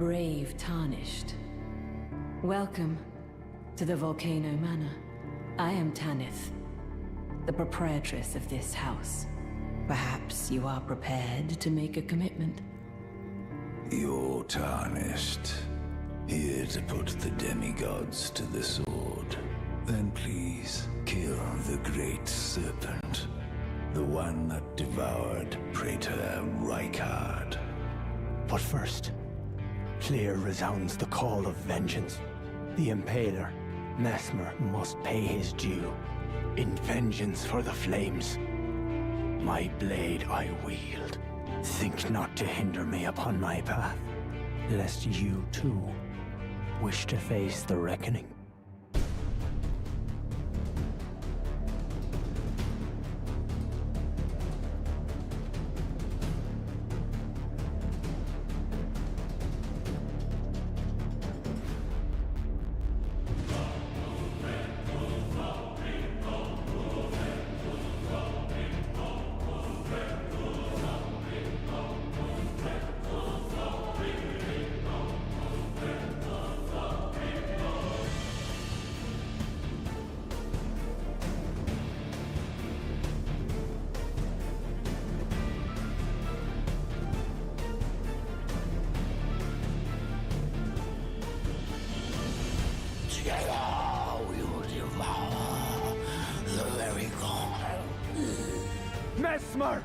brave tarnished. Welcome to the Volcano Manor. I am Tanith, the proprietress of this house. Perhaps you are prepared to make a commitment. You're tarnished. Here to put the demigods to the sword. Then please kill the great serpent. The one that devoured Praetor Rykard. But first, clear resounds the call of vengeance. The Impaler, Mesmer, must pay his due. In vengeance for the flames, my blade I wield. Think not to hinder me upon my path, lest you too wish to face the reckoning. We will devour the very god. Mesmer,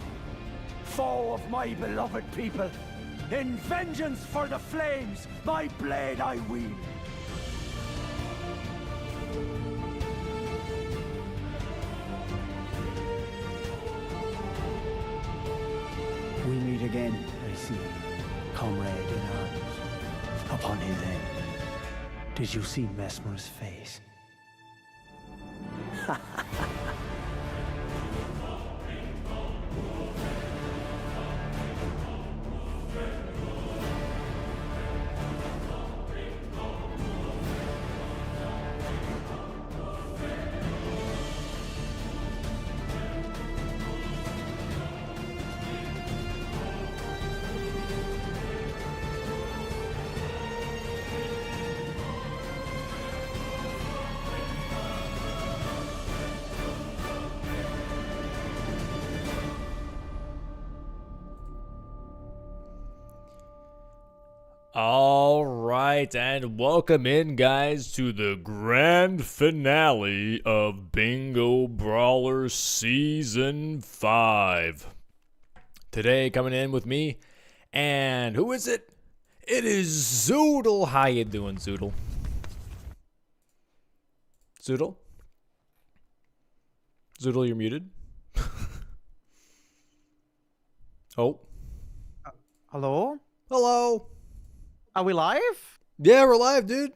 foe of my beloved people, in vengeance for the flames, my blade I wield. We meet again, I see, comrade in arms, upon his end. Did you see Mesmer's face? All right, and welcome in, guys, to the grand finale of Bingo Brawlers Season 5. Today, coming in with me, and who is it? It is Zoodle. How you doing, Zoodle? Zoodle? Zoodle, you're muted. Oh. Hello? Hello. Are we live? Yeah, we're live, dude.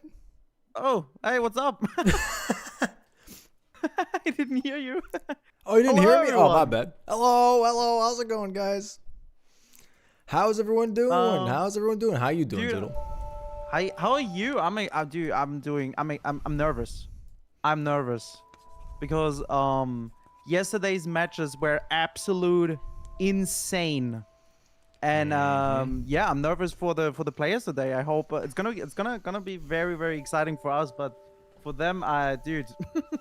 Oh, hey, what's up? I didn't hear you. Oh, you didn't Hello, hear me? Oh, my everyone. bad. Hello. How's it going, guys? How's everyone doing? How's everyone doing? How you doing, dude, Zoodle? Hi, how are you? I'm nervous. I'm nervous because yesterday's matches were absolute insane. And yeah, I'm nervous for the players today. I hope it's gonna be very, very exciting for us, but for them, dude,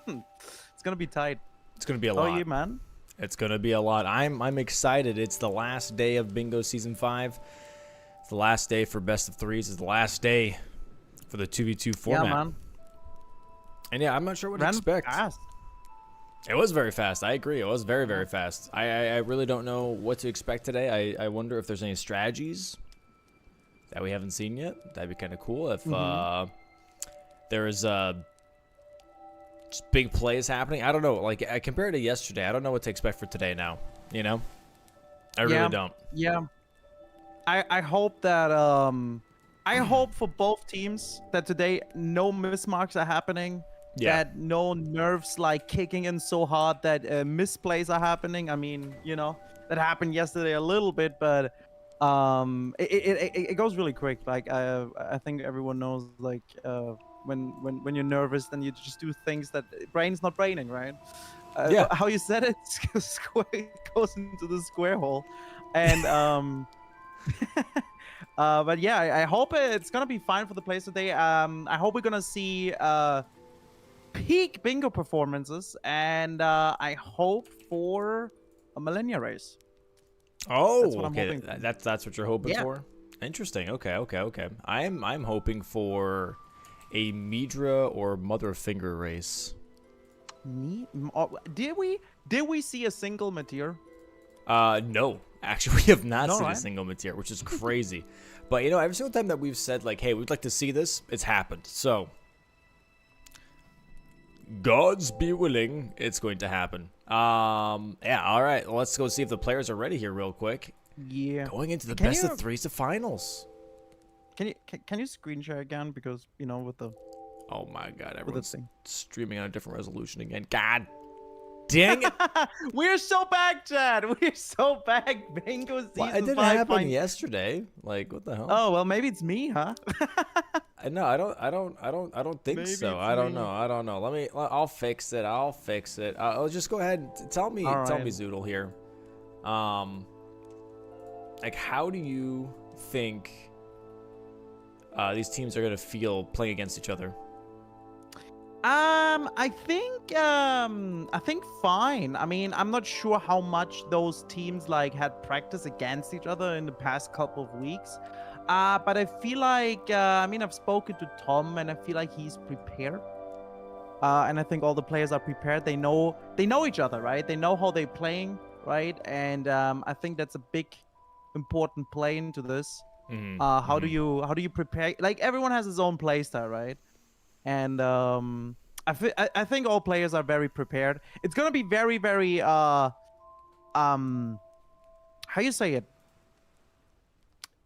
it's gonna be tight. It's gonna be a lot. How are you, man? It's gonna be a lot. I'm excited. It's the last day of Bingo Season 5. It's the last day for Best of Threes. It's the last day for the 2v2 format. Yeah, man. And yeah, I'm not sure what to expect. Fast. It was very fast. I agree. It was very, very fast. I really don't know what to expect today. I wonder if there's any strategies that we haven't seen yet. That'd be kind of cool. If there is just big plays happening. I don't know. Like, compared to yesterday, I don't know what to expect for today now. You know? I really don't. Yeah. I hope that I hope for both teams that today no mismarks are happening. Yeah. That no nerves like kicking in so hard that misplays are happening. I mean, you know, that happened yesterday a little bit, but it goes really quick. Like I think everyone knows, like when you're nervous, then you just do things that brain's not braining, right? Yeah. How you said it, square goes into the square hole, and But yeah, I hope it's gonna be fine for the players today. I hope we're gonna see peak bingo performances, and I hope for a Millennia race. Oh, That's what I'm okay. hoping for. That's what you're hoping Yeah. for. Interesting. Okay. I'm hoping for a Midra or Mother Finger race. Did we see a single Mateer? No. Actually, we have not No, seen a right? single Mateer, which is crazy. But you know, every single time that we've said like, "Hey, we'd like to see this," it's happened. So, gods be willing, it's going to happen. Yeah. All right. Well, let's go see if the players are ready here, real quick. Yeah. Going into the Can best you- of threes to finals. Can you screen share again, because you know with the Oh my God! Everyone's thing. streaming on a different resolution again. God dang it! We're so back, Chad. We're so back. Bingo season Well, it didn't 5 happen fin- yesterday. Like, what the hell? Oh well, maybe it's me, huh? No, I don't think Maybe so. it's I don't me. know. I'll fix it. I'll just go ahead and tell me, All tell right. me, Zoodle here. Like, how do you think these teams are gonna feel playing against each other? I think fine. I mean, I'm not sure how much those teams like had practice against each other in the past couple of weeks. But I feel like I mean, I've spoken to Tom, and I feel like he's prepared. And I think all the players are prepared. They know each other, right? They know how they're playing, right? And I think that's a big important play into this. How do you prepare? Like, everyone has his own play style, right? And I think all players are very prepared. It's gonna be very, very how you say it?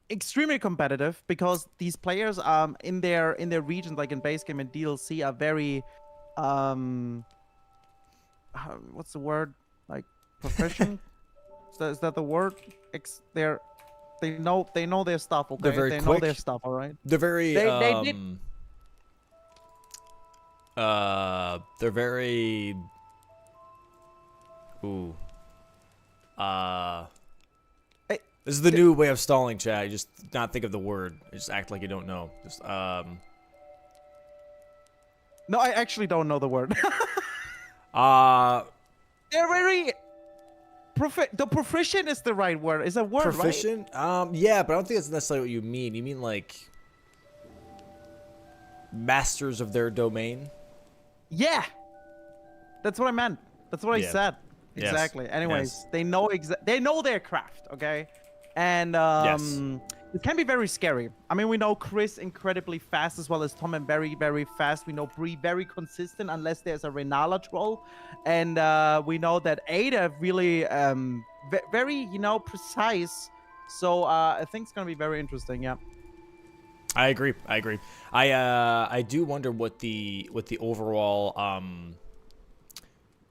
Extremely competitive, because these players in their regions, like in base game and DLC, are very what's the word? Like, proficient? Is that the word? They know their stuff, okay? They're very they know quick. their stuff, all right? They're very They did- they're very ooh. Hey, This is the new way of stalling, chat. You just not think of the word. You just act like you don't know. Just No, I actually don't know the word. They're very the proficient is the right word. Is a word, right? proficient? Yeah, but I don't think that's necessarily what you mean. You mean like masters of their domain? Yeah, that's what I meant. That's what I Yeah. said. Yes. Exactly. Anyways, Yes. they know their craft, okay? And Yes. it can be very scary. I mean, we know Chris incredibly fast, as well as Tom, and very, very fast. We know Bree very consistent, unless there's a Renala troll. And we know that Ada really very, precise. So I think it's gonna be very interesting. Yeah. I agree. I do wonder what the overall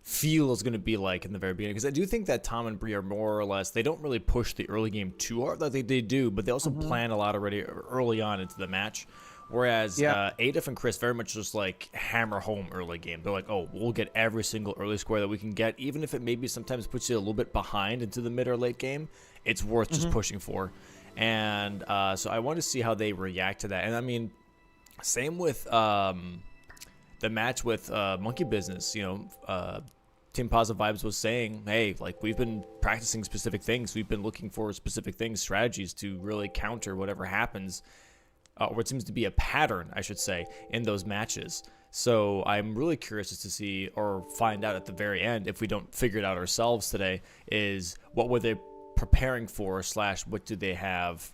feel is going to be like in the very beginning, because I do think that Tom and Bree are more or less, they don't really push the early game too hard. Like they do, but they also plan a lot already early on into the match. Whereas Adif and Chris very much just like hammer home early game. They're like, oh, we'll get every single early square that we can get, even if it maybe sometimes puts you a little bit behind into the mid or late game. It's worth just pushing for. And so I want to see how they react to that. And I mean, same with the match with Monkey Business. Team Positive Vibes was saying, hey, like, we've been practicing specific things. We've been looking for specific things, strategies to really counter whatever happens, or what seems to be a pattern, I should say, in those matches. So I'm really curious as to see or find out at the very end, if we don't figure it out ourselves today, is what were they preparing for, / what do they have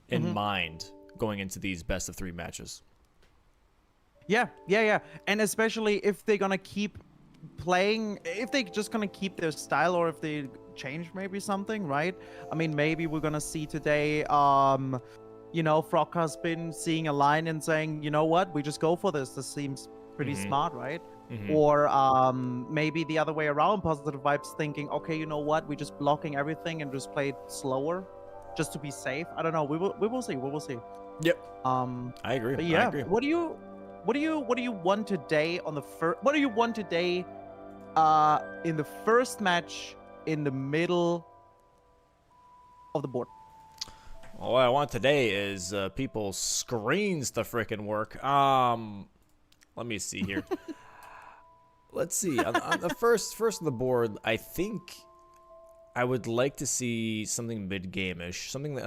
in mind going into these best of 3 matches. Yeah. And especially if they're gonna keep playing, if they just gonna keep their style, or if they change maybe something, right? I mean, maybe we're gonna see today FrogCarSpin seeing a line and saying, you know what, we just go for this seems pretty smart, right? Or maybe the other way around, Positive Vibes thinking, okay, you know what, we're just blocking everything and just play it slower just to be safe. I don't know, we will see. Yep. I agree. But yeah, I agree. what do you want today on the first? What do you want today in the first match in the middle of the board? Well, what I want today is people's screens to frickin' work. Let me see here. Let's see. On the first on the board, I think I would like to see something mid-game-ish, something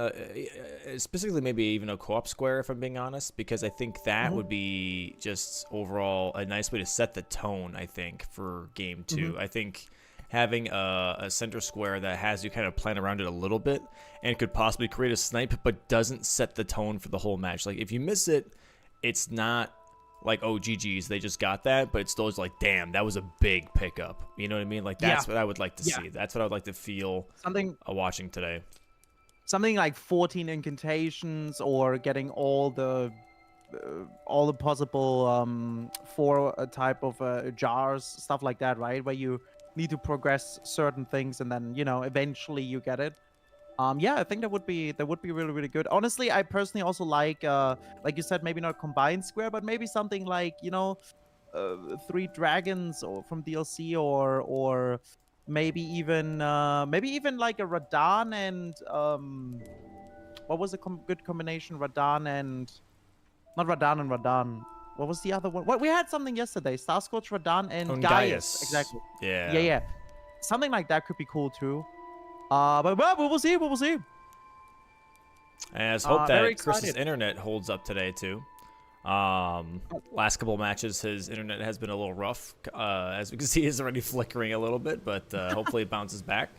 specifically maybe even a co-op square, if I'm being honest, because I think that would be just overall a nice way to set the tone. I think for game 2, I think having a center square that has you kind of plan around it a little bit and could possibly create a snipe, but doesn't set the tone for the whole match. Like if you miss it, it's not like, oh, GG's, they just got that, but it's still like, damn, that was a big pickup. You know what I mean? Like, that's what I would like to see. That's what I would like to feel watching today. Something like 14 incantations, or getting all the possible 4 type of jars, stuff like that, right? Where you need to progress certain things, and then, you know, eventually you get it. Yeah, I think that would be really, really good. Honestly, I personally also like you said, maybe not combined square, but maybe something like, you know, 3 dragons or from DLC, or maybe even like a Radahn and what was a good combination? Radahn and not Radahn and Radahn. What was the other one? What, we had something yesterday. Starscorch, Radahn, and Gaius. Exactly. Yeah. Something like that could be cool too. But we will see. We will see. And let's hope that Chris's internet holds up today too. Last couple of matches, his internet has been a little rough. As we can see, it's already flickering a little bit, but hopefully it bounces back.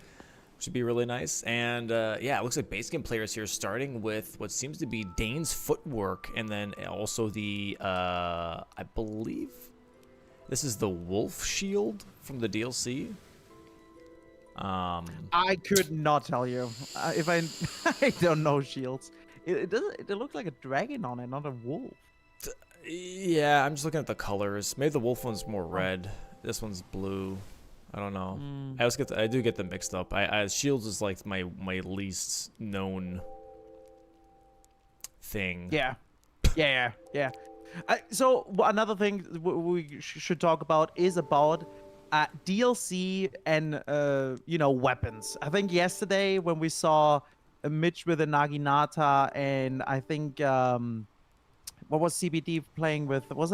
Should be really nice. And yeah, it looks like base game players here, starting with what seems to be Dane's footwork, and then also the I believe this is the Wolf Shield from the DLC. I could not tell you if I don't know shields. It looks like a dragon on it, not a wolf. Yeah, I'm just looking at the colors. Maybe the wolf one's more red. This one's blue. I don't know. I do get them mixed up. Shields is like my least known thing. Yeah. So another thing we should talk about is about DLC and you know, weapons. I think yesterday when we saw Mitch with a Naginata, and I think what was CBD playing with? What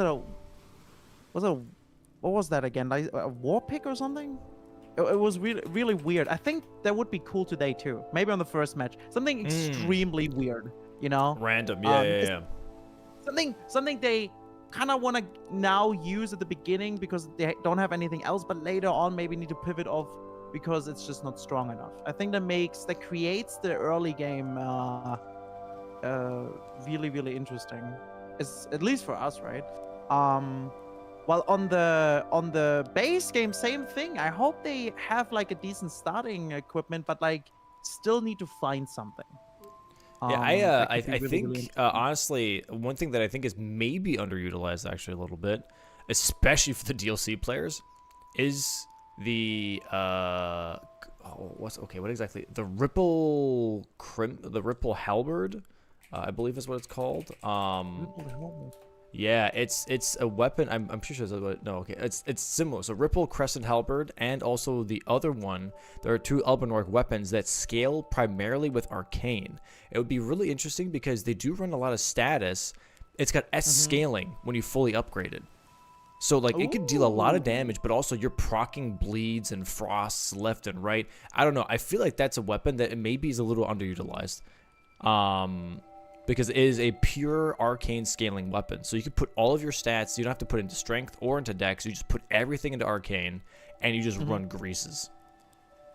was that again? Like a war pick or something? It was really weird. I think that would be cool today too. Maybe on the first match, something extremely weird. You know, random. Yeah. Something they kind of want to now use at the beginning because they don't have anything else, but later on maybe need to pivot off because it's just not strong enough. I think that creates the early game really interesting. It's at least for us, right? Well, on the base game, same thing. I hope they have like a decent starting equipment, but like still need to find something. Yeah, I think honestly, one thing that I think is maybe underutilized actually a little bit, especially for the DLC players, is the what exactly? The Ripple Halberd, I believe is what it's called. Yeah, it's a weapon. I'm pretty sure it's similar. So Ripple Crescent Halberd, and also the other one. There are 2 Elbenorg weapons that scale primarily with Arcane. It would be really interesting because they do run a lot of status. It's got S scaling when you fully upgrade it. So like it could deal a lot of damage, but also you're proccing bleeds and frosts left and right. I don't know. I feel like that's a weapon that maybe is a little underutilized. Because it is a pure arcane scaling weapon. So you can put all of your stats, you don't have to put into strength or into dex, you just put everything into arcane, and you just run greases.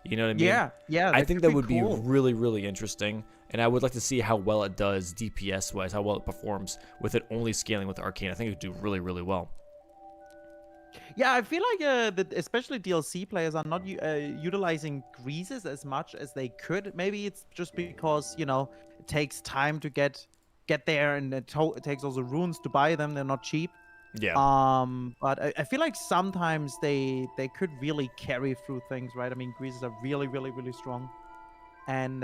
You know what I mean? Yeah. I think that would be really, really interesting, and I would like to see how well it does DPS-wise, how well it performs with it only scaling with arcane. I think it would do really, really well. Yeah, I feel like that especially DLC players are not utilizing greases as much as they could. Maybe it's just because, you know, it takes time to get there, and it takes also runes to buy them. They're not cheap. Yeah. But I feel like sometimes they could really carry through things, right? I mean, greases are really, really, really strong. And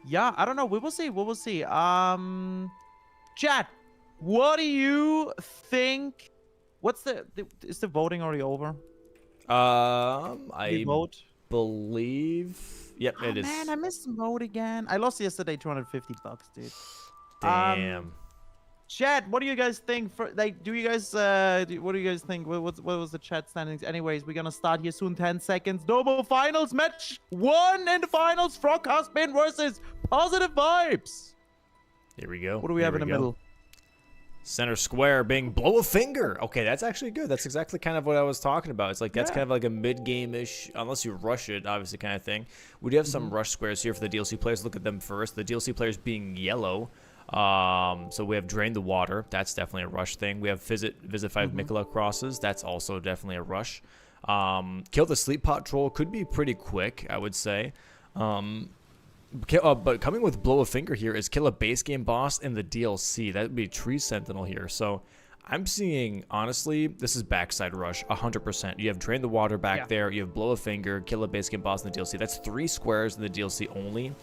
yeah, I don't know. We will see. We will see. Chat, what do you think? What's is the voting already over? I vote. believe. Yep, Oh, it is. man, I missed mode again. I lost yesterday $250, dude. Damn. Chat, what do you guys think? Do you guys what do you guys think? What was the chat standings? Anyways, we're gonna start here soon. 10 seconds. Noble finals match 1 in the finals. FrogCarSpin versus Positive Vibes. Here we go. What do we have in the middle? Center square being blow a finger. Okay, that's actually good. That's exactly kind of what I was talking about. It's like that's kind of like a mid-game-ish, unless you rush it, obviously, kind of thing. We do have some rush squares here for the DLC players. Look at them first. The DLC players being yellow. So we have Drain the Water. That's definitely a rush thing. We have Visit 5 Mikola crosses. That's also definitely a rush. Kill the Sleep Pot Troll could be pretty quick, I would say. But coming with Blow a Finger here is kill a base game boss in the DLC. That would be Tree Sentinel here. So I'm seeing, honestly, this is backside rush, 100%. You have Drain the Water back there. You have Blow a Finger, kill a base game boss in the DLC. That's 3 squares in the DLC only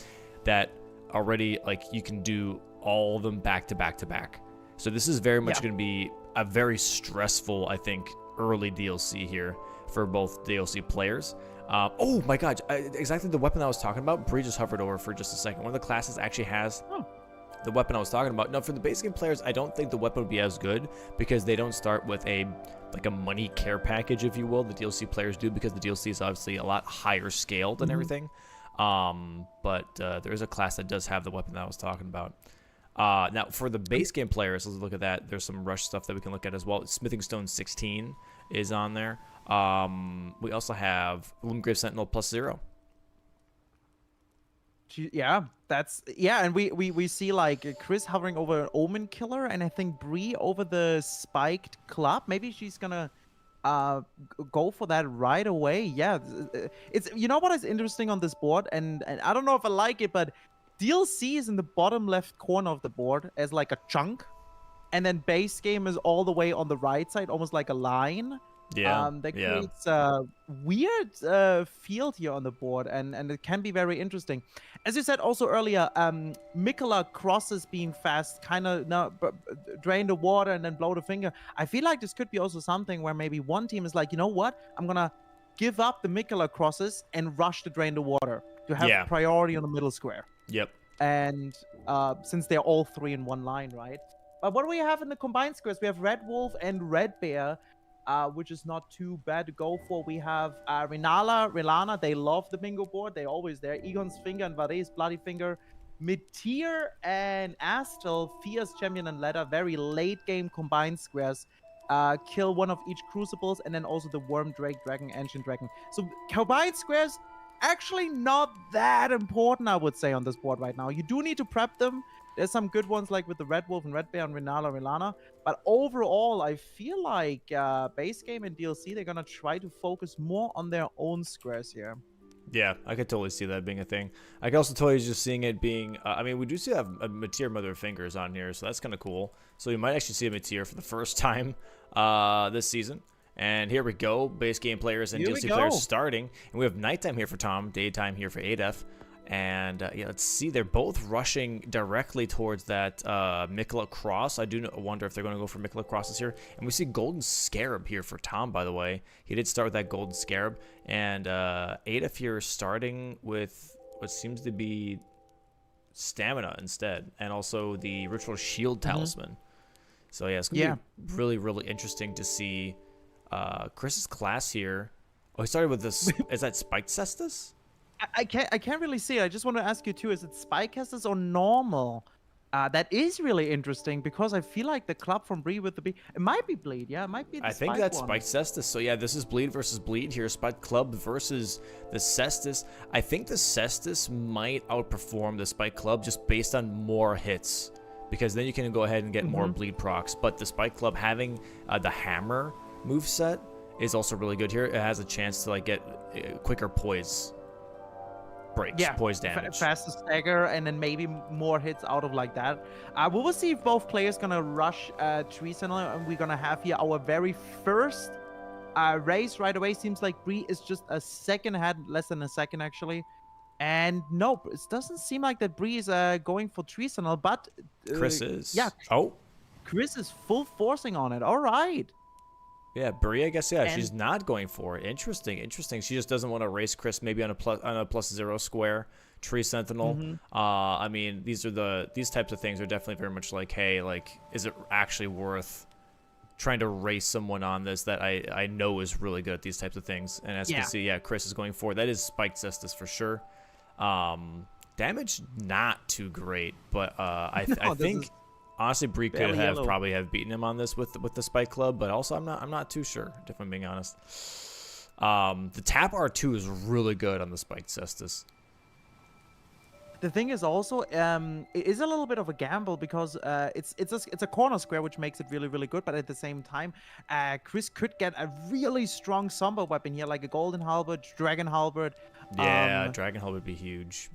that already, like, you can do all of them back to back to back. So this is very much going to be a very stressful, I think, early DLC here for both DLC players. Oh my god, exactly the weapon I was talking about. Bree just hovered over for just a second. One of the classes actually has the weapon I was talking about. Now, for the base game players, I don't think the weapon would be as good because they don't start with a money care package, if you will. The DLC players do, because the DLC is obviously a lot higher scale than everything. But there is a class that does have the weapon that I was talking about. Now, for the base game players, let's look at that. There's some rush stuff that we can look at as well. Smithing Stone 16 is on there. We also have Loomgrave Sentinel +0. Yeah, and we see like Chris hovering over an Omen Killer, and I think Bree over the Spiked Club. Maybe she's gonna go for that right away. Yeah, it's, you know what is interesting on this board, and I don't know if I like it, but DLC is in the bottom left corner of the board as like a chunk, and then base game is all the way on the right side, almost like a line. That creates a weird field here on the board, and it can be very interesting. As you said also earlier, Mikola crosses being fast, kind of drain the water and then blow the finger. I feel like this could be also something where maybe one team is like, you know what, I'm gonna give up the Mikola crosses and rush to drain the water to have priority on the middle square. Yep. And since they're all 3 in one line, right? But what do we have in the combined squares? We have Red Wolf and Red Bear. Which is not too bad to go for. We have Rilana, they love the bingo board. They're always there. Egon's Finger and Varese Bloody Finger. Meteor and Astral, Fierce Champion and Ladder, very late game combined squares. Kill one of each Crucibles, and then also the Worm Drake, Dragon, Ancient Dragon. So combined squares, actually not that important, I would say, on this board right now. You do need to prep them. There's some good ones like with the Red Wolf and Red Bear and Rilana. But overall, I feel like base game and DLC, they're going to try to focus more on their own squares here. Yeah, I could totally see that being a thing. I can also totally just seeing it being... I mean, we do still have a Meteor Mother of Fingers on here, so that's kind of cool. So you might actually see a Meteor for the first time this season. And here we go. Base game players and DLC players starting. And we have nighttime here for Tom, daytime here for Adef. And yeah, let's see. They're both rushing directly towards that Mikola Cross. I do wonder if they're going to go for Mikola Crosses here. And we see Golden Scarab here for Tom, by the way. He did start with that Golden Scarab. And Adef here starting with what seems to be Stamina instead. And also the Ritual Shield Talisman. So yeah, it's going to be really, really interesting to see Chris's class here. Oh, he started with this. Is that Spiked Cestus? I can't really see it. I just want to ask you too, is it Spike Cestus or normal? That is really interesting because I feel like the club from Bree with the B, it might be Bleed. Yeah, it might be the I think that's Spike Cestus. So yeah, this is Bleed versus Bleed here. Spike Club versus the Cestus. I think the Cestus might outperform the Spike Club just based on more hits, because then you can go ahead and get more Bleed procs. But the Spike Club having the Hammer moveset is also really good here. It has a chance to like get quicker poise breaks, poise damage. Faster stagger, and then maybe more hits out of like that. We will see if both players gonna rush Tree Sentinel, and we're gonna have here our very first race right away. Seems like Bree is just a second ahead, less than a second actually. And nope, it doesn't seem like that Bree is going for Tree Sentinel, but Chris is. Yeah. Oh. Chris is full forcing on it. All right. Yeah, Brie, I guess, yeah, And- she's not going for it. Interesting. She just doesn't want to race Chris maybe on a +0 square. Tree Sentinel. I mean, these types of things are definitely very much like, hey, like, is it actually worth trying to race someone on this that I know is really good at these types of things? And as you can see, yeah, Chris is going for it. That is spiked Cestus for sure. Damage not too great, but I think honestly Bree could have probably have beaten him on this with the spike club, but also I'm not too sure, if I'm being honest. The tap R2 is really good on the spiked Cestus. The thing is also, it is a little bit of a gamble because it's a corner square, which makes it really, really good. But at the same time, Chris could get a really strong Somber weapon here, like a Golden Halberd, Dragon Halberd. Yeah, Dragon Halberd would be huge.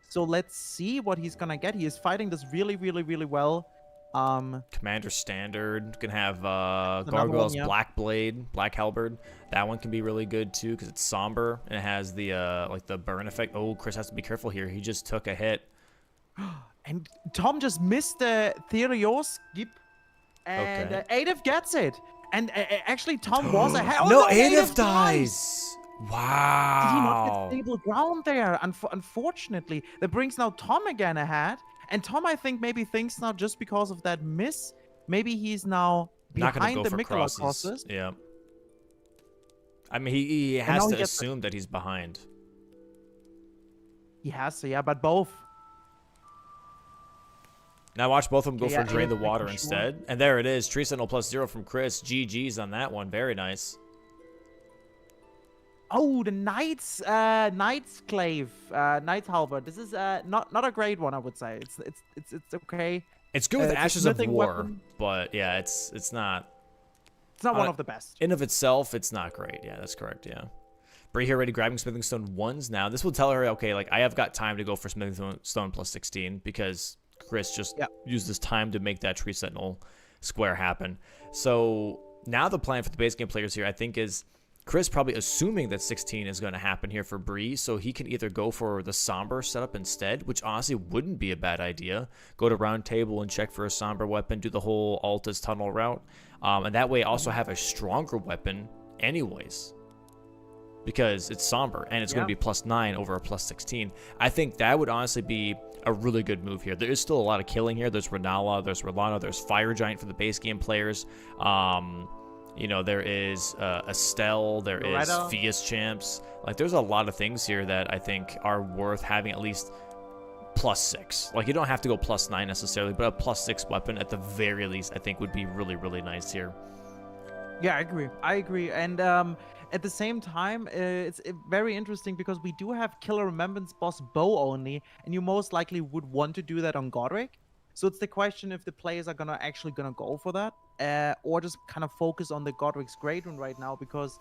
So let's see what he's gonna get. He is fighting this really, really, really well. Commander Standard can have Gargoyle's Black Blade, Black Halberd. That one can be really good too because it's somber and it has the like the burn effect. Oh, Chris has to be careful here. He just took a hit. And Tom just missed the Therios skip, and Adolf gets it. And actually, Tom was ahead. Oh, no, Adolf dies. Wow. Did he not get stable ground there? Unfortunately, that brings now Tom again ahead. And Tom, I think, maybe thinks now just because of that miss, maybe he's now behind the Mikula crosses. Yeah. I mean, he has to assume that he's behind. He has to, yeah, but both. Now watch both of them go for Drain the Water instead. And there it is. Tree Sentinel +0 from Chris. GG's on that one. Very nice. Oh, the Knight's Clave, Knight's Halberd. This is not a great one, I would say. It's okay. It's good with Ashes of War, but yeah, it's not. It's not one of the best. In of itself, it's not great. Yeah, that's correct. Yeah. Bree here ready grabbing Smithing Stone 1s now. This will tell her, okay, like I have got time to go for Smithing Stone +16 because Chris just used this time to make that Tree Sentinel square happen. So now the plan for the base game players here, I think, is Chris probably assuming that 16 is going to happen here for Bree, so he can either go for the Somber setup instead, which honestly wouldn't be a bad idea. Go to Round Table and check for a Somber weapon, do the whole Alta's Tunnel route, and that way also have a stronger weapon anyways, because it's Somber, and it's going to be +9 over a +16. I think that would honestly be a really good move here. There is still a lot of killing here. There's Renala, there's Rolana, there's Fire Giant for the base game players. You know, there is Estelle, there is Fias Champs. Like, there's a lot of things here that I think are worth having at least +6. Like, you don't have to go +9 necessarily, but a +6 weapon at the very least I think would be really, really nice here. Yeah, I agree. And at the same time, it's very interesting because we do have Killer Remembrance boss bow only, and you most likely would want to do that on Godric. So it's the question if the players are actually gonna go for that, or just kind of focus on the Godric's Great Rune right now, because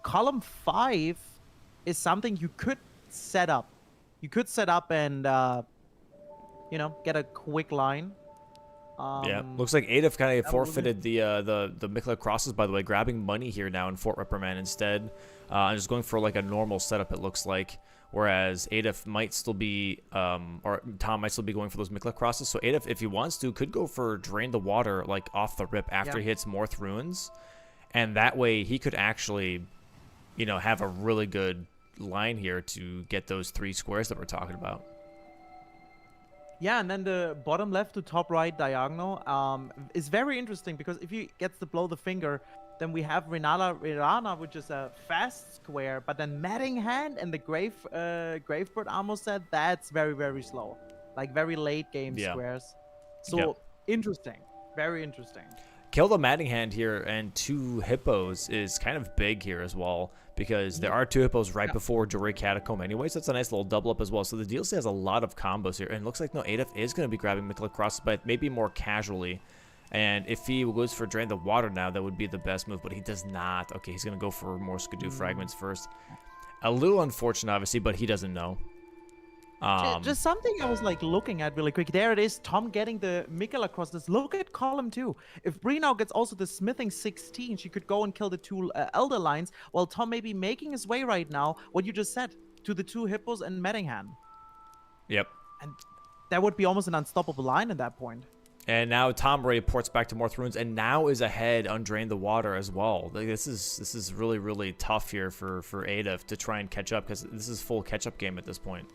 column 5 is something you could set up. You could set up and you know, get a quick line. Yeah, looks like Adolf kind of forfeited the Mikla crosses, by the way, grabbing money here now in Fort Reprimand instead, and just going for like a normal setup, it looks like. Whereas Adolf might still be, or Tom might still be going for those Mikla crosses. So Adolf, if he wants to, could go for Drain the Water like off the rip after he hits Morth Ruins, and that way he could actually, you know, have a really good line here to get those 3 squares that we're talking about. Yeah, and then the bottom left to top right diagonal is very interesting because if he gets to blow the finger, then we have Renala, which is a fast square, but then Matting Hand and the Gravebird Armor set, that's very, very slow. Like very late game squares. So interesting. Very interesting. Kill the Matting Hand here and 2 hippos is kind of big here as well, because there are 2 hippos right before Jory Catacomb anyway, so it's a nice little double up as well. So the DLC has a lot of combos here, and it looks like Adolf is going to be grabbing Mikla crosses, but maybe more casually. And if he goes for Drain the Water now, that would be the best move, but he does not. Okay, he's going to go for more Skidoo Fragments first. A little unfortunate, obviously, but he doesn't know. Just something I was like looking at really quick. There it is, Tom getting the Mikla crosses. Look at column 2. If Bree now gets also the Smithing 16, she could go and kill the 2 Elder Lines, while Tom may be making his way right now, what you just said, to the 2 hippos and Matting Hand. Yep. And that would be almost an unstoppable line at that point. And now Tom already ports back to Morth Ruins, and now is ahead on Drain the Water as well. Like, this is really tough here for Adolf to try and catch up, because this is full catch-up game at this point.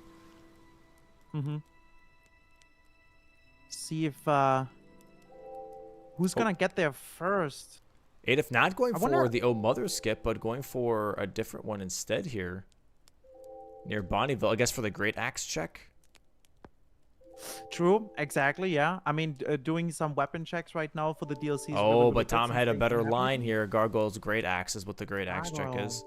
Mm-hmm. See if who's gonna get there first. Adolf not going for wonder... the Oh Mother skip, but going for a different one instead here. Near Bonneville, I guess for the Great Axe check. True, exactly, yeah. I mean, doing some weapon checks right now for the DLCs. Oh, really but Tom had a better happen. line here. Gargoyle's Great Axe is what the Great Axe check is.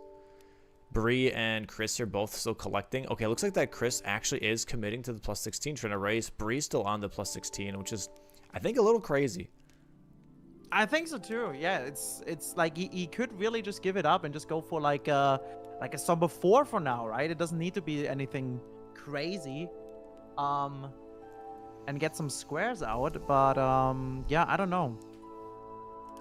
Bree and Chris are both still collecting. Okay, looks like that Chris actually is committing to the plus 16, trying to raise. Bree's still on the plus 16, which is, I think, a little crazy. I think so too. Yeah, it's like he could really just give it up and just go for like a Somber 4 for now, right? It doesn't need to be anything crazy. And get some squares out, but yeah, I don't know.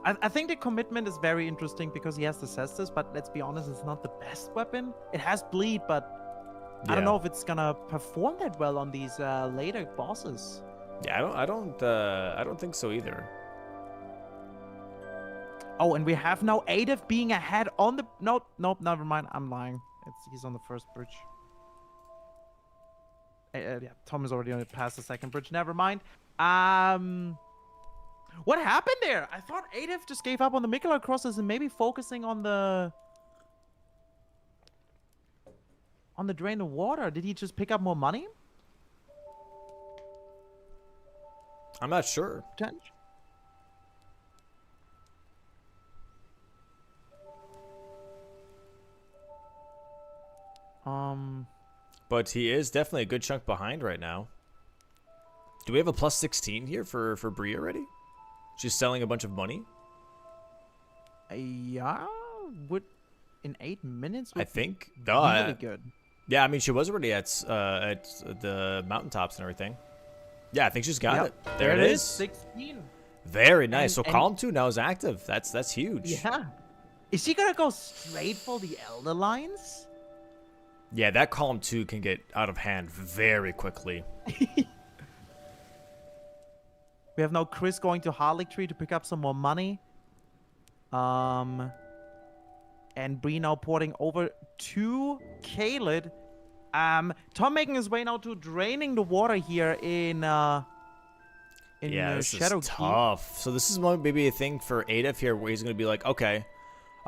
I think the commitment is very interesting because he has the Cestus, but let's be honest, it's not the best weapon. It has bleed, but I don't know if it's gonna perform that well on these later bosses. Yeah, I don't think so either. Oh, and we have now Adolf being ahead on the... Nope, never mind. I'm lying. He's on the first bridge. Yeah, Tom is already past the second bridge. Never mind. What happened there? I thought Adolf just gave up on the Mikula crosses and maybe focusing on the Drain of Water. Did he just pick up more money? I'm not sure. But he is definitely a good chunk behind right now. Do we have a plus 16 here for Bree already? She's selling a bunch of money? Yeah, would in 8 minutes? I think. Really good. Yeah, I mean, she was already at the mountaintops and everything. Yeah, I think she's got it. There it is. 16. Very nice. So column 2 now is active. That's huge. Yeah. Is she gonna go straight for the Elder Lines? Yeah, that column 2 can get out of hand very quickly. We have now Chris going to Harley-Tree to pick up some more money. And Bree now porting over to Kaled. Tom making his way now to Draining the Water here in this Shadow is Keep. tough. So this is maybe a thing for Adolf here where he's going to be like, okay,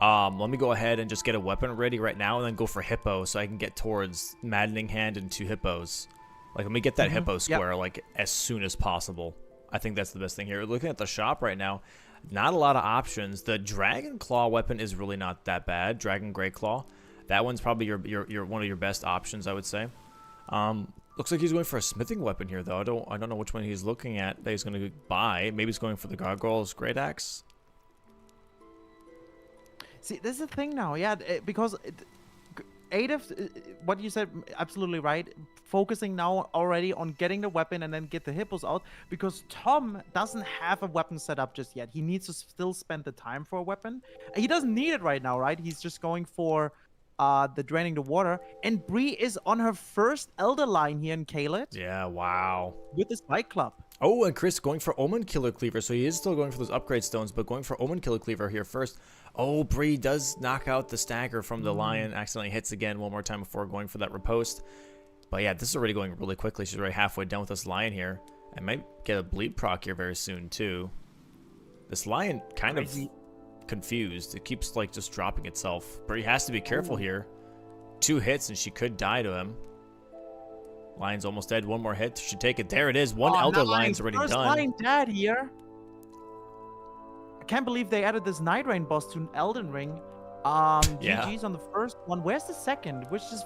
let me go ahead and just get a weapon ready right now and then go for Hippo so I can get towards Maddening Hand and 2 Hippos. Like, let me get that Hippo square, like, as soon as possible. I think that's the best thing here. Looking at the shop right now, not a lot of options. The Dragon Claw weapon is really not that bad. Dragon Grey Claw. That one's probably your one of your best options, I would say. Looks like he's going for a smithing weapon here, though. I don't know which one he's looking at that he's going to buy. Maybe he's going for the Gargoyle's Great Axe. See, this is the thing now, yeah, because Adolf, what you said, absolutely right. Focusing now already on getting the weapon and then get the Hippos out, because Tom doesn't have a weapon set up just yet. He needs to still spend the time for a weapon. He doesn't need it right now, right? He's just going for the Draining the Water. And Bree is on her first Elder line here in Kaled. Yeah, wow. With his Bike Club. Oh, and Chris going for Omen Killer Cleaver. So he is still going for those upgrade stones, but going for Omen Killer Cleaver here first. Oh, Bree does knock out the stagger from the lion. Accidentally hits again one more time before going for that riposte. But yeah, this is already going really quickly. She's already halfway done with this lion here. I might get a bleed proc here very soon, too. This lion kind of confused. It keeps, like, just dropping itself. Bree has to be careful here. 2 hits, and she could die to him. Lion's almost dead. One more hit. Should take it. There it is. One Elder Lion's already First done. Lion dead here. I can't believe they added this Night Rain boss to an Elden Ring. GG's on the first one. Where's the second? Which is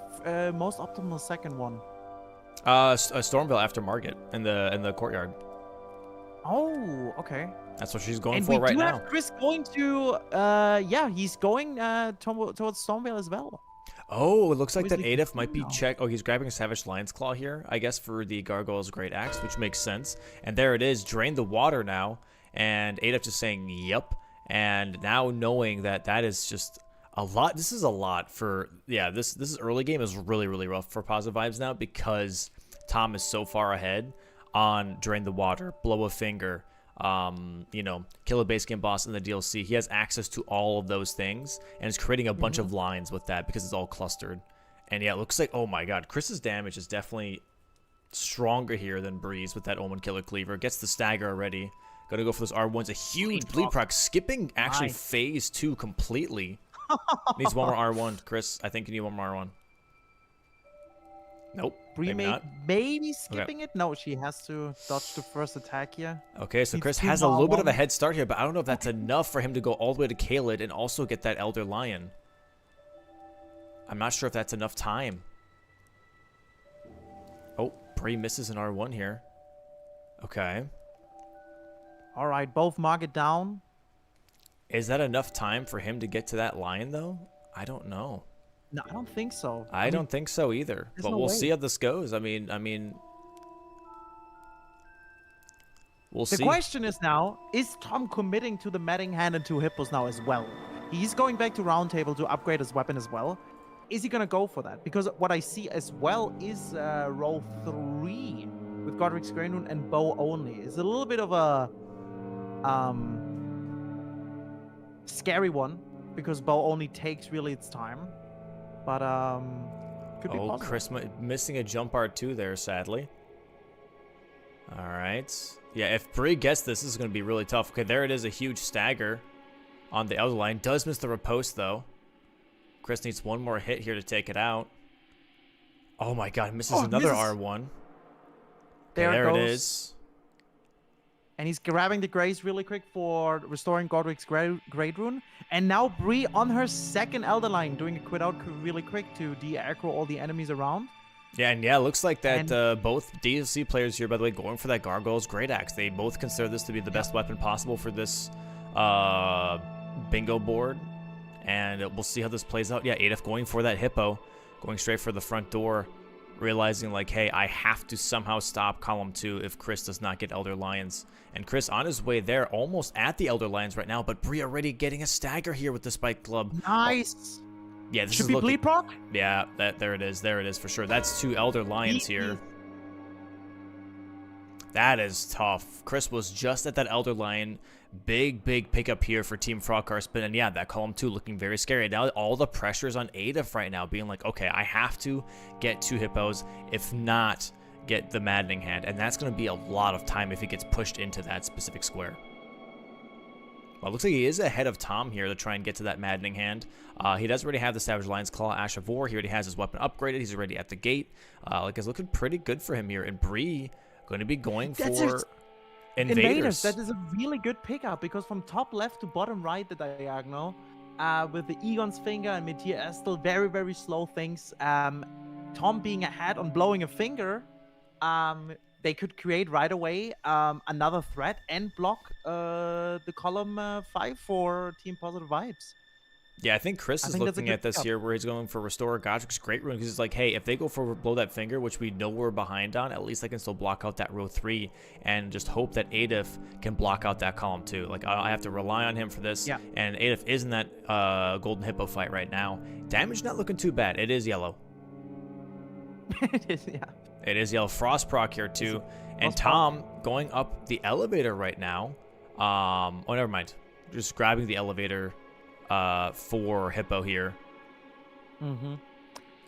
most optimal second one? Stormville after Margit in the courtyard. Oh, okay. That's what she's going for right now. And we do have Chris going to, he's going towards Stormville as well. Oh, it looks like that Adolf might be Oh, he's grabbing a Savage Lion's Claw here, I guess, for the Gargoyle's Great Axe, which makes sense. And there it is, Drain the Water now. And Adolf just saying, yep. And now knowing that that is just a lot. This is a lot for, this is early game is really, really rough for Positive Vibes now because Tom is so far ahead on Drain the Water, Blow a Finger, you know, kill a base game boss in the DLC. He has access to all of those things and is creating a bunch of lines with that because it's all clustered. And yeah, it looks like, oh my god, Chris's damage is definitely stronger here than Breeze with that Omen Killer Cleaver. Gets the stagger already. Gonna go for those R1s. A huge bleed proc. Skipping actually phase 2 completely. Needs one more R1, Chris. I think you need one more R1. Nope. Maybe not. Maybe skipping it? No, she has to dodge the first attack here. Okay, so Chris has a little bit of a head start here, but I don't know if that's enough for him to go all the way to Kaled and also get that Elder Lion. I'm not sure if that's enough time. Oh, Bree misses an R1 here. Okay. All right, both mark it down. Is that enough time for him to get to that lion, though? I don't know. No, I don't think so. I don't think so either. But we'll see how this goes. I mean, we'll see. The question is now, is Tom committing to the Madding Hand and 2 Hippos now as well? He's going back to Round Table to upgrade his weapon as well. Is he going to go for that? Because what I see as well is roll 3 with Godric's Grey Rune and bow only. It's a little bit of a scary one because bow only takes really its time. But could be possible. Chris missing a jump R2 there, sadly. All right. Yeah, if Bree gets this is going to be really tough. Okay, there it is, a huge stagger on the Elder Line. Does miss the riposte, though. Chris needs one more hit here to take it out. Oh my god, misses another R1. There it is. And he's grabbing the Grace really quick for restoring Godric's Great Rune. And now Bree on her second Elder Line doing a quit out really quick to de-aggro all the enemies around. Yeah, and yeah, it looks like that both DLC players here, by the way, going for that Gargoyle's Great Axe. They both consider this to be the best weapon possible for this bingo board. And we'll see how this plays out. Yeah, Adolf going for that Hippo, going straight for the front door, realizing like, hey, I have to somehow stop column 2 if Chris does not get Elder Lions. And Chris on his way there, almost at the Elder Lions right now, but Bree already getting a stagger here with the Spike Club. Nice. Yeah, this should is be looking... bleed proc? Yeah, there it is for sure. That's 2 Elder Lions here. That is tough. Chris was just at that Elder Lion. Big pickup here for Team FrogCarSpin. And yeah, that column 2 looking very scary. Now all the pressure's on Adolf right now, being like, okay, I have to get 2 Hippos. If not, get the Maddening Hand. And that's going to be a lot of time if he gets pushed into that specific square. Well, it looks like he is ahead of Tom here to try and get to that Maddening Hand. He does already have the Savage Lion's Claw, Ash of War. He already has his weapon upgraded. He's already at the gate. Like, it's looking pretty good for him here. And Bree going to be going for... Invaders. That is a really good pickup because from top left to bottom right, the diagonal, with the Egon's Finger and Meteor Estel, very slow things. Tom being ahead on blowing a finger, they could create right away another threat and block the column 5 for Team Positive Vibes. Yeah, I think Chris is looking at this here where he's going for Restore Godric's Great Rune because he's like, hey, if they go for Blow That Finger, which we know we're behind on, at least I can still block out that row 3 and just hope that Adolf can block out that column 2. Like, I have to rely on him for this. Yeah. And Adolf is in that Golden Hippo fight right now. Damage not looking too bad. It is yellow. It is, yeah. It is yellow. Frost proc here too. And Tom going up the elevator right now. Oh, never mind. Just grabbing the elevator for Hippo here.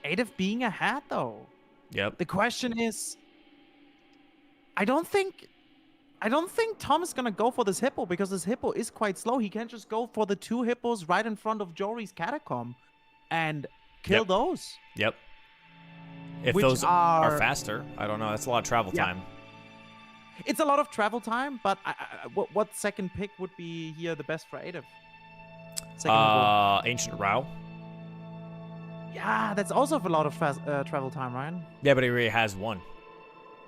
Adolf being ahead though. Yep. The question is, I don't think Tom is gonna go for this Hippo because this Hippo is quite slow. He can't just go for the 2 Hippos right in front of Jory's Catacomb and kill those. Yep. If those are faster, I don't know. That's a lot of travel time. It's a lot of travel time, but what second pick would be here the best for Adolf? Ancient Rao. Yeah, that's also a lot of travel time, Ryan. Yeah, but he already has 1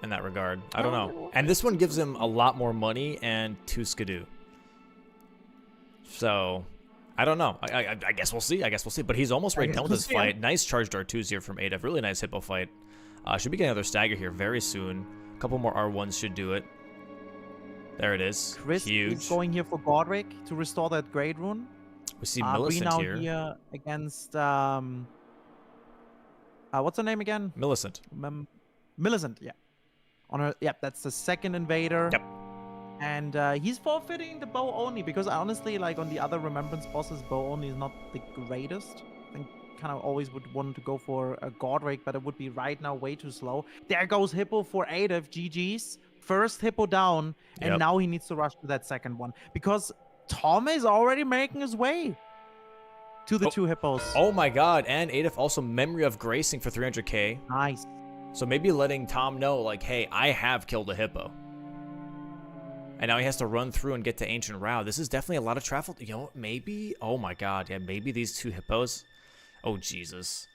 in that regard. I don't know. And this one gives him a lot more money and 2 Skidoo. So, I don't know. I guess we'll see. But he's almost right done with this fight. Nice charged R2s here from Adolf. Really nice Hippo fight. Should be getting another stagger here very soon. A couple more R1s should do it. There it is. Chris is going here for Godric to restore that Great Rune. We see Millicent here against what's her name again? Millicent. Millicent, yeah. On her, that's the second invader. Yep. And he's forfeiting the bow only because honestly, like on the other Remembrance bosses, bow only is not the greatest. I think kind of always would want to go for a Godric, but it would be right now way too slow. There goes Hippo for Adolf. GG's. First Hippo down, and now he needs to rush to that second one because Tom is already making his way to the 2 Hippos. Oh my god, and Adolf also Memory of Gracing for 300k. Nice. So maybe letting Tom know, like, hey, I have killed a Hippo. And now he has to run through and get to Ancient Row. This is definitely a lot of travel. You know, maybe, oh my god, yeah, maybe these 2 Hippos. Oh, Jesus.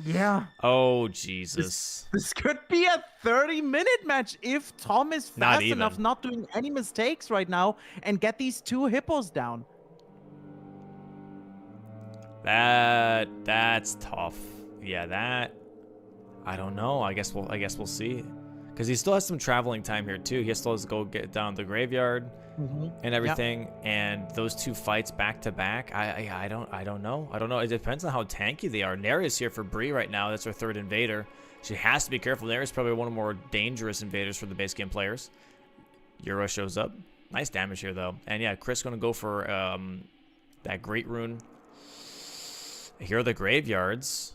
Yeah. Oh, Jesus. This could be a 30-minute match if Tom is fast enough, not doing any mistakes right now, and get these 2 Hippos down. That's tough. Yeah, that, I don't know. I guess we'll see. Because he still has some traveling time here too. He still has to go get down the graveyard and everything. And those 2 fights back to back, I don't know. It depends on how tanky they are. Neri's here for Bree right now. That's her 3rd invader. She has to be careful. Neri's probably one of the more dangerous invaders for the base game players. Euro shows up. Nice damage here though. And yeah, Chris gonna go for that Great Rune. Here are the graveyards.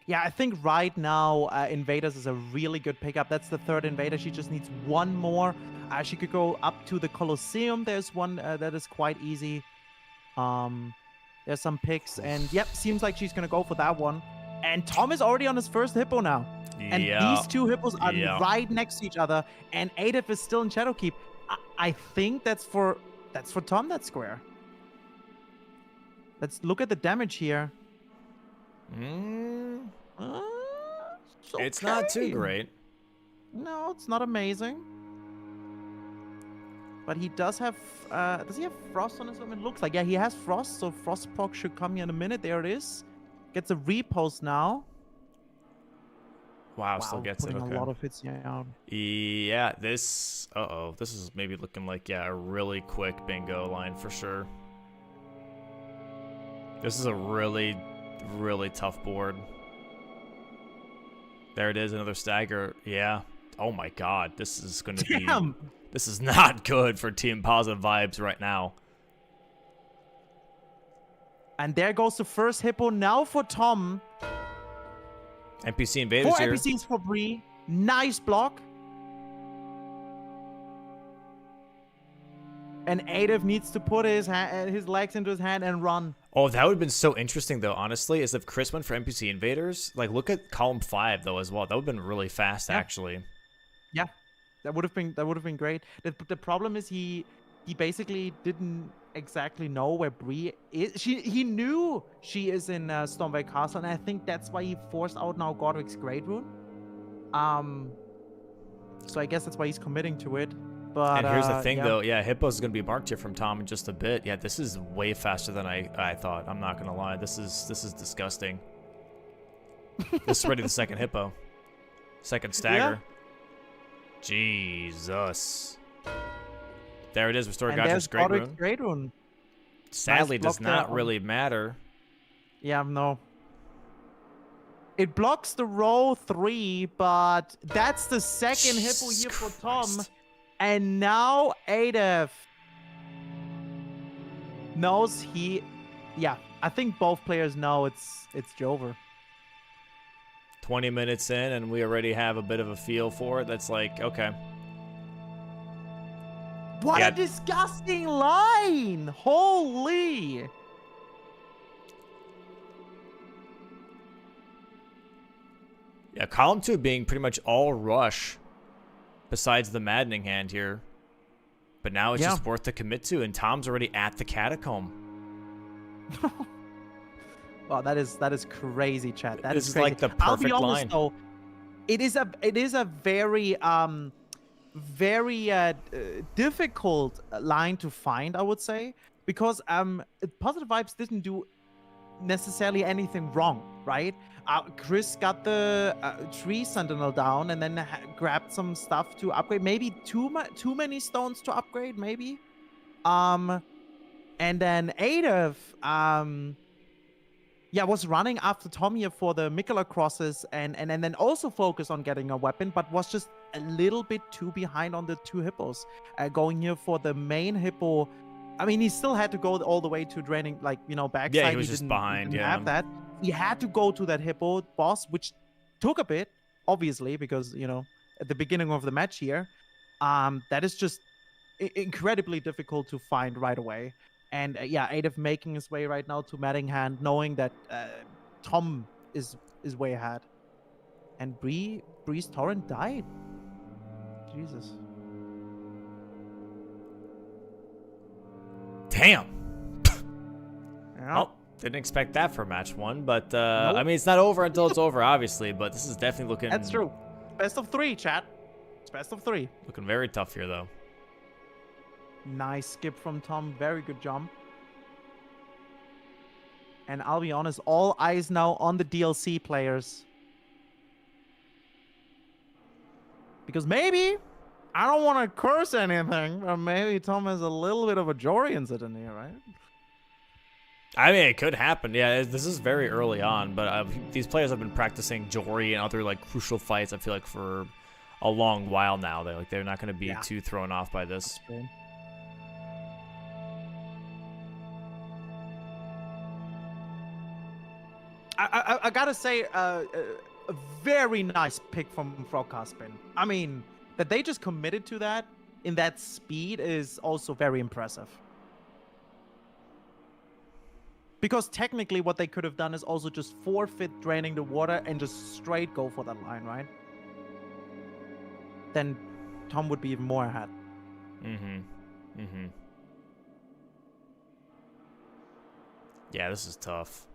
Yeah, I think right now Invaders is a really good pickup. That's the 3rd Invader. She just needs 1 more. She could go up to the Colosseum. There's one that is quite easy. There's some picks. And yep, seems like she's going to go for that one. And Tom is already on his first Hippo now. And these 2 Hippos are right next to each other. And Adolf is still in Shadowkeep. I think that's for Tom, that square. Let's look at the damage here. It's not too great. No, it's not amazing. But he does have, does he have Frost on his arm? It looks like, yeah, he has Frost, so Frost proc should come here in a minute. There it is. Gets a repost now. Wow, still gets it, okay. A lot of hits, Yeah, this, this is maybe looking like, yeah, a really quick bingo line for sure. This is a really tough board. There it is, another stagger. Yeah. Oh my god, this is going to be... This is not good for Team Positive Vibes right now. And there goes the first Hippo now for Tom. NPC invaders here. 4 NPCs for Bree. Nice block. And Adolf needs to put his legs into his hand and run. Oh, that would have been so interesting, though, honestly, is if Chris went for NPC invaders. Like, look at column 5, though, as well. That would have been really fast, actually. Yeah, that would have been great. The problem is he basically didn't exactly know where Bree is. He knew she is in Stormvale Castle, and I think that's why he forced out now Godric's Great Rune. So I guess that's why he's committing to it. But, and here's the thing, though. Yeah, Hippo's going to be marked here from Tom in just a bit. Yeah, this is way faster than I thought. I'm not going to lie. This is disgusting. This is already the second Hippo. Second stagger. Yeah. Jesus. There it is. Restore Godric's Great Rune. Sadly, nice, does not really matter. Yeah, no. It blocks the row 3, but that's the second Hippo here for Tom. And now Adolf knows yeah, I think both players know it's Jover. 20 minutes in and we already have a bit of a feel for it. That's like, okay. What a disgusting line! Holy! Yeah, column 2 being pretty much all rush. Besides the maddening hand here. But now it's just worth to commit to, and Tom's already at the catacomb. Wow, that is crazy, chat. That is like the perfect I'll be honest, line. Though, it is a very difficult line to find, I would say, because Positive Vibes didn't do necessarily anything wrong, right? Chris got the tree sentinel down and then grabbed some stuff to upgrade. Maybe too many stones to upgrade, maybe. And then Adolf, yeah, was running after Tom here for the Mikula crosses and then also focus on getting a weapon, but was just a little bit too behind on the 2 hippos. Going here for the main hippo. I mean, he still had to go all the way to draining, like, you know, backside. Yeah, he was just behind, didn't yeah. have that. He had to go to that hippo boss, which took a bit, obviously, because, you know, at the beginning of the match here, that is just incredibly difficult to find right away. And yeah, Adif making his way right now to Maddinghand, knowing that Tom is way ahead. And Bree's Torrent died. Jesus. Damn. Yeah. Well, didn't expect that for match 1, but Nope. I mean, it's not over until it's over, obviously. But this is definitely looking. That's true. Best of 3, chat. It's best of 3. Looking very tough here, though. Nice skip from Tom. Very good jump. And I'll be honest, all eyes now on the DLC players. Because maybe, I don't want to curse anything, but maybe Tom has a little bit of a Jory incident here, right? I mean, it could happen. Yeah, this is very early on, but these players have been practicing Jory and other like crucial fights. I feel like for a long while now. They're not going to be too thrown off by this. I gotta say, a very nice pick from FrogCarSpin. I mean, that they just committed to that in that speed is also very impressive. Because technically what they could have done is also just forfeit draining the water and just straight go for that line, right? Then Tom would be even more ahead. Yeah, this is tough.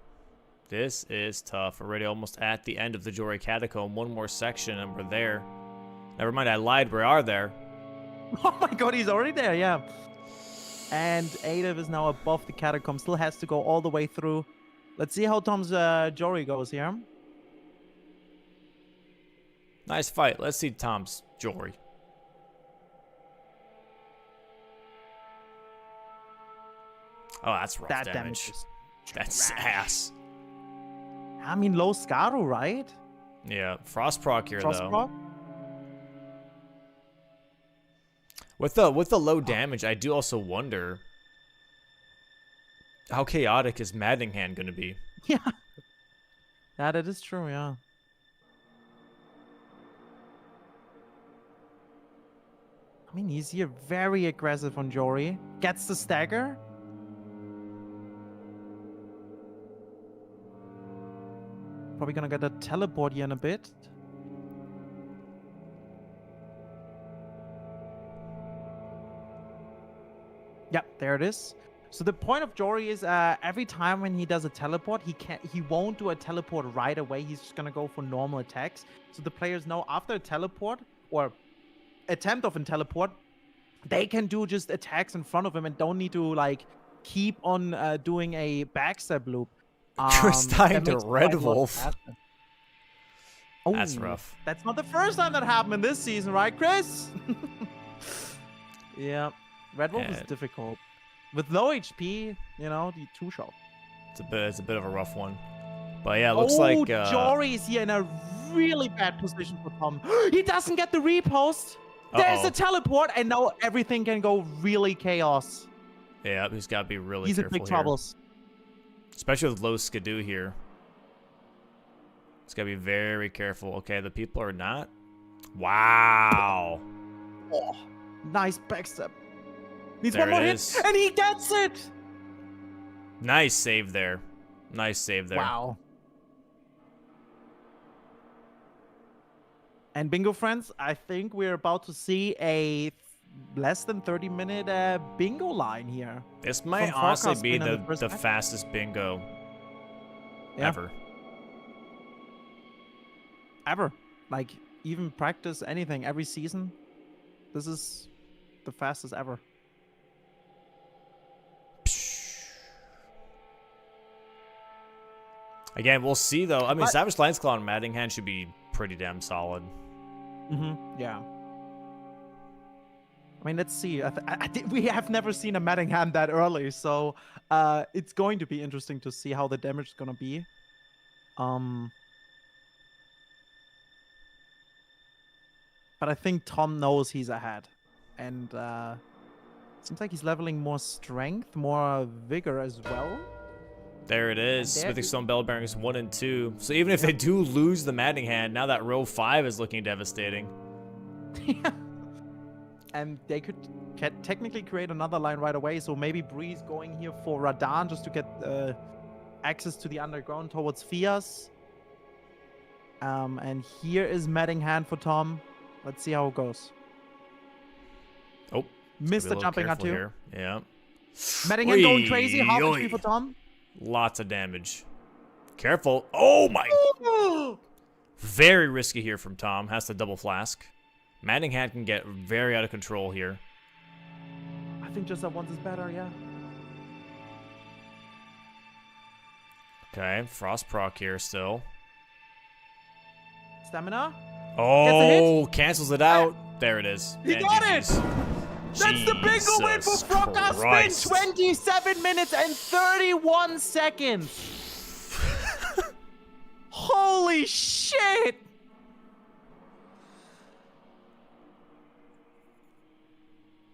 This is tough. Already almost at the end of the Jory Catacomb. One more section and we're there. Never mind, I lied. We are there. Oh my god, he's already there, yeah. And Adif is now above the catacomb. Still has to go all the way through. Let's see how Tom's Jory goes here. Nice fight. Let's see Tom's Jory. Oh, that's rough That damage. is That's trash. ass. I mean, low Scaru, right? Yeah, Frost proc here, Frost though. proc? With the low damage, I do also wonder how chaotic is Maddinghand going to be. Yeah. Yeah, that is true, yeah. I mean, he's here very aggressive on Jory. Gets the stagger. Probably gonna get a teleport here in a bit. Yeah, there it is. So the point of Jory is every time when he does a teleport, he won't do a teleport right away. He's just gonna go for normal attacks. So the players know after a teleport or attempt of a teleport, they can do just attacks in front of him and don't need to like keep on doing a backstab loop. Chris dying to makes it Red quite a lot Wolf. faster. Oh, That's rough. That's not the first time that happened in this season, right, Chris? Yeah, Red Wolf is difficult. With low HP, you know, the two-shot. It's a bit of a rough one. But yeah, it looks like Jory is here in a really bad position for Tom. He doesn't get the repost. There's a teleport, and now everything can go really chaos. Yeah, he's got to be really He's careful in big here. troubles. Especially with low skidoo here. He's got to be very careful. Okay, the people are not. Wow. Oh, nice backstep. Needs There one more it hit, is. and he gets it. Nice save there. Nice save there. Wow. And bingo friends, I think we're about to see a less than 30-minute bingo line here. This might From honestly FrogCarSpin be in the first the match. fastest bingo ever. Ever. Like, even practice anything every season. This is the fastest ever. Again, we'll see though. I mean, But- Savage Lance Claw and Maddinghand should be pretty damn solid. Yeah. I mean, let's see. We have never seen a matting hand that early, so it's going to be interesting to see how the damage is gonna be. But I think Tom knows he's ahead, and seems like he's leveling more strength, more vigor as well. There it is. Smithing Stone Bell Bearings 1 and 2. So even if they do lose the matting hand, now that row 5 is looking devastating. And they could technically create another line right away. So maybe Breeze going here for Radan just to get access to the underground towards Fias. And here is matting hand for Tom. Let's see how it goes. Oh, missed the jumping out too. Here. Yeah. Matting hand going crazy. Half HP for Tom. Lots of damage. Careful. Oh my. Very risky here from Tom. Has to double flask. Matting hand can get very out of control here. I think just that once is better, yeah. Okay, Frost proc here still. Stamina. Oh, cancels it out. There it is. He got it! That's the bingo win for FrogCarSpin! 27 minutes and 31 seconds! Holy shit!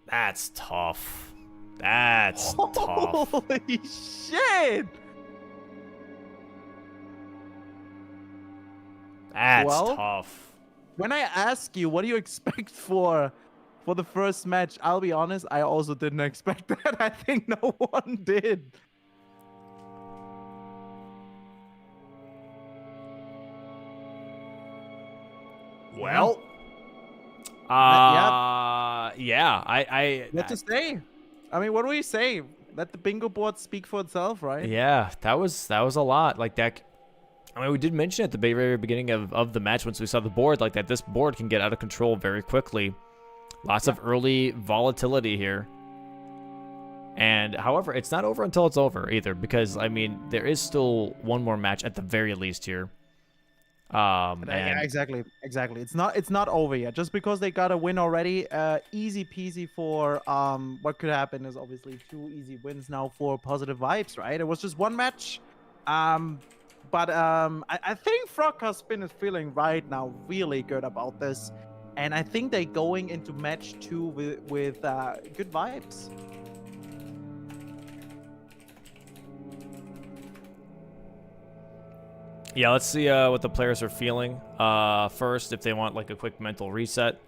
That's tough. That's tough. Holy shit! That's tough. When I ask you, what do you expect for the first match? I'll be honest, I also didn't expect that. I think no one did. Well, yeah, What to say? I mean, what do we say? Let the bingo board speak for itself, right? Yeah, that was a lot. Like that. I mean, we did mention at the very beginning of the match once we saw the board like that. This board can get out of control very quickly. Lots of early volatility here. And however, it's not over until it's over either, because I mean, there is still one more match at the very least here. Yeah, exactly. It's not over yet. Just because they got a win already, easy peasy for what could happen is obviously 2 easy wins now for Positive Vibes, right? It was just one match. But I think FrogCarSpin is feeling right now really good about this. And I think they're going into match 2 with good vibes. Yeah, let's see what the players are feeling first, if they want like a quick mental reset.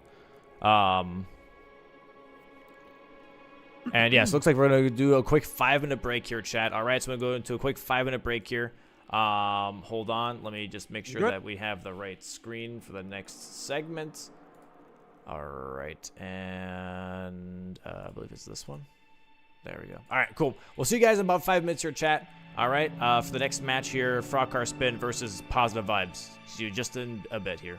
And yeah, so it looks like we're going to do a quick 5-minute break here, chat. All right, so we're going to go into a quick 5-minute break here. Hold on. Let me just make sure that we have the right screen for the next segment. All right, and I believe it's this one. There we go. All right, cool. We'll see you guys in about 5 minutes here, chat. All right, for the next match here, FrogCarSpin versus Positive Vibes. See you just in a bit here.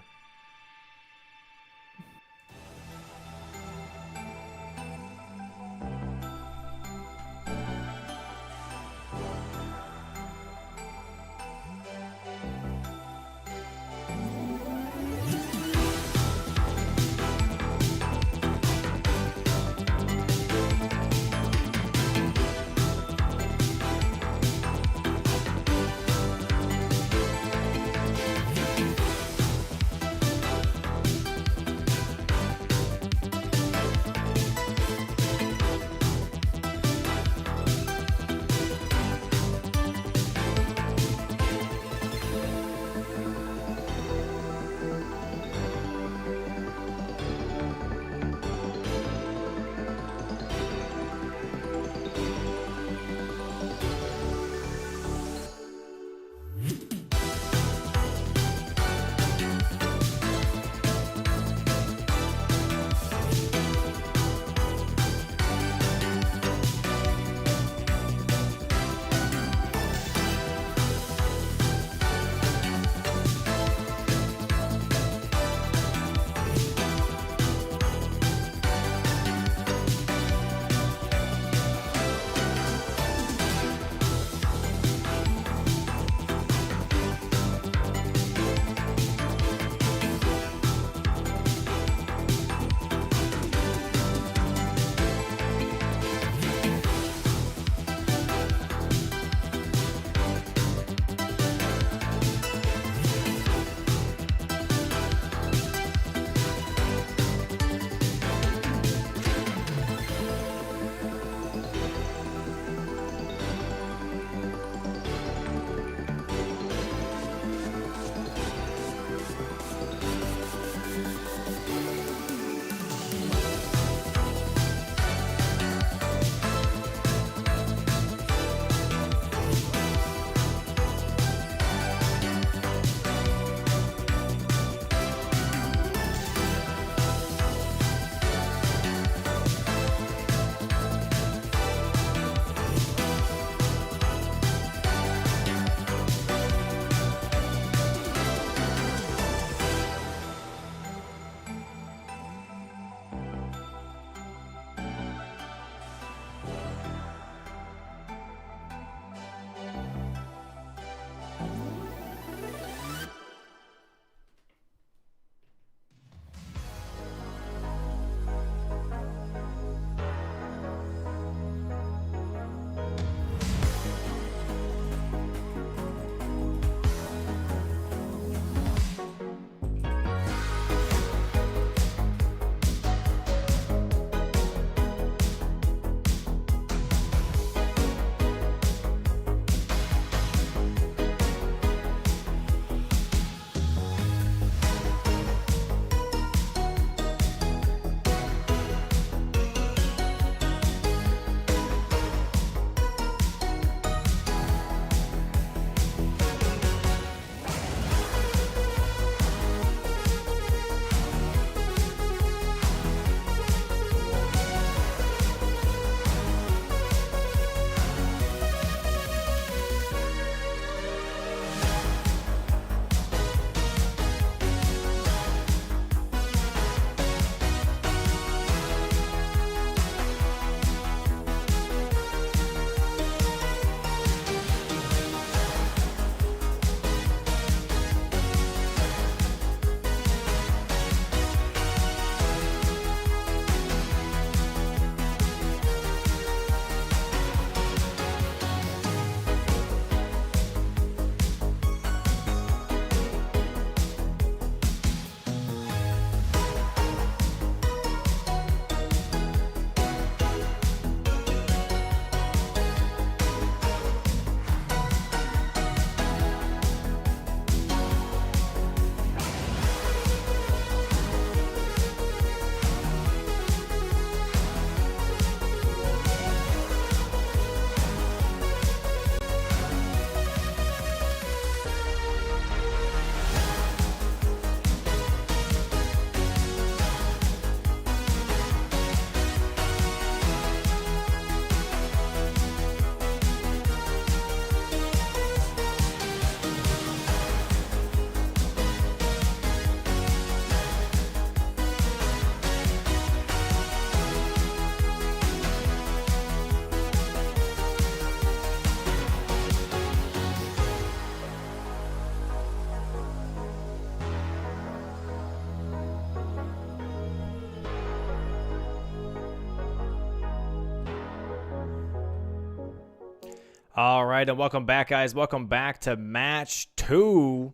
All right, and welcome back, guys. Welcome back to match 2.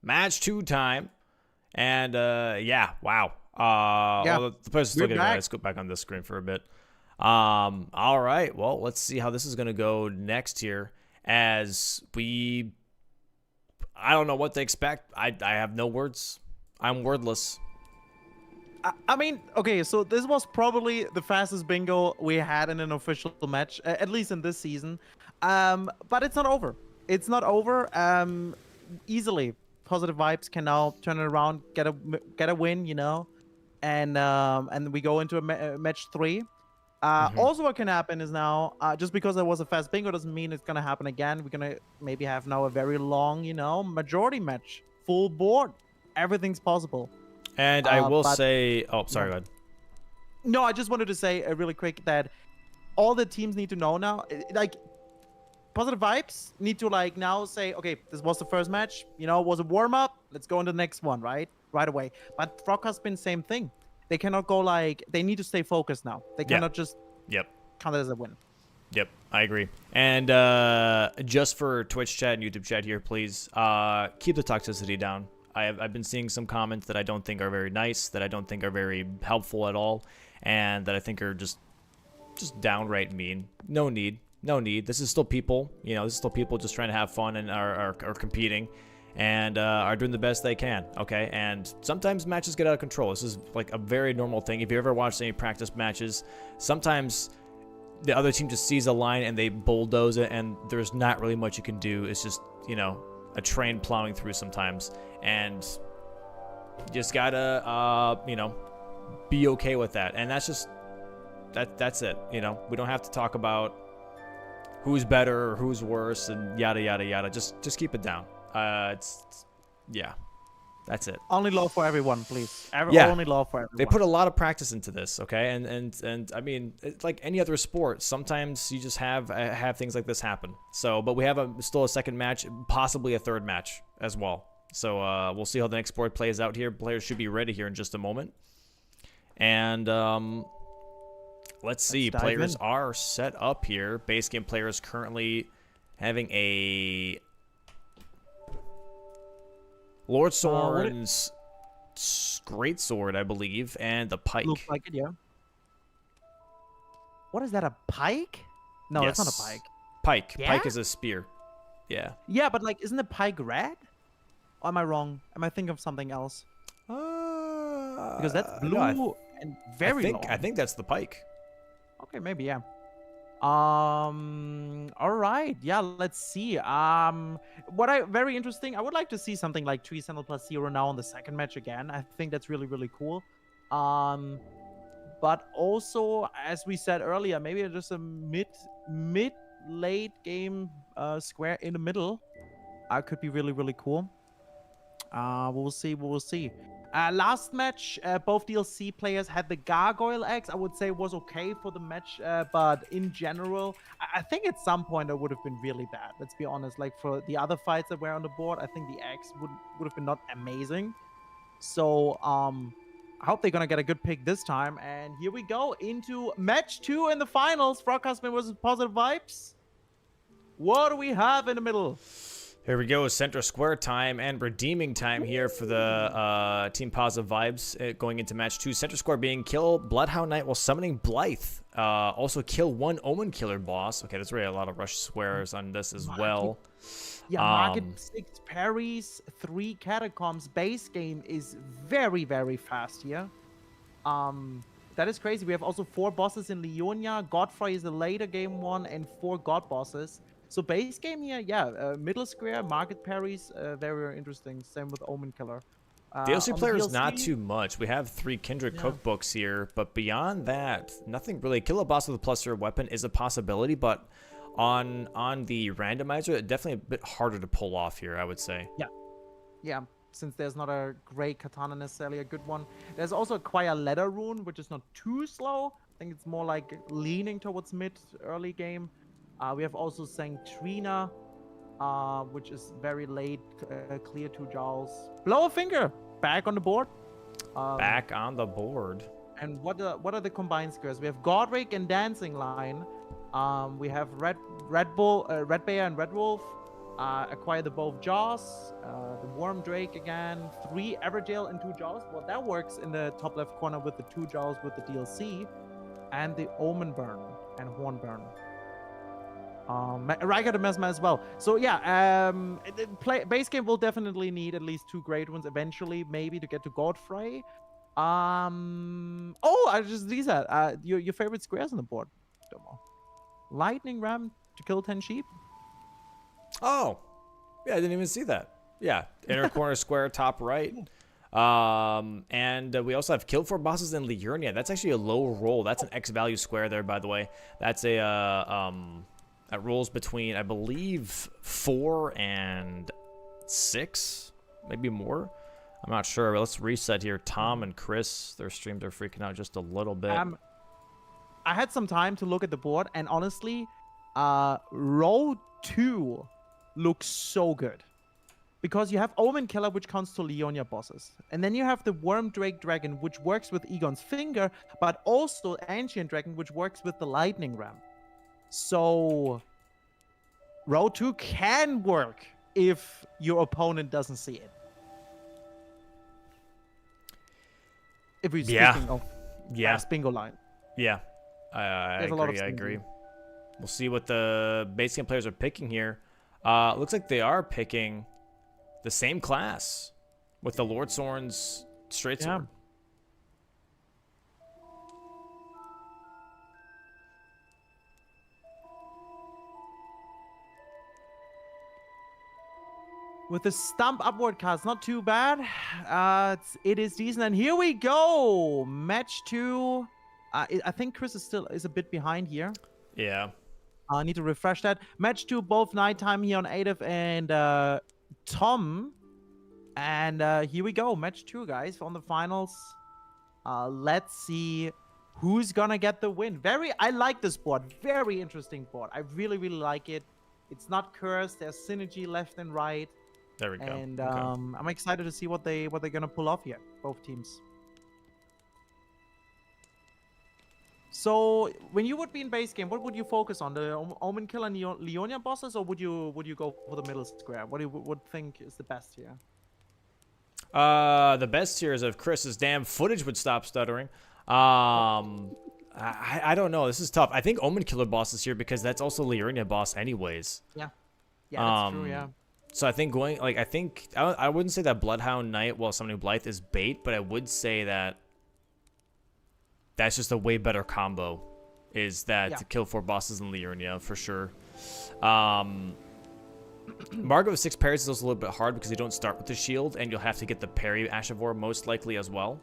Match 2 time. And, yeah, wow. Well, the players are still getting ready. Let's go back on this screen for a bit. All right, well, let's see how this is going to go next here as we... I don't know what to expect. I have no words. I'm wordless. I mean, okay, so this was probably the fastest bingo we had in an official match, at least in this season. But it's not over. It's not over. Easily, Positive Vibes can now turn it around, get a win, you know, and we go into a match 3. Also, what can happen is now, just because there was a fast bingo doesn't mean it's gonna happen again. We're gonna maybe have now a very long, you know, majority match, full board. Everything's possible. And I will say, oh, sorry, go ahead. No, I just wanted to say really quick that all the teams need to know now, like, Positive Vibes need to, like, now say, okay, this was the first match, you know, it was a warm-up, let's go into the next one, right away. But FrogCarSpin, same thing. They cannot go, like, they need to stay focused now. They cannot just count it as a win. Yep, I agree. And just for Twitch chat and YouTube chat here, please, keep the toxicity down. I've been seeing some comments that I don't think are very nice, that I don't think are very helpful at all, and that I think are just downright mean. No need. This is still people. You know, this is still people just trying to have fun and are competing and are doing the best they can, okay? And sometimes matches get out of control. This is like a very normal thing. If you ever watched any practice matches, sometimes the other team just sees a line and they bulldoze it, and there's not really much you can do. It's just, you know, a train plowing through sometimes, and you just gotta you know, be okay with that. And that's just that's it. You know, we don't have to talk about who's better or who's worse and yada yada yada. Just keep it down. Yeah, that's it. Only love for everyone, please. Only love for everyone. They put a lot of practice into this, okay? And I mean, it's like any other sport, sometimes you just have things like this happen. So, but we have still a second match, possibly a third match as well. So we'll see how the next board plays out here. Players should be ready here in just a moment. And let's see. Players are set up here. Base game players currently having a Lord Soren's great sword, I believe, and the pike. Looks like it, yeah. What is that, a pike? No, yes. That's not a pike. Pike. Yeah? Pike is a spear. Yeah. Yeah, but, like, isn't the pike red? Or am I wrong? Am I thinking of something else? Because that's blue and very long. I think that's the pike. Okay, maybe, yeah. All right, yeah, let's see. Very interesting. I would like to see something like 3 Sentinel plus 0 now on the second match again. I think that's really, really cool. But also, as we said earlier, maybe just a mid-late game square in the middle could be really, really cool. We'll see. Last match, both DLC players had the Gargoyle Axe. I would say it was okay for the match, but in general, I think at some point it would have been really bad. Let's be honest. Like for the other fights that were on the board, I think the Axe would have been not amazing. So I hope they're gonna get a good pick this time. And here we go into match 2 in the finals. FrogCarSpin versus Positive Vibes. What do we have in the middle? Here we go, center square time and redeeming time here for the Team Positive Vibes going into match 2. Center square being kill Bloodhound Knight while summoning Blythe. Also kill 1 Omen Killer boss. Okay, there's really a lot of rush squares on this as well. Yeah, market 6 parries, 3 catacombs. Base game is very, very fast here. That is crazy. We have also 4 bosses in Leonia. Godfrey is a later game one and 4 god bosses. So base game here, yeah, middle square, market parries, very interesting. Same with Omen Killer. DLC players, not too much. We have 3 Kindred cookbooks here, but beyond that, nothing really. Kill a boss with a +0 weapon is a possibility, but on the randomizer, definitely a bit harder to pull off here, I would say. Yeah, since there's not a great katana necessarily a good one. There's also Acquire Leather Rune, which is not too slow. I think it's more like leaning towards early game. We have also Sanctrina, which is very late, clear 2 jowls. Blow a Finger, back on the board. Back on the board. And what are the combined squares? We have Godric and Dancing Line. We have Red Bear and Red Wolf. Acquire the both jaws. The Worm Drake again. 3 Everdale and 2 jaws. Well, that works in the top left corner with the 2 jaws with the DLC. And the Omen Burn and Horn Burn. Riker the Mesmer as well. So yeah, base game will definitely need at least 2 great ones eventually, maybe to get to Godfrey. Oh, I just these are your favorite squares on the board, Domo. Lightning Ram to kill 10 sheep. Oh, yeah, I didn't even see that. Yeah, inner corner square, top right. And we also have killed 4 bosses in Liurnia. That's actually a low roll. That's an X value square there, by the way. That's a that rolls between, I believe, 4 and 6, maybe more. I'm not sure. Let's reset here. Tom and Chris, their streams are freaking out just a little bit. I had some time to look at the board, and honestly, row 2 looks so good. Because you have Omen Killer, which counts to Leonia bosses. And then you have the Worm Drake Dragon, which works with Egon's Finger, but also Ancient Dragon, which works with the Lightning Ram. So, row 2 can work if your opponent doesn't see it. If we're speaking of fast bingo line. Yeah, I agree. I agree. We'll see what the base game players are picking here. Looks like they are picking the same class with the Lord Sorin's straight sword. With the stump upward cast, not too bad. It is decent. And here we go. Match 2. I think Chris is a bit behind here. Yeah. I need to refresh that. Match 2, both nighttime here on Adif and Tom. And here we go. Match 2, guys, on the finals. Let's see who's gonna get the win. I like this board. Very interesting board. I really, really like it. It's not cursed. There's synergy left and right. There we go. And okay. I'm excited to see what they're gonna pull off here, both teams. So when you would be in base game, what would you focus on? The Omen Killer and Leonia bosses, or would you go for the middle square? What do you would think is the best here? The best here is if Chris's damn footage would stop stuttering. I don't know. This is tough. I think Omen Killer boss is here because that's also Liurnia boss anyways. Yeah. Yeah, that's true, yeah. So I think I wouldn't say that Bloodhound Knight while Summoning Blythe is bait, but I would say that that's just a way better combo. Is that to kill 4 bosses in Liurnia for sure. Margot with 6 parries is also a little bit hard because you don't start with the shield, and you'll have to get the parry Ashavor most likely as well.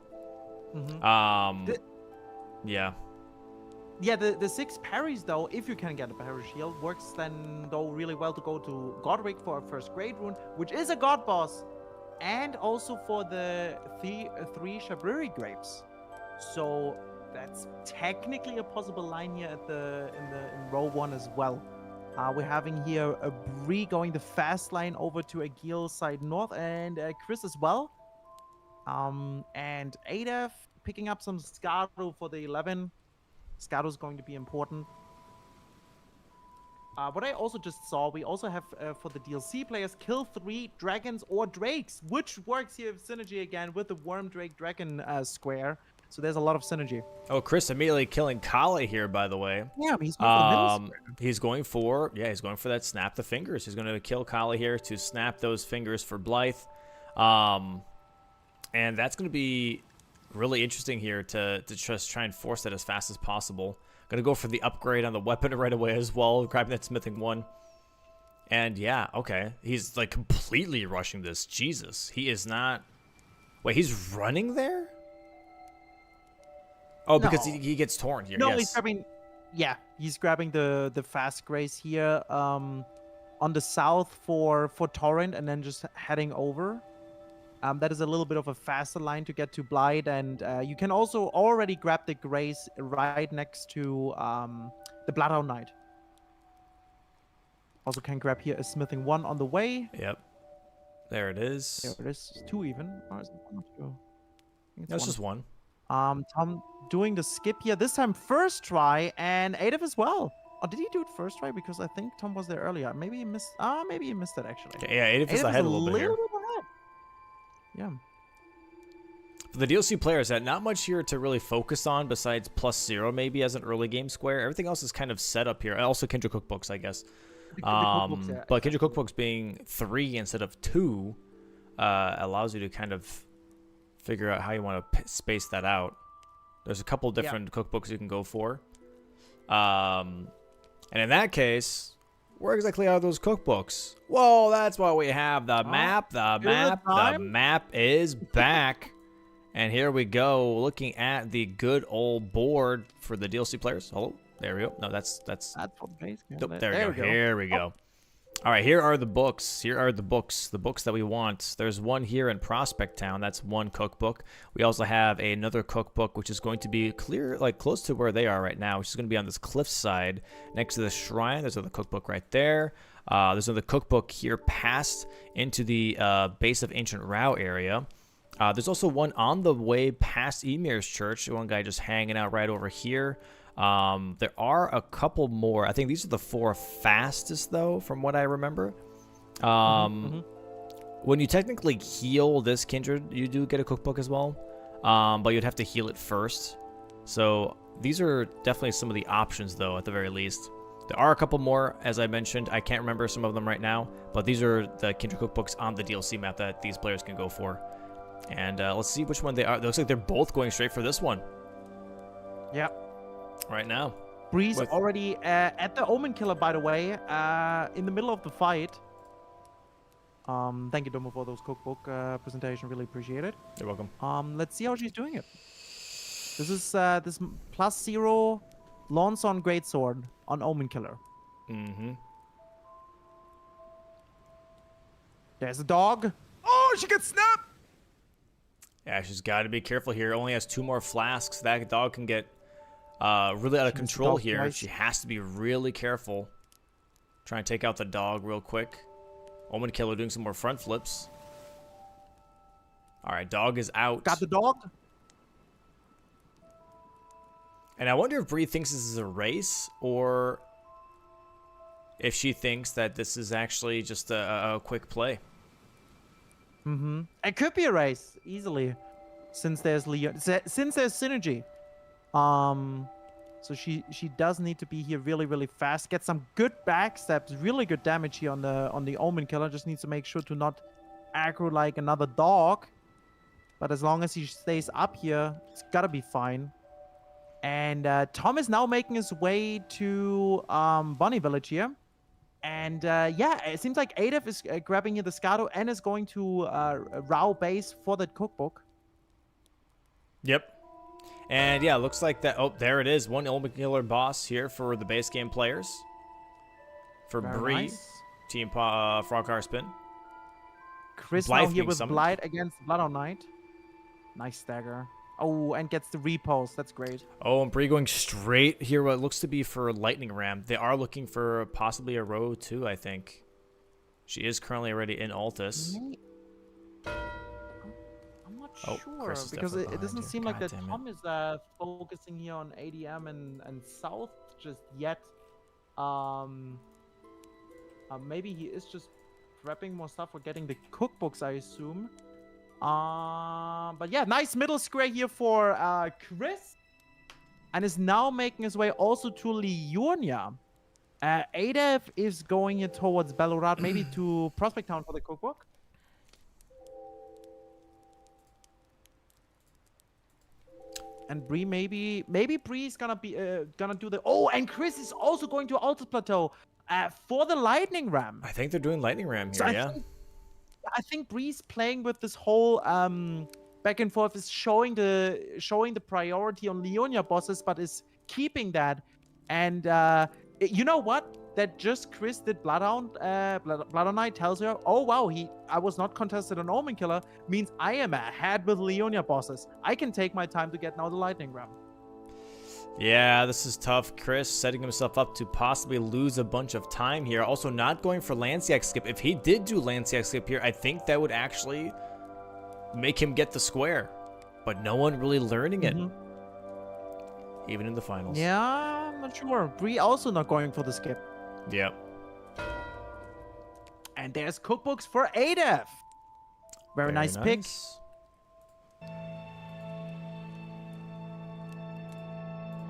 Yeah. Yeah, the 6 parries, though, if you can get a parry shield, works then, though, really well to go to Godric for a first grade rune, which is a god boss, and also for the 3 Shabriri grapes. So that's technically a possible line here at in row 1 as well. We're having here a Bree going the fast line over to Agil side north, and Chris as well. And Adaf picking up some Skaru for the 11. Skaru is going to be important. What I also just saw, we also have for the DLC players, kill 3 dragons or drakes, which works here with synergy again with the Worm Drake Dragon square. So there's a lot of synergy. Oh, Chris immediately killing Kale here, by the way. Yeah, he's going for the middle square. He's going for that snap the fingers. He's going to kill Kale here to snap those fingers for Blythe. And that's going to be really interesting here to just try and force that as fast as possible. Gonna go for the upgrade on the weapon right away as well, grabbing that smithing 1. And yeah, okay. He's like completely rushing this. Jesus. He is not... Wait, he's running there? Oh, because he gets torn here. No, yes. he's grabbing... Yeah, he's grabbing the fast grace here on the south for Torrent and then just heading over. That is a little bit of a faster line to get to Blight, and you can also already grab the Grace right next to the Bloodhound Knight. Also can grab here a Smithing 1 on the way. Yep. There it is. There it is. 2 even. Or is it 1 or 2? That's just 1. Tom doing the skip here. This time first try, and Adaf as well. Oh, did he do it first try? Because I think Tom was there earlier. Maybe he missed. Maybe he missed it actually. Okay, yeah, Adif is Adif ahead a little bit here. ahead. Yeah. For the DLC players, that not much here to really focus on besides +0 maybe as an early game square. Everything else is kind of set up here. And also Kindred Cookbooks, I guess. Cookbooks, yeah. But Kindred Cookbooks being 3 instead of 2 allows you to kind of figure out how you want to space that out. There's a couple different cookbooks you can go for. And in that case, where exactly are those cookbooks? Well, that's why we have the map. The map is back. And here we go, looking at the good old board for the DLC players. Hello, there we go. No, that's for the base game. Nope, there we go. Here we go. All right, here are the books. Here are the books that we want. There's one here in Prospect Town. That's one cookbook. We also have another cookbook, which is going to be close to where they are right now, which is going to be on this cliffside next to the shrine. There's another cookbook right there. There's another cookbook here past into the base of Ancient Rao area. There's also one on the way past Emir's Church. One guy just hanging out right over here. There are a couple more. I think these are the 4 fastest, though, from what I remember. When you technically heal this Kindred, you do get a cookbook as well. But you'd have to heal it first. So these are definitely some of the options, though, at the very least. There are a couple more, as I mentioned. I can't remember some of them right now. But these are the Kindred cookbooks on the DLC map that these players can go for. And let's see which one they are. It looks like they're both going straight for this one. Yeah. Right now. Breeze already at the Omen Killer, by the way, in the middle of the fight. Thank you, Domo, for those cookbook presentation. Really appreciate it. You're welcome. Let's see how she's doing it. This is this +0 Lonson Greatsword on Omen Killer. There's a dog. Oh, she gets snapped. Yeah, she's got to be careful here. Only has 2 more flasks. That dog can get really out of control here. Twice. She has to be really careful. Try and take out the dog real quick. Omen Killer doing some more front flips. All right, dog is out. Got the dog. And I wonder if Bree thinks this is a race or if she thinks that this is actually just a quick play. It could be a race easily, since there's synergy. So she does need to be here really fast. Get some good backstabs, really good damage here on the Omen Killer. Just needs to make sure to not aggro like another dog. But as long as he stays up here, it's gotta be fine. And Tom is now making his way to Bunny Village here. And yeah, it seems like Adif is grabbing here the Scado and is going to Rao base for that cookbook. Yep. And yeah, looks like that. Oh, there it is. One Omen Killer boss here for the base game players. For Bree, nice. Team FrogCarSpin. Chris Blythe now here being with summoned. Blight against Blood Knight. Nice stagger. Oh, and gets the repulse. That's great. Oh, and Bree going straight here. What looks to be for Lightning Ram. They are looking for possibly a row too, I think. She is currently already in Altus. I'm not Oh, sure Chris is because definitely it doesn't behind seem you. like that God damn it. Tom is focusing here on ADM and South just yet. Maybe he is just prepping more stuff for getting the cookbooks, I assume. But yeah, nice middle square here for Chris, and is now making his way also to Leonia. Adef is going here towards Belorad, maybe to Prospect Town for the cookbook. And Bree maybe Bree's gonna be gonna do the and Chris is also going to Altus Plateau for the Lightning Ram. I think they're doing Lightning Ram here, So yeah. I think Bree's playing with this whole back and forth, is showing the priority on Leonia bosses, but is keeping that. And you know what? That just Chris did Bloodhound Knight tells her, oh wow, I was not contested on Omen Killer, means I am ahead with Leonia bosses. I can take my time to get now the Lightning Ram. Yeah, this is tough. Chris setting himself up to possibly lose a bunch of time here. Also not going for Lanciac skip. If he did do Lanciac skip here, I think that would actually make him get the square. But no one really learning it. Even in the finals. Yeah, not sure. Bree also not going for the skip. Yep. And there's cookbooks for Adef. Very nice pick.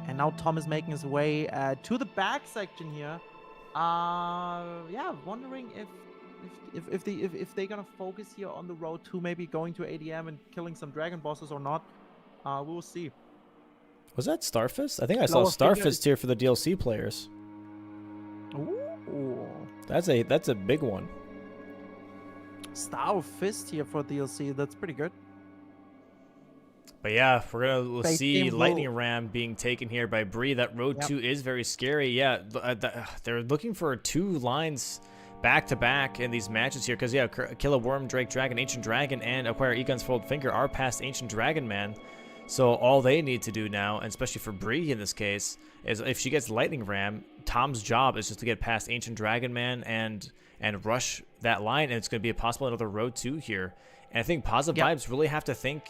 And now Tom is making his way to the back section here. Yeah, wondering if they're gonna focus here on the road to maybe going to ADM and killing some dragon bosses or not. We will see. Was that Starfist? I think I saw Starfist here for the DLC players. Ooh. That's a big one. Star of Fist here for DLC. That's pretty good. But yeah, we're gonna Base see game Lightning will- Ram being taken here by Bree. That road Yep. 2 is very scary. Yeah, they're looking for 2 lines back to back in these matches here because yeah, kill a Worm, Drake, Dragon, Ancient Dragon, and acquire Egon's Fold Finger are past Ancient Dragon Man. So all they need to do now, and especially for Bree in this case, is if she gets Lightning Ram, Tom's job is just to get past Ancient Dragon Man and rush that line, and it's going to be a possible another road 2 here. And I think Positive Vibes really have to think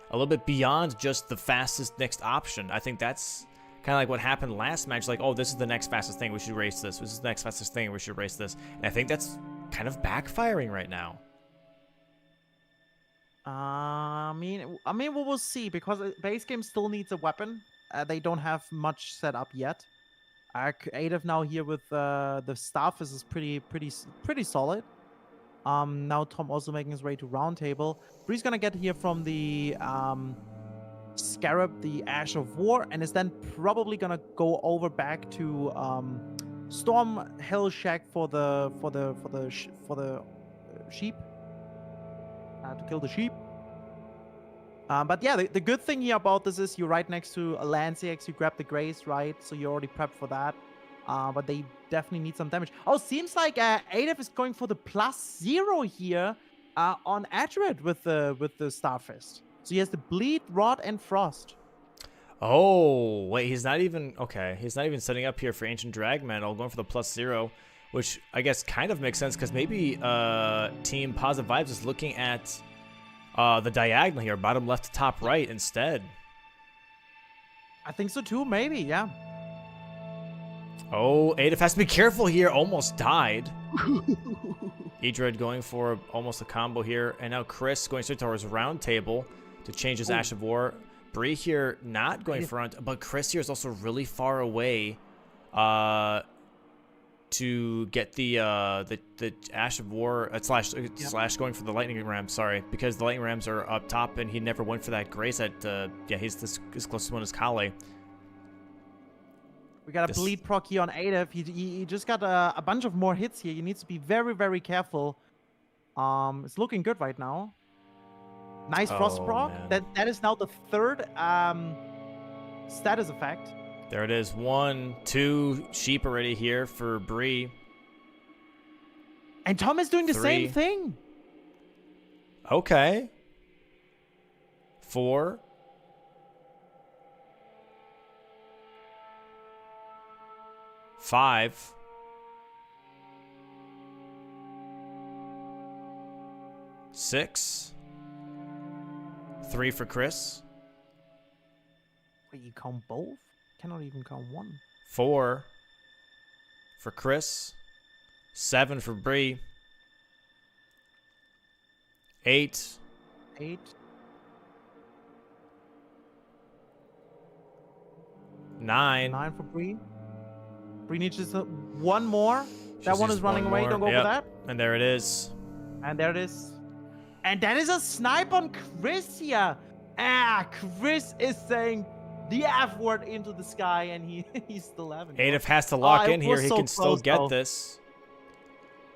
a little bit beyond just the fastest next option. I think that's kind of like what happened last match. Like, oh, this is the next fastest thing. We should race this. This is the next fastest thing. We should race this. And I think that's kind of backfiring right now. I mean, we will see because base game still needs a weapon. They don't have much set up yet. Creative now here with the staff. This is pretty solid. Now Tom also making his way to round table. Bree's gonna get here from the Scarab, the Ash of War, and is then probably gonna go over back to Storm Hell Shack for the sheep. To kill the sheep. But yeah, the good thing here about this is you're right next to a Lanciex. You grab the Grace, right? So you're already prepped for that. But they definitely need some damage. Oh, seems like Adef is going for the +0 here on Adred with the Starfist. So he has the Bleed, Rot, and Frost. Oh, wait, he's not even... Okay, he's not even setting up here for Ancient Dragman. I'll going for the +0, which I guess kind of makes sense because maybe Team Positive Vibes is looking at the diagonal here, bottom left to top right instead. I think so too, maybe, yeah. Oh, Adef has to be careful here. Almost died. Edred going for almost a combo here. And now Chris going straight towards round table to change his Ash of War. Bree here not going front, but Chris here is also really far away to get the Ash of War slash going for the Lightning Ram, sorry, because the Lightning Rams are up top and he never went for that Grace at yeah, he's this closest one as Kale. We got a bleed proc here on Adef. He just got a bunch of more hits here. He needs to be very, very careful. It's looking good right now. Nice Frost proc. That is now the 3rd status effect. There it is. 1, 2 sheep already here for Bree. And Tom is doing the 3. same thing. Okay. 4. 5. 6. 3 for Chris. Wait, you count both? Cannot even count 1. 4 for Chris. 7 for Bree. 8. 8. 9. 9 for Bree. Bree needs just one more. That Just one is running away. more. Don't go Yep. for that. And there it is. And there it is. And that is a snipe on Chris here. Chris is saying the F word into the sky, and he's still having it. Adef has to lock it in here. was He so can still close, get though. this.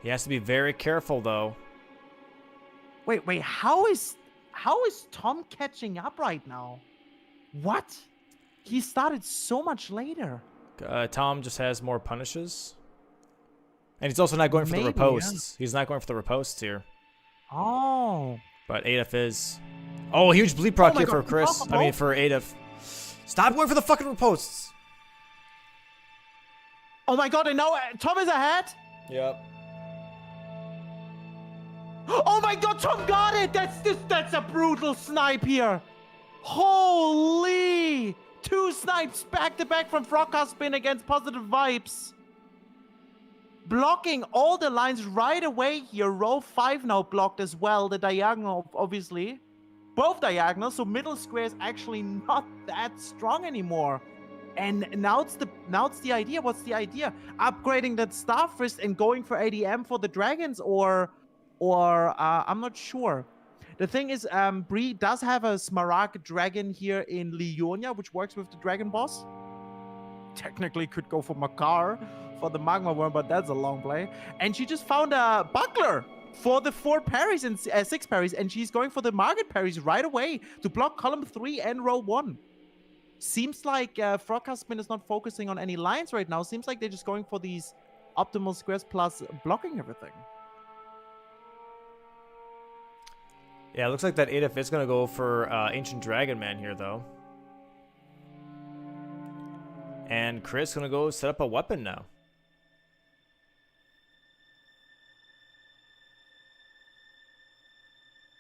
He has to be very careful, though. Wait, how is Tom catching up right now? What? He started so much later. Tom just has more punishes. And he's also not going for the Maybe, riposts. He's not going for the riposts here. Oh. But Adef is. Oh, huge bleed proc my here for God, Chris. impossible. I mean, for Adef. Stop going for the fucking riposts. Oh my god, and now Tom is ahead? Yep. Oh my god, Tom got it! That's a brutal snipe here! Holy! 2 snipes back-to-back from FrogCarSpin against Positive Vibes. Blocking all the lines right away here. Row 5 now blocked as well. The diagonal, obviously. Both diagonals, so middle square is actually not that strong anymore. And now it's the idea. What's the idea? Upgrading that Starfist and going for ADM for the dragons, or I'm not sure. The thing is, Bree does have a Smaragd dragon here in Leonia, which works with the dragon boss. Technically could go for Makar for the Magma Worm, but that's a long play. And she just found a Buckler for the 4 parries and 6 parries, and she's going for the Market parries right away to block column 3 and row 1. Seems like FrogCarSpin is not focusing on any lines right now. Seems like they're just going for these optimal squares plus blocking everything. Yeah, it looks like that Adif is going to go for Ancient Dragon Man here, though. And Chris going to go set up a weapon now.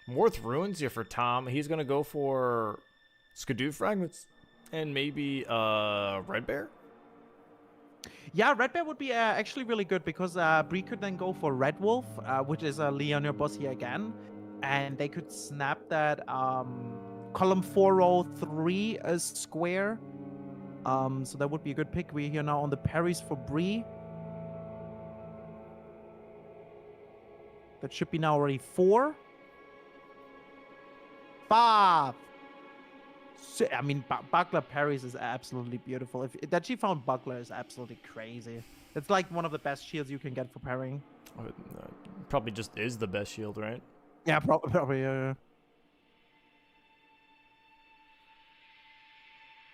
Morth Ruins here for Tom. He's going to go for Skidoo Fragments and maybe Red Bear. Yeah, Red Bear would be actually really good because Bree could then go for Red Wolf, which is a Leonia boss here again. And they could snap that column 4 row 3 square. So that would be a good pick. We're here now on the parries for Bree. That should be now already 4. 5. I mean, Buckler parries is absolutely beautiful. That she found Buckler is absolutely crazy. It's like one of the best shields you can get for parrying. Probably just is the best shield, right? Yeah, probably. Yeah.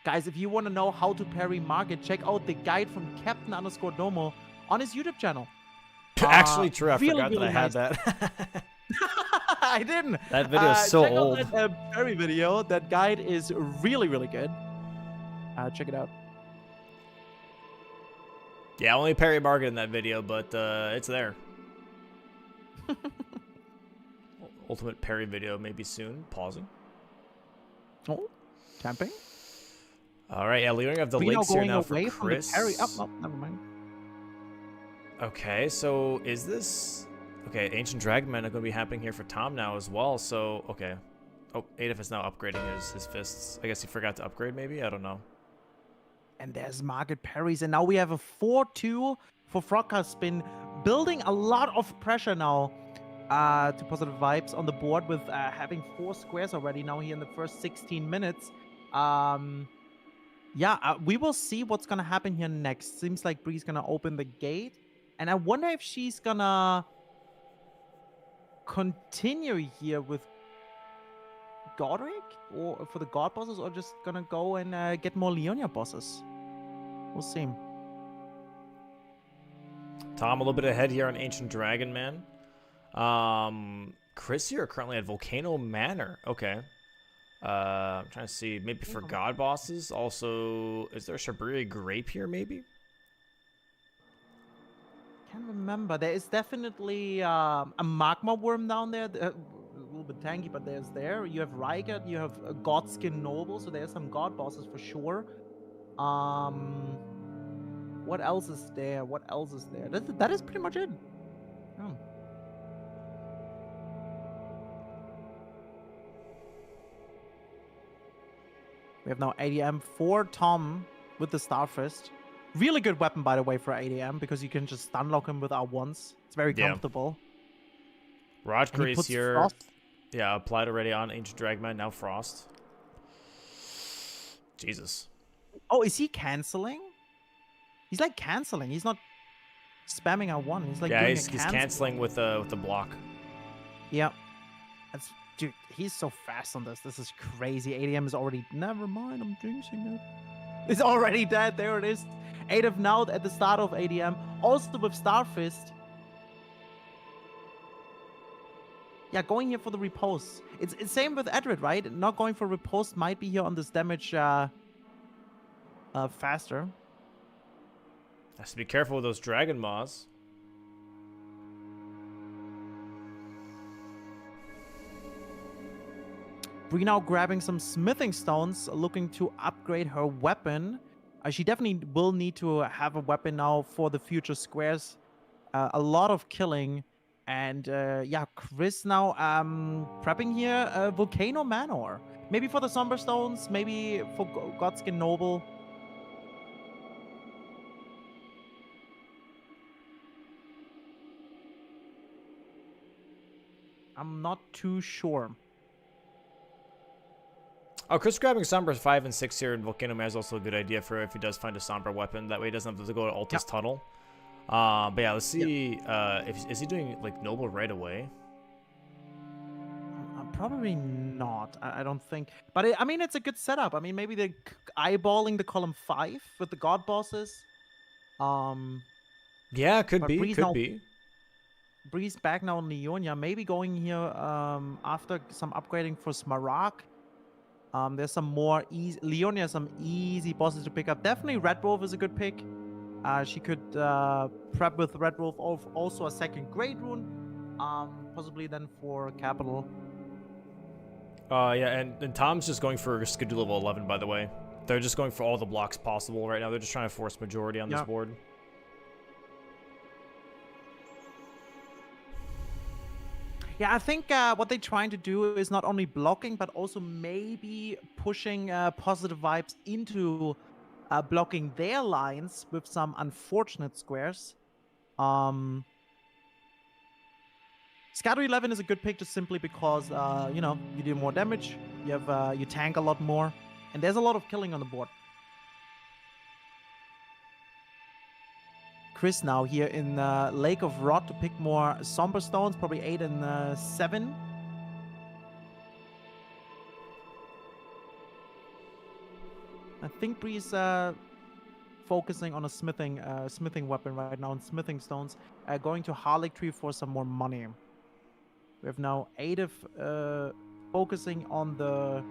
Guys, if you want to know how to parry Market, check out the guide from Captain_Domo on his YouTube channel. Actually, true. I really, forgot really that I had nice. that. I didn't. That video is so check old. Out that parry video. That guide is really, really good. Check it out. Yeah, only parry Market in that video, but it's there. Ultimate parry video maybe soon. Pausing. Oh, camping. All right, yeah, Leoning of the Reno Lakes here going now away for from the Chris. parry. Oh, no, never mind. Okay, so is this... Okay, Ancient Dragon Man are going to be happening here for Tom now as well, so... Okay. Oh, Adif is now upgrading his fists. I guess he forgot to upgrade, maybe? I don't know. And there's Market parries, and now we have a 4-2 for FrogCarSpin, building a lot of pressure now to Positive Vibes on the board with having 4 squares already now here in the first 16 minutes. We will see what's gonna happen here next. Seems like Bree's gonna open the gate, and I wonder if she's gonna continue here with Godric or for the God bosses, or just gonna go and get more Leonia bosses. We'll see. Tom a little bit ahead here on Ancient Dragon Man. Chris here currently at Volcano Manor. Okay. I'm trying to see, maybe for God bosses. Also, is there a Shabria Grape here, maybe? Can't remember. There is definitely a Magma Worm down there. A little bit tanky, but there's there. You have Rygard, you have a Godskin Noble, so there's some God bosses for sure. What else is there? What else is there? That is pretty much it. Oh. We have now ADM for Tom with the Starfist. Really good weapon, by the way, for ADM, because you can just stun lock him with R1s. It's very comfortable. Raj Grace here. Frost. Yeah, applied already on Ancient Dragman. Now Frost. Jesus. Oh, is he canceling? He's like canceling. He's not spamming R1. He's like doing he's a cancel. canceling with the block. Yeah. Dude, he's so fast on this. This is crazy. ADM is already... Never mind, I'm jinxing it. It's already dead. There it is. 8 of now at the start of ADM. Also with Starfist. Yeah, going here for the repose. It's same with Edred, right? Not going for repose might be here on this damage faster. Has to be careful with those Dragon Maws. Bree now grabbing some smithing stones, looking to upgrade her weapon. She definitely will need to have a weapon now for the future squares. A lot of killing. And yeah, Chris now prepping here Volcano Manor. Maybe for the Somber Stones, maybe for Godskin Noble. I'm not too sure. Oh, Chris grabbing Sombra 5 and 6 here in Volcano Man is also a good idea for if he does find a Sombra weapon. That way he doesn't have to go to Altus Tunnel. But yeah, let's see. Is he doing like Noble right away? Probably not. I don't think. But I mean, it's a good setup. I mean, maybe they're eyeballing the column 5 with the god bosses. Yeah, could but be. Breeze Could now- be. Breeze back now on Leonia. Maybe going here after some upgrading for Smaragd. There's some more easy. Leonia has some easy bosses to pick up. Definitely Red Wolf is a good pick. She could prep with Red Wolf also a second Great Rune. Possibly then for Capital. Yeah, and Tom's just going for Skidoo level 11, by the way. They're just going for all the blocks possible right now. They're just trying to force majority on this board. Yeah, I think what they're trying to do is not only blocking, but also maybe pushing positive vibes into blocking their lines with some unfortunate squares. Scatter 11 is a good pick just simply because, you know, you do more damage, you have you tank a lot more, and there's a lot of killing on the board. Chris now here in Lake of Rot to pick more Somber Stones, probably 8 and 7. I think Bree's focusing on a smithing weapon right now, and smithing stones. Going to Harlech Tree for some more money. We have now Adif focusing on the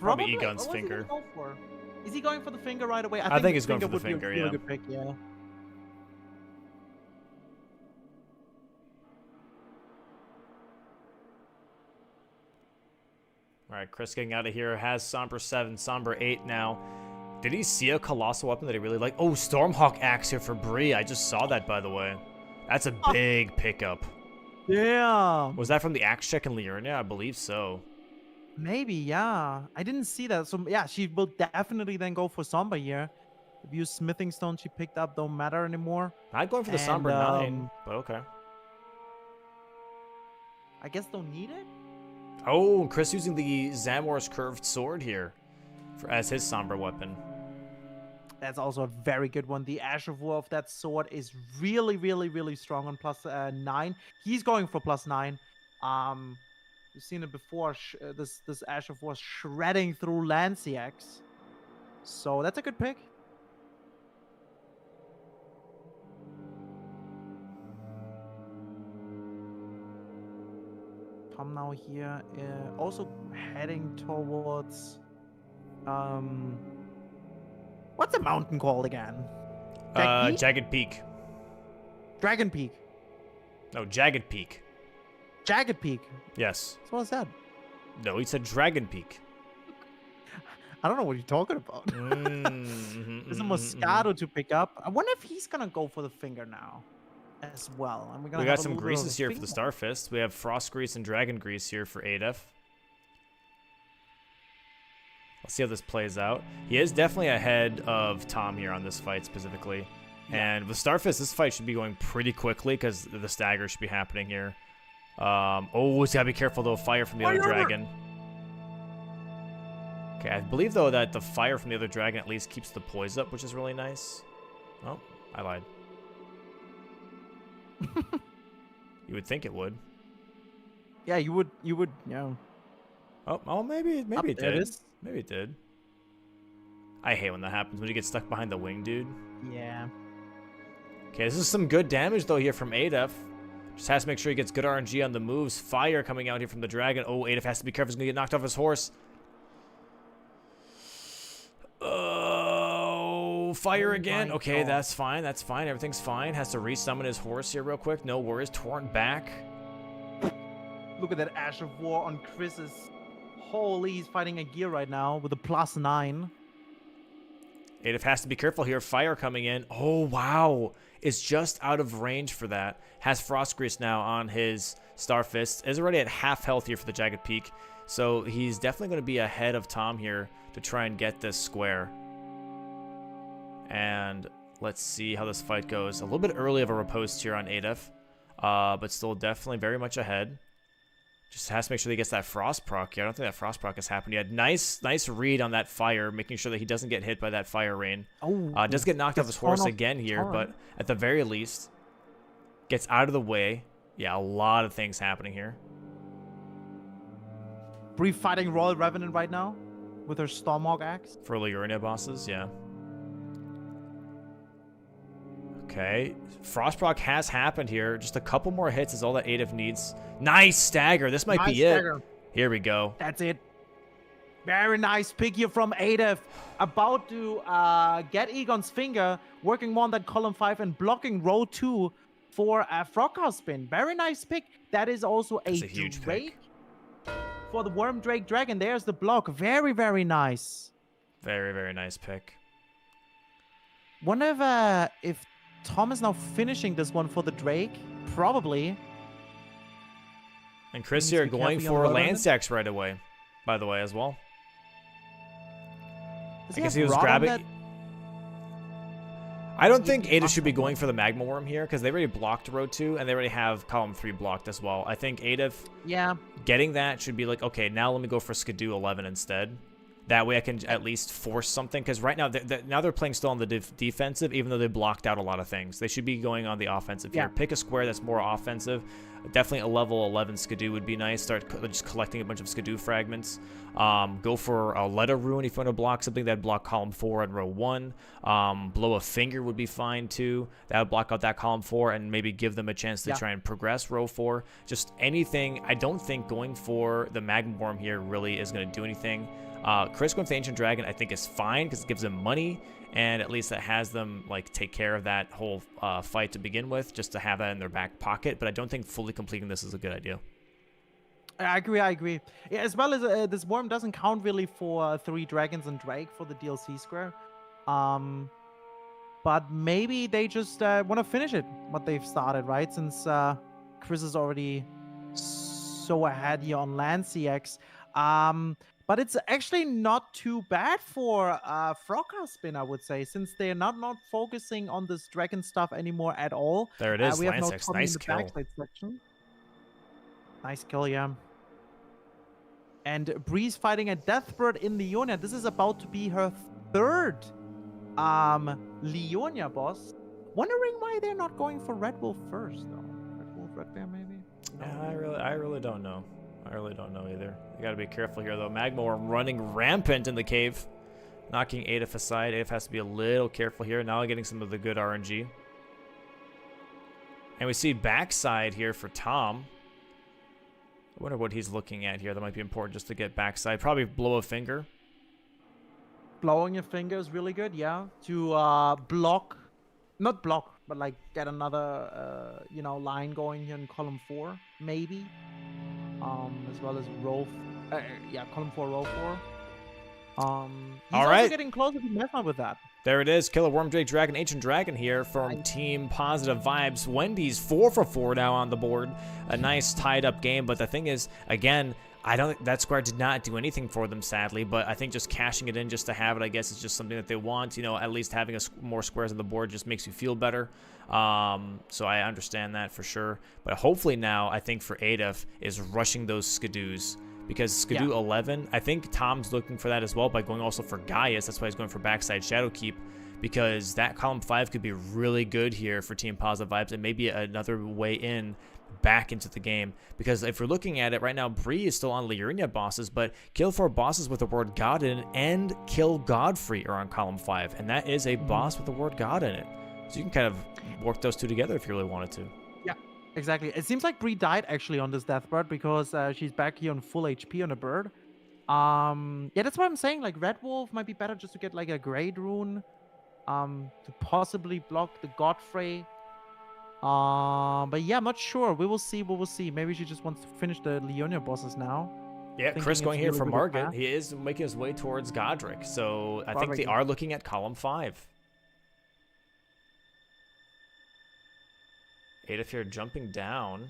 Probably Egon's what was he finger. gonna go for? Is he going for the finger right away? I think he's going for the would be a finger, really yeah. good pick, yeah. All right, Chris getting out of here. Has Sombra 7, Sombra 8 now. Did he see a colossal weapon that he really liked? Oh, Stormhawk Axe here for Bree. I just saw that, by the way. That's a big pickup. Yeah. Was that from the Axe check in Liurnia? I believe so. Maybe, yeah. I didn't see that. So, yeah, she will definitely then go for Sombra here. The few smithing stones she picked up don't matter anymore. I'd go for the And, Sombra 9, but okay. I guess don't need it? Oh, Chris using the Zamor's curved sword here as his Sombra weapon. That's also a very good one. The Ash of War of that sword is really, really, really strong on plus 9. He's going for plus 9. You've seen it before. This Ash of War shredding through Lanciax. So that's a good pick. Tom now here, also heading towards what's the mountain called again? Peak? Jagged Peak. Dragon Peak. No, Jagged Peak. Jagged Peak. Yes. That's what I said. No, he said Dragon Peak. I don't know what you're talking about. There's a Moscato to pick up. I wonder if he's gonna go for the finger now as well. And we're gonna We got have a some little bit of greases a here for the finger. Starfist. We have Frost Grease and Dragon Grease here for Adef. Let's see how this plays out. He is definitely ahead of Tom here on this fight specifically. Yeah. And with Starfist, this fight should be going pretty quickly because the stagger should be happening here. Oh, he's gotta be careful though. Fire from the other dragon. Okay, I believe though that the fire from the other dragon at least keeps the poise up, which is really nice. Oh, I lied. You would think it would. Yeah, you would, yeah. Oh, maybe it Up there it did. is. Maybe it did. I hate when that happens, when you get stuck behind the wing, dude. Yeah. Okay, this is some good damage, though, here from Adef. Just has to make sure he gets good RNG on the moves. Fire coming out here from the dragon. Oh, Adef has to be careful. He's going to get knocked off his horse. Oh, fire again. my Okay, God. that's fine. That's fine. Everything's fine. Has to resummon his horse here real quick. No worries. Torrent back. Look at that Ash of War on Chris's Holy, he's fighting a gear right now with a +9. Adolf has to be careful here. Fire coming in. Oh, wow. Is just out of range for that. Has Frost Grease now on his Star Fist. Is already at half health here for the Jagged Peak. So he's definitely going to be ahead of Tom here to try and get this square. And let's see how this fight goes. A little bit early of a riposte here on Adolf. But still definitely very much ahead. Just has to make sure that he gets that Frost proc. Yeah, I don't think that Frost proc has happened yet. Nice read on that fire, making sure that he doesn't get hit by that fire rain. Oh, does get knocked off his horse again here, but at the very least, gets out of the way. Yeah, a lot of things happening here. Bree fighting Royal Revenant right now with her Stormhawk axe. For Liurnia bosses, yeah. Okay, Frost proc has happened here. Just a couple more hits is all that Adolf needs. Nice stagger. This might be it. Here we go. That's it. Very nice pick here from Adolf. About to get Egon's finger, working more on that column 5 and blocking row 2 for a FrogCarSpin. Very nice pick. That is also a huge Drake for the Worm Drake Dragon. There's the block. Very, very nice. Very, very nice pick. Wonder if Tom is now finishing this one for the Drake. Probably. And Chris here going for Lance Axe right away, by the way, as well. I guess he was grabbing. I don't think Ada should be going for the Magma Worm here because they already blocked row 2 and they already have column 3 blocked as well. I think Ada, getting that should be like, okay, now let me go for Skidoo 11 instead. That way I can at least force something, because right now they're playing still on the defensive, even though they blocked out a lot of things. They should be going on the offensive here. Pick a square that's more offensive. Definitely a level 11 Skidoo would be nice. Start just collecting a bunch of Skidoo fragments. Go for a Letter Ruin if you want to block something that block column 4 and row 1. Blow a Finger would be fine too. That would block out that column 4 and maybe give them a chance to try and progress row 4. Just anything. I don't think going for the Magma Worm here really is going to do anything. Chris going for the Ancient Dragon I think is fine because it gives them money, and at least that has them like take care of that whole fight to begin with, just to have that in their back pocket. But I don't think fully completing this is a good idea. I agree. Yeah, as well as this worm doesn't count really for 3 dragons and Drake for the DLC square. But maybe they just want to finish it, what they've started, right? Since Chris is already so ahead here on Land CX. But it's actually not too bad for FrogCarSpin, I would say, since they're not focusing on this dragon stuff anymore at all. There it is, we have no Lancex. Nice kill. Nice kill, yeah. And Breeze fighting a Deathbird in Leonia. This is about to be her 3rd Leonia boss. Wondering why they're not going for Red Wolf first, though. Red Wolf, Red Bear, maybe? Yeah, I really don't know. I really don't know either. You gotta be careful here, though. Magma Worm running rampant in the cave, knocking Adolf aside. Adolf has to be a little careful here. Now getting some of the good RNG. And we see backside here for Tom. I wonder what he's looking at here. That might be important just to get backside. Probably blow a finger. Blowing a finger is really good, yeah. To block, not block, but like get another, line going here in column 4, maybe. As well as row, column 4, row 4. He's also getting closer to Mesmer with that. There it is, Killer Worm Drake Dragon, Ancient Dragon here from Team Positive Vibes. Wendy's 4 for 4 now on the board. A nice tied up game, but the thing is, again, that square did not do anything for them, sadly, but I think just cashing it in just to have it, I guess, is just something that they want. At least having more squares on the board just makes you feel better. So I understand that for sure. But hopefully now, I think for Adolf is rushing those Skidoos. Because Skidoo 11, I think Tom's looking for that as well by going also for Gaius. That's why he's going for backside Shadowkeep. Because that column 5 could be really good here for Team Positive Vibes. And maybe another way in back into the game, because if we're looking at it right now, Bree is still on Liurnia bosses, but kill 4 bosses with the word God in it and kill Godfrey are on column 5, and that is a boss with the word God in it. So you can kind of work those two together if you really wanted to. Yeah, exactly. It seems like Bree died actually on this Deathbird because she's back here on full HP on a bird. Yeah, that's what I'm saying. Like Red Wolf might be better just to get like a Great Rune to possibly block the Godfrey. But yeah, I'm not sure. We will see. Maybe she just wants to finish the Leonia bosses now. Yeah, thinking Chris going it's here really, for really Margaret. fast. He is making his way towards Godric. So I think Godric, they yeah. are looking at column 5. Adolf here jumping down.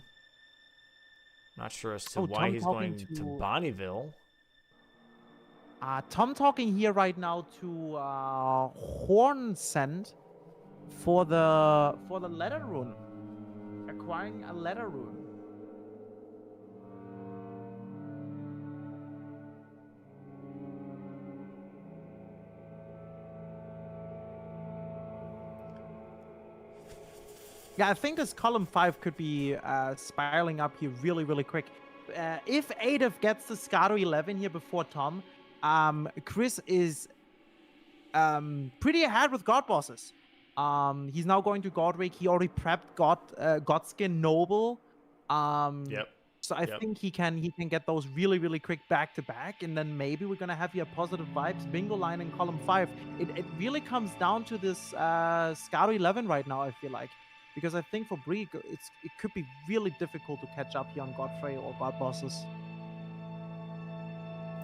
Not sure as to Oh, why Tom he's talking going to to- Bonneville. Tom talking here right now to Hornsend for the letter rune. Acquiring a letter rune. Yeah, I think this column 5 could be spiraling up here really, really quick. If Adolf gets the Scado 11 here before Tom, Chris is pretty ahead with God bosses. He's now going to Godric. He already prepped Godskin Noble. Yep. So I think he can get those really, really quick back to back, and then maybe we're gonna have here positive vibes bingo line in column 5. It really comes down to this Scado 11 right now. I feel like, because I think for Bree it could be really difficult to catch up here on Godfrey or God bosses.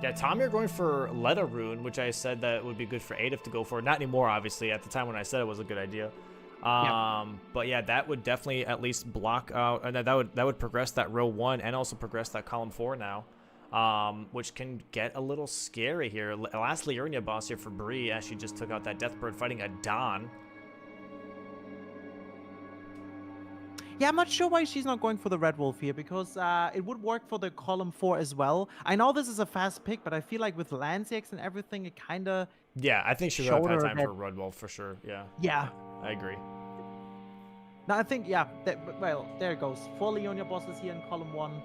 Yeah, Tom, you're going for Leda Rune, which I said that would be good for Adolf to go for. Not anymore, obviously. At the time when I said it was a good idea. But yeah, that would definitely at least block out, and that would progress that row 1 and also progress that column 4 now, which can get a little scary here. Last Liurnia boss here for Bree, as she just took out that Deathbird fighting a Don. Yeah, I'm not sure why she's not going for the Red Wolf here, because it would work for the column 4 as well. I know this is a fast pick, but I feel like with Lansix and everything, it kind of... Yeah, I think she'll have had time for Red Wolf for sure. Yeah. Yeah. I agree. No, I think, yeah, well, there it goes. 4 Leonia bosses here in column 1.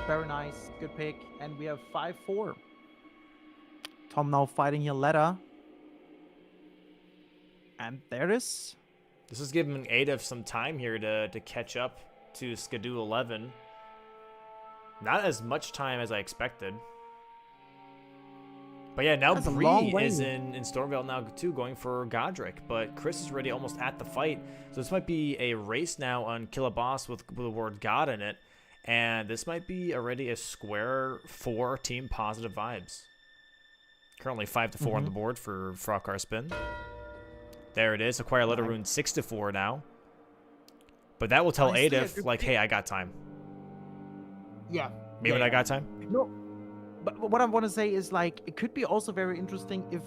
Very nice. Good pick. And we have 5-4. Tom now fighting here Leda. And there it is. This is giving Adolf some time here to catch up to Skidoo 11. Not as much time as I expected. But yeah, now Bree is in Stormvale now too, going for Godric. But Chris is already almost at the fight. So this might be a race now on Kill a Boss with the word God in it. And this might be already a square 4 team positive vibes. Currently 5-4 on the board for FrogCarSpin. There it is. Acquire Letter Rune 6-4 now. But that will tell Adolf, like, hey, I got time. Yeah. Me when I got time? No. But what I want to say is, like, it could be also very interesting if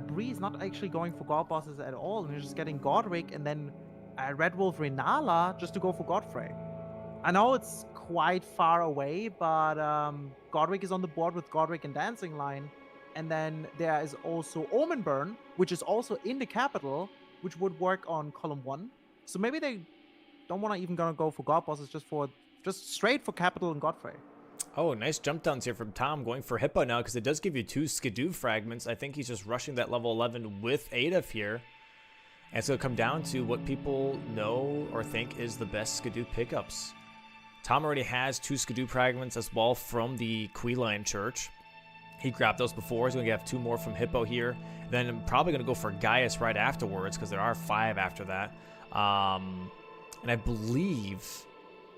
Bree is not actually going for God bosses at all, and just getting Godric and then Red Wolf Renala just to go for Godfrey. I know it's quite far away, but Godric is on the board with Godric and Dancing Line. And then there is also Omenburn, which is also in the capital, which would work on column 1. So maybe they don't want to even gonna go for God bosses, just straight for capital and Godfrey. Oh, nice jump downs here from Tom, going for Hippo now, because it does give you 2 Skidoo fragments. I think he's just rushing that level 11 with Adolf here. And it's going to come down to what people know or think is the best Skidoo pickups. Tom already has 2 Skidoo fragments as well from the Queeline Church. He grabbed those before. He's going to have 2 more from Hippo here. Then I'm probably going to go for Gaius right afterwards, because there are 5 after that. And I believe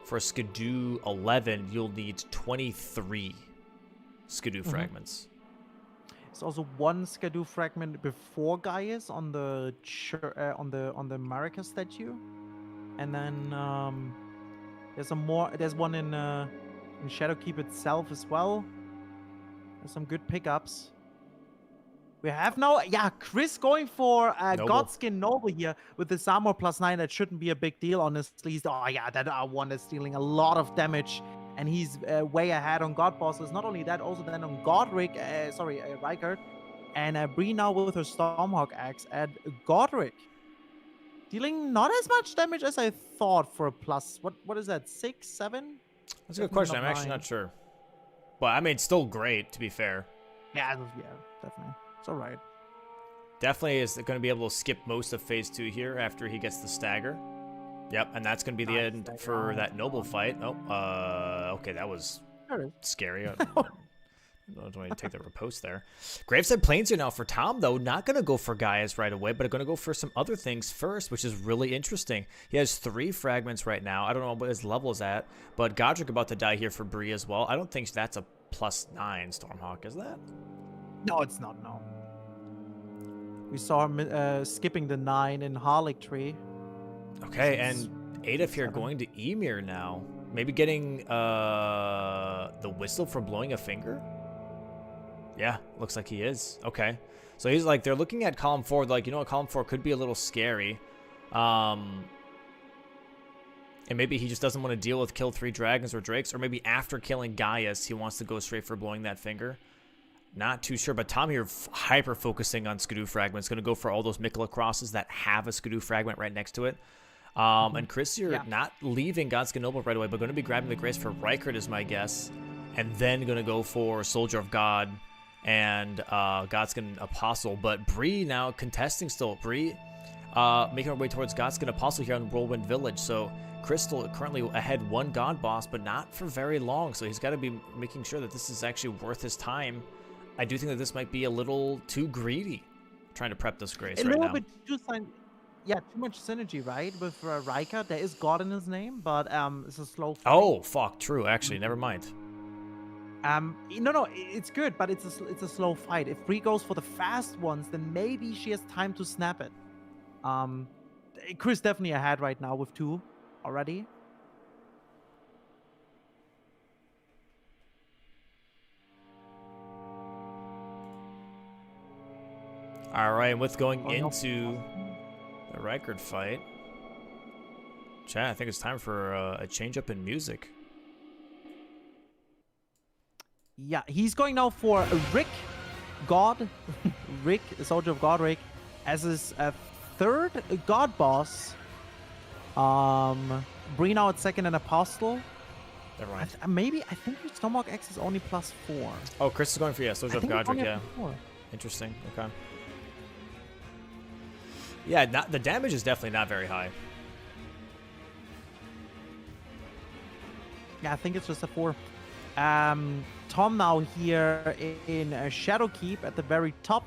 for Skidoo 11, you'll need 23 Skidoo fragments. There's also 1 Skidoo fragment before Gaius on the on the Marika statue, and then there's some more. There's one in Shadowkeep itself as well. There's some good pickups. We have now, yeah, Chris going for Godskin Noble here with the Armor +9. That shouldn't be a big deal, honestly. Oh yeah, that R1 is dealing a lot of damage, and he's way ahead on God bosses. Not only that, also then on Godric, Rykard, and Bree now with her Stormhawk axe at Godric, dealing not as much damage as I thought for a plus. What is that? 6, 7? That's a good question. I'm actually not sure, but I mean, it's still great to be fair. Yeah, definitely. It's all right. Definitely is going to be able to skip most of phase 2 here after he gets the stagger. Yep, and that's going to be the end for that noble fight. Oh, okay, that was scary. I don't want to take that riposte there. Graveside Plains are now for Tom, though. Not going to go for Gaius right away, but going to go for some other things first, which is really interesting. He has 3 fragments right now. I don't know what his level is at, but Godric about to die here for Bree as well. I don't think that's a +9 Stormhawk, is that? No, it's not. No. We saw him skipping the 9 in Harlech Tree. Okay, and Ada, if you're going to Emir now, maybe getting the whistle for blowing a finger? Yeah, looks like he is. Okay. So he's like, they're looking at column 4, like, you know what, column 4 could be a little scary. And maybe he just doesn't want to deal with kill 3 dragons or drakes, or maybe after killing Gaius, he wants to go straight for blowing that finger. Not too sure, but Tom here hyper-focusing on Skidoo Fragments. Going to go for all those Mikola crosses that have a Skidoo Fragment right next to it. And Chris here not leaving Godskin Noble right away, but going to be grabbing the Grace for Rykard is my guess. And then going to go for Soldier of God and Godskin Apostle. But Bree now contesting still. Bree making her way towards Godskin Apostle here on Whirlwind Village. So Crystal currently ahead 1 God Boss, but not for very long. So he's got to be making sure that this is actually worth his time. I do think that this might be a little too greedy, trying to prep this Grace right now. A little bit too too much synergy, right? With Rykard, there is God in his name, but it's a slow fight. Oh, fuck, true, actually, never mind. No, it's good, but it's a slow fight. If Bree goes for the fast ones, then maybe she has time to snap it. Chris definitely ahead right now with 2 already. All right, with going into the Rykard fight, Chad, I think it's time for a change up in music. Yeah, he's going now for Rick, God, Rick, Soldier of God, Rick, as his 3rd God Boss. Bree now at 2nd and Apostle. Never mind. I think Stormhawk X is only +4. Oh, Chris is going for Soldier of Godric, yeah. +4. Interesting. Okay. Yeah, the damage is definitely not very high. Yeah, I think it's just a 4. Tom now here in Shadowkeep at the very top,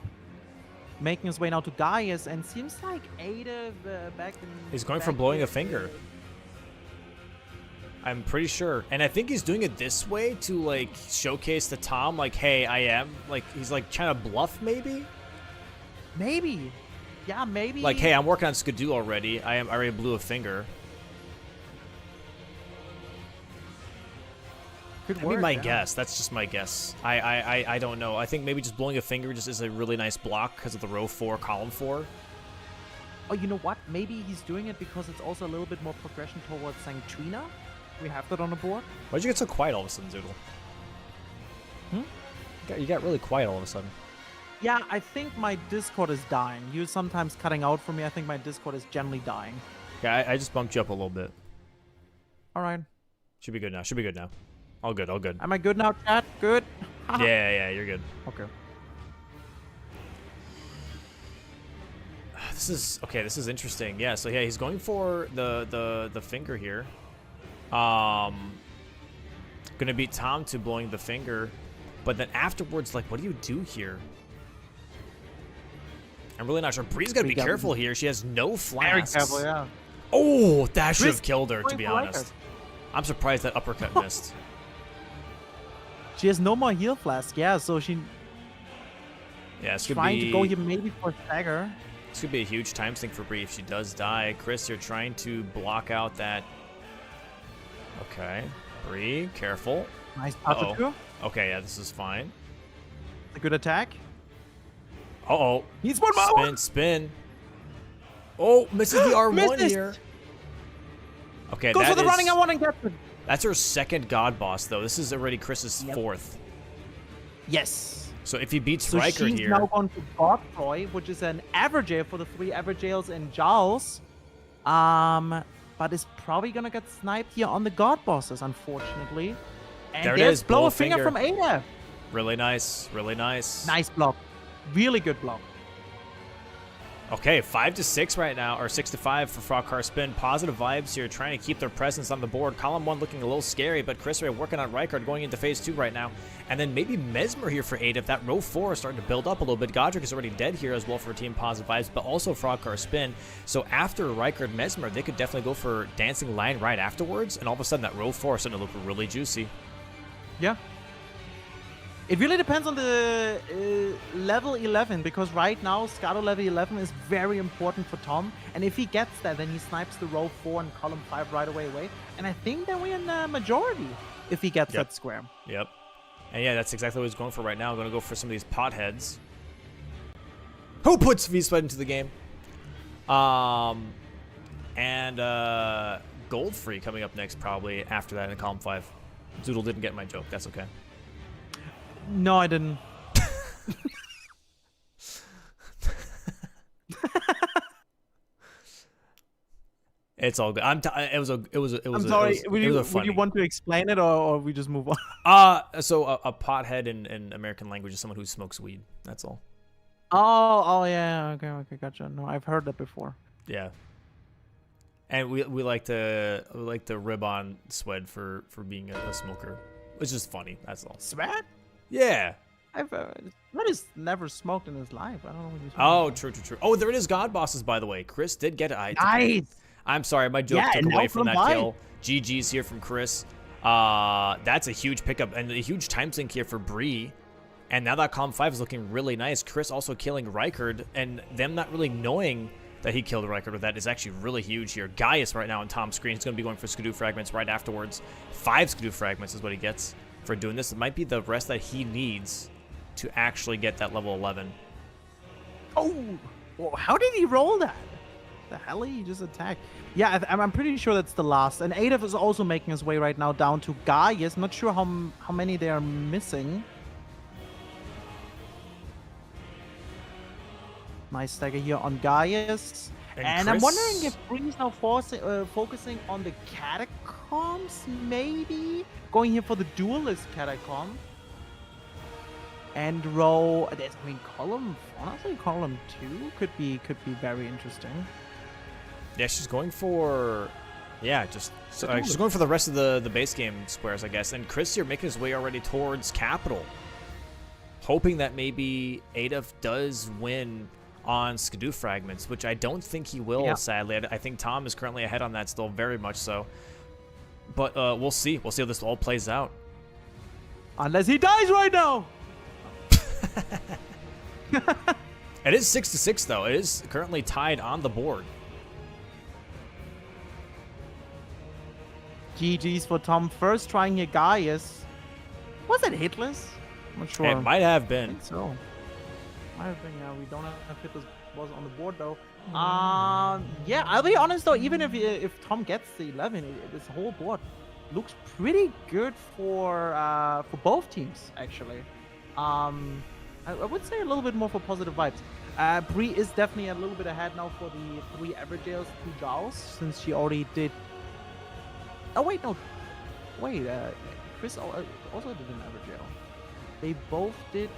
making his way now to Gaius, and seems like Ada back in... He's going for blowing a finger. I'm pretty sure. And I think he's doing it this way to, like, showcase to Tom, like, hey, I am. Like, he's, like, trying to bluff, maybe? Maybe. Yeah, maybe. Like, hey, I'm working on Skidoo already. I already blew a finger. Could That'd work, be my guess. That's just my guess. I don't know. I think maybe just blowing a finger just is a really nice block because of the row 4, column 4. Oh, you know what? Maybe he's doing it because it's also a little bit more progression towards Sanctrina. We have that on the board. Why'd you get so quiet all of a sudden, Zoodle? You got really quiet all of a sudden. Yeah, I think my Discord is dying. You're sometimes cutting out for me. I think my Discord is generally dying. Okay, I just bumped you up a little bit. All right. Should be good now. Should be good now. All good, all good. Am I good now, chat? Good? Yeah, you're good. Okay. This is interesting. Yeah, so yeah, he's going for the finger here. Gonna beat Tom to blowing the finger. But then afterwards, like, what do you do here? I'm really not sure. Bree's gotta be careful here. She has no flasks. Very careful, yeah. Oh, that should have killed her, to be honest. I'm surprised that uppercut missed. She has no more heal flask, yeah, so she... Yeah, it's trying to go here maybe for stagger. This could be a huge time sink for Bree if she does die. Chris, you're trying to block out that... Okay. Bree, careful. Nice touch too. Okay, yeah, this is fine. A good attack. Uh-oh. He's one more. Spin. Oh, misses the R1 here. Okay, Goes for the running R1 and gets it. That's her 2nd God Boss, though. This is already Chris's 4th. Yes. So if he beats so Rykard she's here... now gone to Godfroy, which is an average jail for the 3 average jails in Giles. But is probably gonna get sniped here on the God Bosses, unfortunately. And there it there's is. blow a finger from Ada. Really nice. Really nice. Nice block. Really good block. Okay, 5-6 right now, or 6-5 for FrogCarSpin. Positive vibes here, trying to keep their presence on the board. Column 1 looking a little scary, but Chris Ray working on Rykard going into phase 2 right now. And then maybe Mesmer here for 8 if that row 4 is starting to build up a little bit. Godric is already dead here as well for Team Positive Vibes, but also FrogCarSpin. So after Rykard Mesmer, they could definitely go for Dancing Lion right afterwards, and all of a sudden that row 4 is starting to look really juicy. Yeah. It really depends on the level 11, because right now Scato level 11 is very important for Tom, and if he gets that, then he snipes the row 4 and column 5 right away, and I think that we're in the majority if he gets that square. Yep. And yeah, that's exactly what he's going for right now. Going to go for some of these potheads. Who puts V-Sweat into the game? And Goldfree coming up next, probably after that in column 5. Zoodle didn't get my joke. That's okay. No, I didn't. It's all good. I'm sorry. Would you want to explain it, or we just move on? So a pothead in American language is someone who smokes weed. That's all. Oh, yeah. Okay, gotcha. No, I've heard that before. Yeah. And we like to rib on Swed for being a smoker. It's just funny. That's all. Swed? Yeah. Swed has never smoked in his life. I don't know what he's Oh, true. Oh, there it is. God bosses, by the way. Chris did get it. Nice. I'm sorry, my joke took away from that kill. GG's here from Chris. That's a huge pickup and a huge time sink here for Bree. And now that column 5 is looking really nice. Chris also killing Rykard, and them not really knowing that he killed Rykard with that is actually really huge here. Gaius right now on Tom's screen. He's going to be going for Skidoo Fragments right afterwards. 5 Skidoo Fragments is what he gets for doing this. It might be the rest that he needs to actually get that level 11. Oh, well, how did he roll that? The hell, he just attacked. Yeah, I'm pretty sure that's the last. And Adolf is also making his way right now down to Gaius. Not sure how many they are missing. Nice stagger here on Gaius. And I'm wondering if Bree's now focusing on the catacombs, maybe? Going here for the duelist catacomb. And row, I mean, honestly, column 2 could be very interesting. Yeah, she's going for, she's going for the rest of the base game squares, I guess. And Chris here making his way already towards Capital, hoping that maybe Adolf does win on Skidoo Fragments, which I don't think he will, sadly. I think Tom is currently ahead on that still, very much so. But we'll see. We'll see how this all plays out. Unless he dies right now! It is 6-6, though. It is currently tied on the board. GG's for Tom. First trying a Gaius. Was it hitless? I'm not sure. It might have been. I think so. Might have been. We don't have hitless was on the board though. Yeah, I'll be honest though. Even if Tom gets the 11, this whole board looks pretty good for both teams actually. I would say a little bit more for positive vibes. Bree is definitely a little bit ahead now for the 3 Everjails, 2 Jaws, since she already did. Oh wait, no. Wait, Chris also did an Everjail. They both did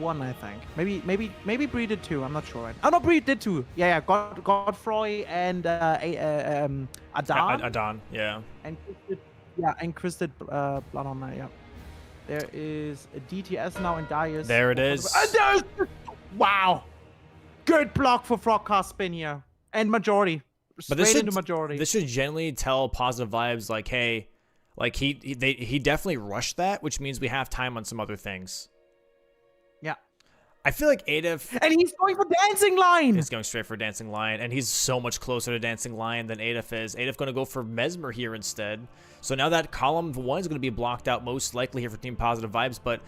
1, I think. Maybe Bree did 2. I'm not sure. Right? Oh no, Bree did 2. Yeah. Godfroy and Adan. Adan, yeah. And Chris did Blood on Night. Yeah. There is a DTS now in Gaius. There it is. And there's, wow, good block for FrogCarSpin here and majority. But this should genuinely tell positive vibes, like, hey, like he definitely rushed that, which means we have time on some other things. Yeah. I feel like Adolf... And he's going for Dancing Lion! He's going straight for Dancing Lion, and he's so much closer to Dancing Lion than Adolf is. Adolf going to go for Mesmer here instead. So now that column 1 is going to be blocked out most likely here for Team Positive Vibes, but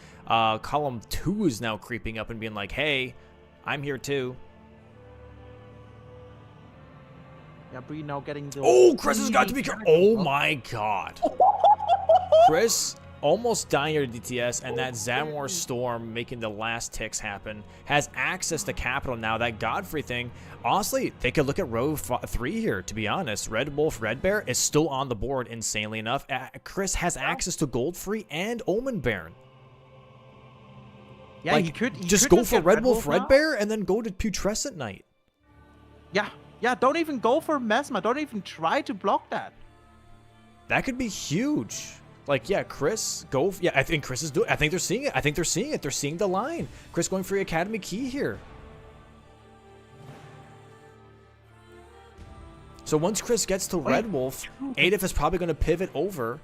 column 2 is now creeping up and being like, hey, I'm here too. Yeah, Bree now getting the... Oh, Chris has got to be careful. Oh my god. Chris almost dying here to DTS, and that Zamor Storm making the last ticks happen. Has access to Capital now. That Godfrey thing, honestly, they could look at row 3 here, to be honest. Red Wolf, Red Bear is still on the board, insanely enough. Chris has access to Goldfree and Omen Baron. Yeah, like, he could just go for Red Wolf, Red Bear, and then go to Putrescent Knight. Yeah, don't even go for Mesmer. Don't even try to block that. That could be huge. Like, yeah, Chris, go. Yeah, I think Chris is doing. I think they're seeing it. They're seeing the line. Chris going for the Academy Key here. So once Chris gets to Red Wolf, Adolf is probably going to pivot over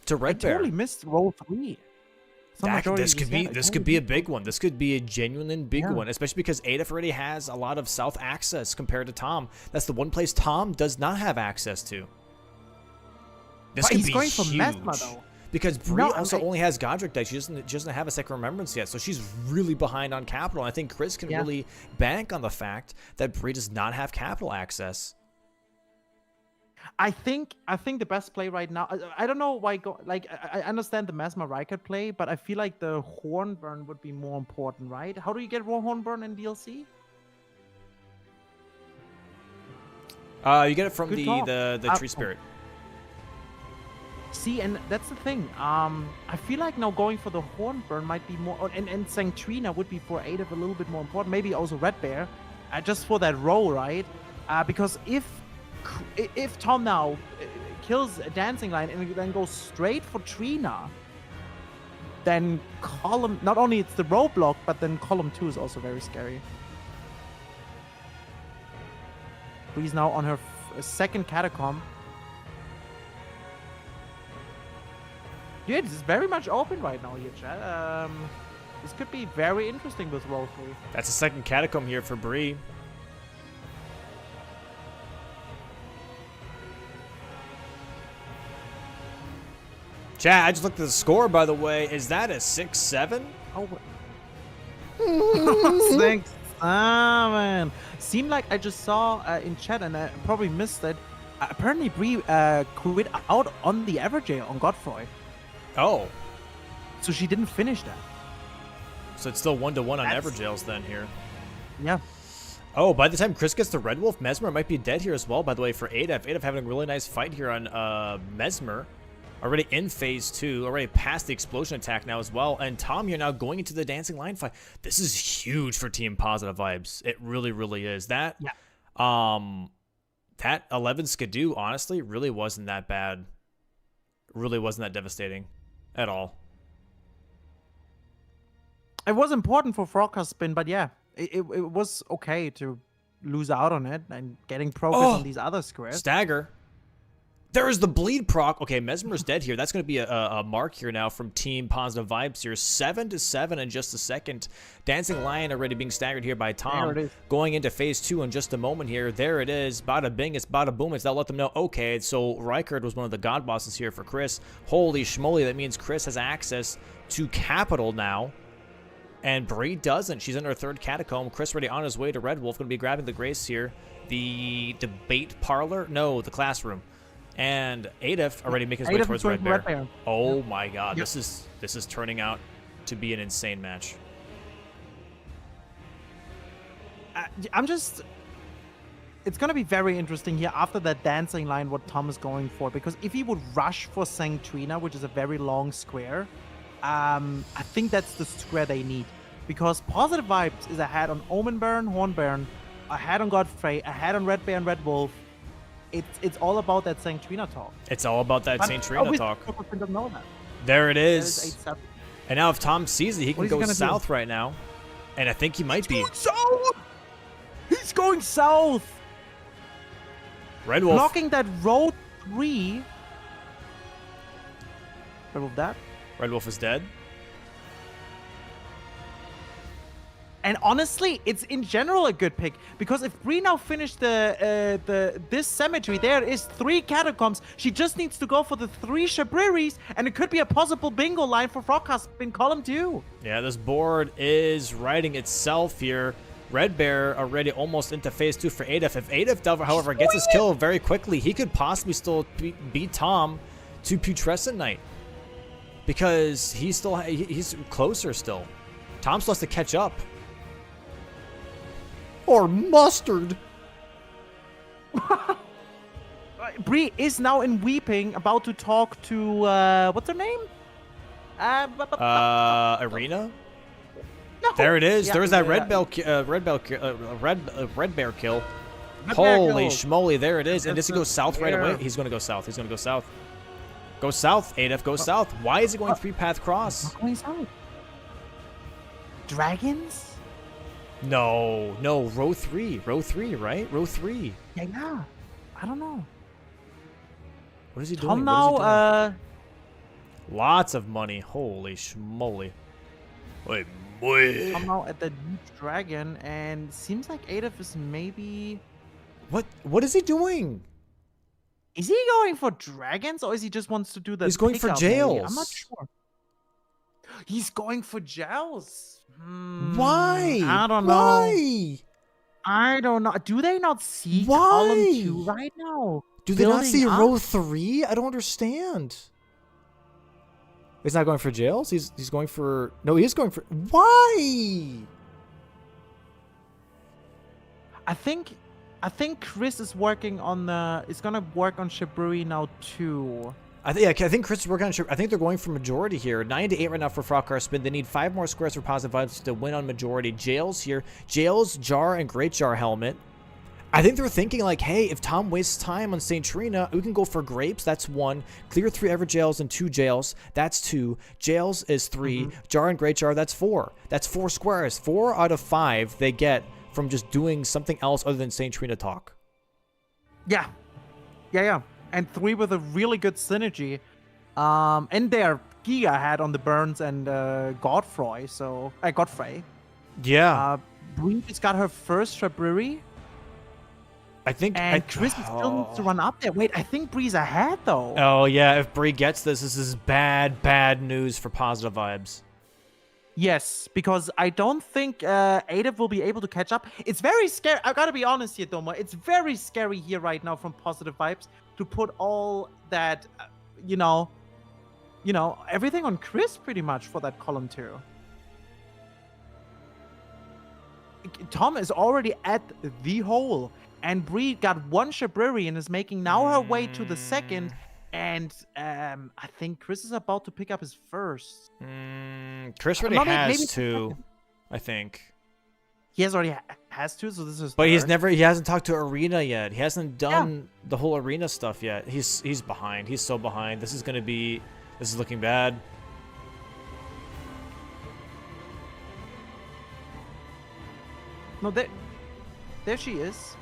to Red Bear. I totally missed roll 3. Some majority This just could be a big one. This could be a genuine big Yeah. one, especially because Adolf already has a lot of south access compared to Tom. That's the one place Tom does not have access to. This But could he's be going for huge. Mesmer, though. Because Bree No, also I- only has Godric deck. She doesn't have a second Remembrance yet, so she's really behind on capital. I think Chris can really bank on the fact that Bree does not have capital access. I think the best play right now. I don't know why. I understand the Mesmer Rykard play, but I feel like the Hornburn would be more important, right? How do you get Hornburn in DLC? You get it from Good talk. the Tree Spirit. See, and that's the thing. I feel like now going for the Hornburn might be more, and Sanctrina would be for Adolf a little bit more important. Maybe also Red Bear, just for that role, right? Because if Tom now kills a Dancing Line and then goes straight for Trina, then column, not only it's the roadblock, but then column 2 is also very scary. Bree's now on her second catacomb. Yeah, it's very much open right now here, chat. This could be very interesting with roll 3. That's a second catacomb here for Bree. Chat, I just looked at the score, by the way. Is that a 6-7? Oh, thanks. Ah, man. Seemed like I just saw in chat, and I probably missed it. Apparently, Bree quit out on the Everjay on Godfrey. Oh. So she didn't finish that. So it's still 1-1 on Everjails then here. Yeah. Oh, by the time Chris gets the Red Wolf, Mesmer might be dead here as well, by the way, for Adolf. Adolf having a really nice fight here on Mesmer. Already in phase 2, already past the explosion attack now as well. And Tom, you're now going into the Dancing Line fight. This is huge for Team Positive Vibes. It really, really is. That 11 Skidoo, honestly, really wasn't that bad. Really wasn't that devastating at all. It was important for FrogCarSpin, but yeah, it was okay to lose out on it and getting progress on these other squares. Stagger. There is the bleed proc. Okay, Mesmer's dead here. That's going to be a mark here now from Team Positive Vibes here. 7-7 in just a second. Dancing Lion already being staggered here by Tom. There it is. Going into phase 2 in just a moment here. There it is. Bada bing, it's bada boom. It's that'll let them know, okay, so Rykard was one of the god bosses here for Chris. Holy schmoly, that means Chris has access to capital now. And Bree doesn't. She's in her third catacomb. Chris already on his way to Red Wolf. Going to be grabbing the Grace here. The debate parlor? No, the classroom. And Adolf already making his way towards Red Bear. Oh my god, this is turning out to be an insane match. It's going to be very interesting here after that Dancing Line what Tom is going for, because if he would rush for Sanctrina, which is a very long square, I think that's the square they need, because Positive Vibes is ahead on Omenburn, Hornburn, ahead on Godfrey, ahead on Red Bear and Red Wolf. It's all about that Sanctrina talk. It's all about that Sanctrina talk. Doesn't know that. There it There is. is 8-7. And now if Tom sees it, he can What is he go gonna do? south right now. And I think he might be. South! He's going south! Red Wolf. Blocking that road 3. Red Wolf that. Red Wolf is dead. And honestly, it's in general a good pick, because if Bree now finished this cemetery, there is 3 catacombs. She just needs to go for the 3 Shabriris, and it could be a possible bingo line for FrogCarSpin column 2. Yeah, this board is writing itself here. Red Bear already almost into phase 2 for Adolf. If Adolf, however, gets his kill very quickly, he could possibly still beat Tom to Putrescent Knight, because he's closer still. Tom still has to catch up. Or mustard. Bree is now in Weeping, about to talk to what's her name? Arena. No. There it is. Yeah, There's that yeah. Red Bear kill. Red Bear Holy kill. schmoly, there it is. And does he go That's south right fair. away? He's going to go south. He's going to go south. Go south, Adolf. Go south. Why is he going 3-path cross? Going south. Dragons? No, row 3, right? Row 3. Yeah. I don't know. What is he doing? Tom What is he now, doing? Lots of money. Holy schmoly. Wait, boy. I'm now at the new dragon, and seems like Adolf is maybe... What is he doing? Is he going for dragons, or is he just wants to do the He's going for pickup, maybe? jails. I'm not sure. He's going for jails. Why? I don't know. Why? I don't know. Do they not see Why? column 2 right now? Do they not Building see up? row 3? I don't understand. He's not going for jails? He's going for... No, he is going for... Why? I think Chris is working on the... Is gonna work on Shiburi now too. I think Chris is working on... I think they're going for majority here. 9 to 8 right now for FrogCarSpin. They need 5 more squares for positive vibes to win on majority. Jails here. Jails, Jar, and Great Jar helmet. I think they're thinking like, hey, if Tom wastes time on St. Trina, we can go for grapes. That's 1. Clear 3 ever jails and 2 jails. That's 2. Jails is 3. Jar and Great Jar, that's 4. That's 4 squares. 4 out of 5 they get from just doing something else other than St. Trina talk. Yeah. And 3 with a really good synergy. And they're giga ahead on the Burns and Godfrey. Godfrey. Yeah. Bree just got her first Shiburi. I think... And Chris still needs to run up there. Wait, I think Bree's ahead, though. Oh, yeah. If Bree gets this is bad news for positive vibes. Yes, because I don't think Adolf will be able to catch up. It's very scary. I gotta be honest here, Domo. It's very scary here right now from positive vibes to put all that, everything on Chris pretty much for that column 2. Tom is already at the hole. And Bree got 1 Shiburi and is making now her way to the second. And I think Chris is about to pick up his first. Chris already has 2, I think. He already has 2, so this is. But he hasn't talked to Arena yet. He hasn't done the whole Arena stuff yet. He's behind. He's so behind. This is looking bad. No, there she is.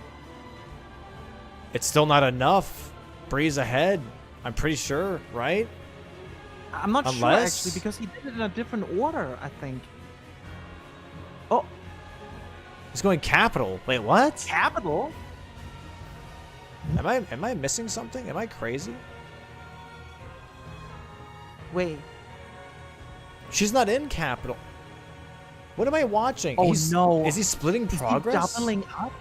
It's still not enough. Bree's ahead. I'm pretty sure, right? I'm not sure, actually, because he did it in a different order, I think. Oh. He's going capital. Wait, what? Capital? Am I missing something? Am I crazy? Wait. She's not in capital. What am I watching? Oh, no. Is he splitting progress? Is he doubling up?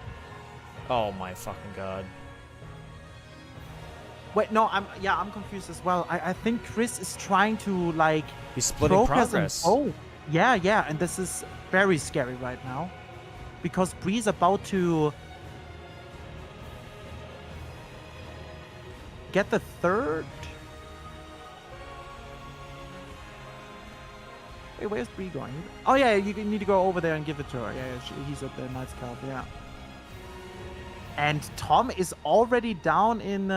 Oh my fucking god. Wait, no, I'm confused as well. I think Chris is trying to he's splitting progress. Oh, yeah, and this is very scary right now, because Bree's about to get the 3rd. Wait, where's Bree going? Oh yeah, you need to go over there and give it to her. Yeah, he's at the Knight's Cup. Yeah. And Tom is already down in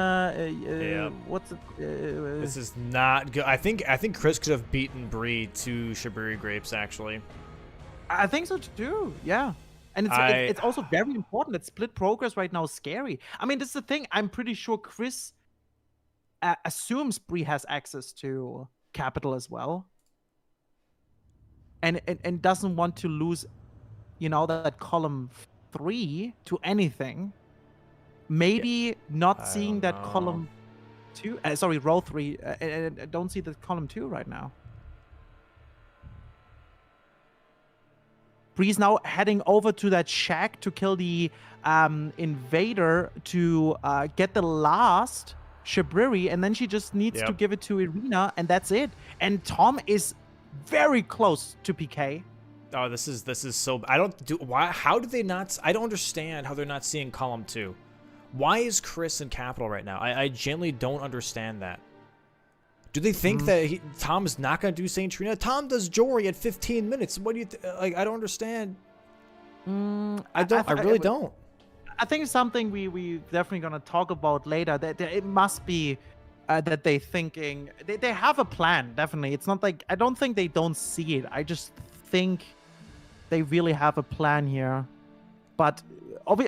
what's it? This is not good. I think Chris could have beaten Bree to Shiburi Grapes actually. I think so too. Yeah. And it's also very important that split progress right now is scary. I mean, this is the thing. I'm pretty sure Chris assumes Bree has access to capital as well, and doesn't want to lose, that column 3 to anything. Maybe not seeing that column 2. Sorry, row 3. I don't see the column 2 right now. Bree's now heading over to that shack to kill the invader to get the last Shiburi, and then she just needs to give it to Irina, and that's it. And Tom is very close to PK. Oh, this is so. How did they not? I don't understand how they're not seeing column 2. Why is Chris in capital right now? I genuinely don't understand that. Do they think that Tom is not going to do St. Trina? Tom does Jory at 15 minutes. What do you I don't understand. I really don't. I think it's something we definitely gonna talk about later. That it must be that they thinking they have a plan. Definitely, it's not like I don't think they don't see it. I just think they really have a plan here. But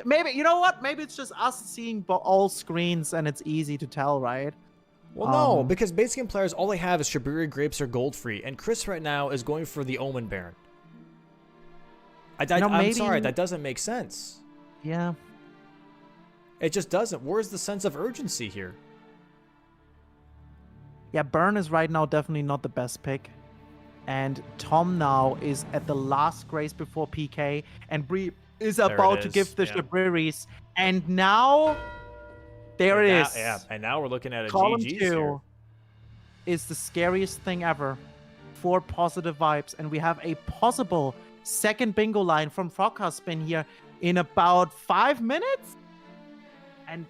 maybe you know what? Maybe it's just us seeing all screens and it's easy to tell, right? Well, no, because base game players, all they have is Shabiri Grapes or Gold Free, and Chris right now is going for the Omen Baron. I'm sorry, that doesn't make sense. Yeah. It just doesn't. Where's the sense of urgency here? Yeah, Burn is right now definitely not the best pick. And Tom now is at the last grace before PK, and Bree is about to give the Shabriris. And now, there it is. Yeah, and now we're looking at a Column GG's 2 here. is the scariest thing ever. 4 positive vibes, and we have a possible second bingo line from FrogCarSpin here in about 5 minutes. And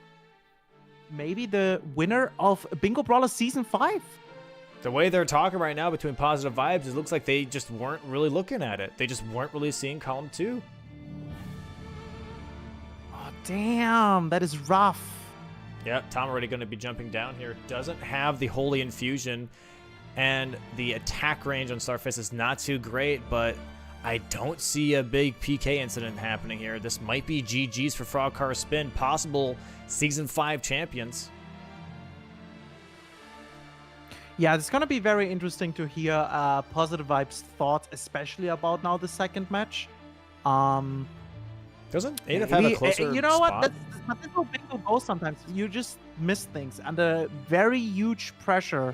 maybe the winner of Bingo Brawler Season 5. The way they're talking right now between positive vibes, it looks like they just weren't really looking at it. They just weren't really seeing column 2. Oh, damn. That is rough. Yeah, Tom already going to be jumping down here. Doesn't have the Holy Infusion, and the attack range on Starface is not too great, but I don't see a big PK incident happening here. This might be GG's for FrogCarSpin, possible Season 5 champions. Yeah, it's going to be very interesting to hear Positive Vibes' thoughts, especially about now the second match. Doesn't Adolf have a closer You know spot? what? That's how bingo goes sometimes. You just miss things. Under very huge pressure,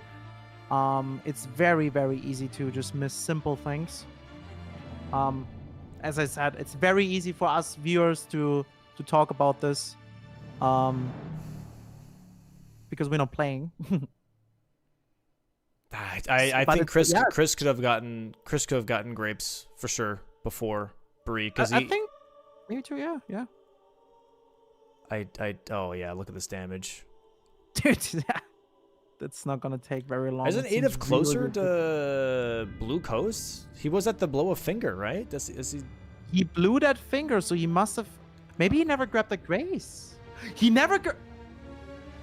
it's very, very easy to just miss simple things. As I said, it's very easy for us viewers to talk about this because we're not playing. I think Chris could have gotten grapes for sure before Brie, because I think maybe too. Yeah. Oh yeah, look at this damage, dude. That's not gonna take very long. Isn't Adolf closer to Blue Coast? He was at the blow of finger, right? Is he? He blew that finger, so he must have. Maybe he never grabbed the grace. He never.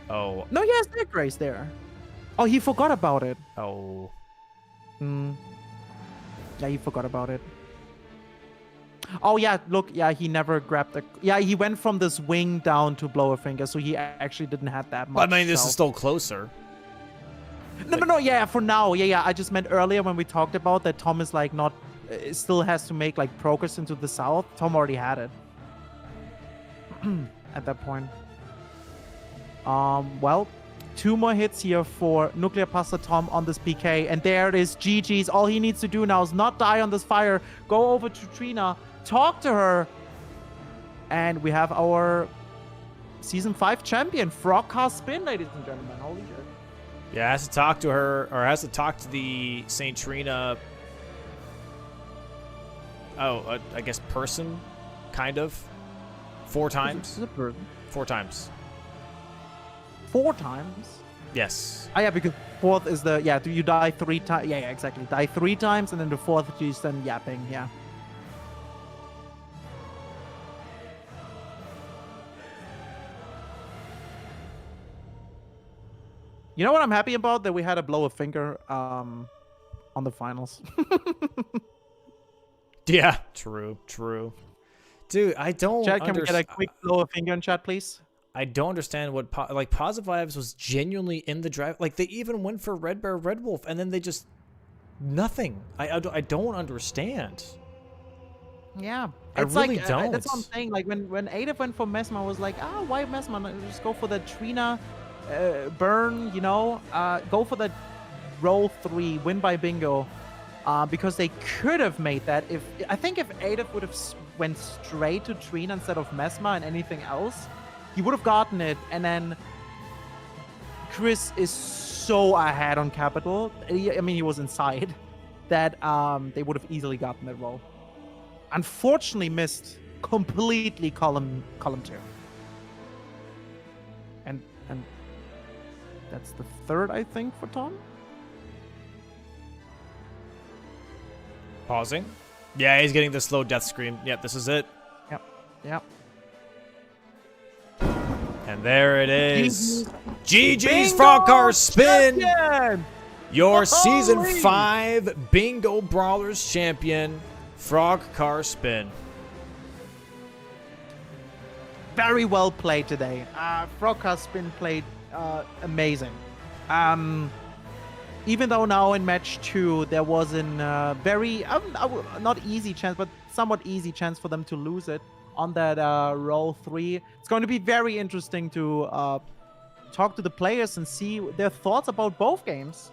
Oh. No, he has that grace there. Oh, he forgot about it. Oh. Yeah, he forgot about it. Oh, yeah, look. Yeah, he never grabbed the... Yeah, he went from this wing down to blow a finger, so he actually didn't have that much. I mean, this is still closer. No, yeah, for now. Yeah, I just meant earlier when we talked about that Tom is, like, not... still has to make, like, progress into the south. Tom already had it. At that point. Well... 2 more hits here for Nuclear Pasta Tom on this PK. And there it is, GG's. All he needs to do now is not die on this fire. Go over to Trina, talk to her. And we have our Season 5 champion, FrogCarSpin, ladies and gentlemen. Holy shit. Yeah, has to talk to her, or has to talk to the St. Trina... I guess person, kind of. 4 times. Is it a person? 4 times. 4 times? Yes. Oh, yeah, because 4th is the... Yeah, you die 3 times. Yeah, exactly. Die 3 times, and then the 4th is then yapping. Yeah. You know what I'm happy about? That we had a blow a finger on the finals. Yeah, true. Dude, I don't Chat, can we get a quick blow a finger in chat, please? I don't understand what Positive Vibes was genuinely in the drive. Like, they even went for Red Bear, Red Wolf, and then they just nothing. I don't understand. Yeah, I really like, don't. That's what I'm saying. Like when Adolf went for Mesmer, I was like, why Mesmer? Just go for the Trina, burn. You know, go for the roll 3, win by bingo, because they could have made that. If Adolf would have went straight to Trina instead of Mesmer and anything else, he would have gotten it. And then Chris is so ahead on Capital. I mean, he was inside that they would have easily gotten that roll. Unfortunately, missed completely column 2. And that's the 3rd, I think, for Tom. Pausing. Yeah, he's getting the slow death scream. Yep, this is it. Yep. And there it is. GG's FrogCarSpin, champion! your Season Holy! 5 Bingo Brawlers champion, FrogCarSpin. Very well played today. FrogCarSpin played amazing. Even though now in match 2 there was an very not easy chance, but somewhat easy chance for them to lose it on that roll 3. It's going to be very interesting to talk to the players and see their thoughts about both games.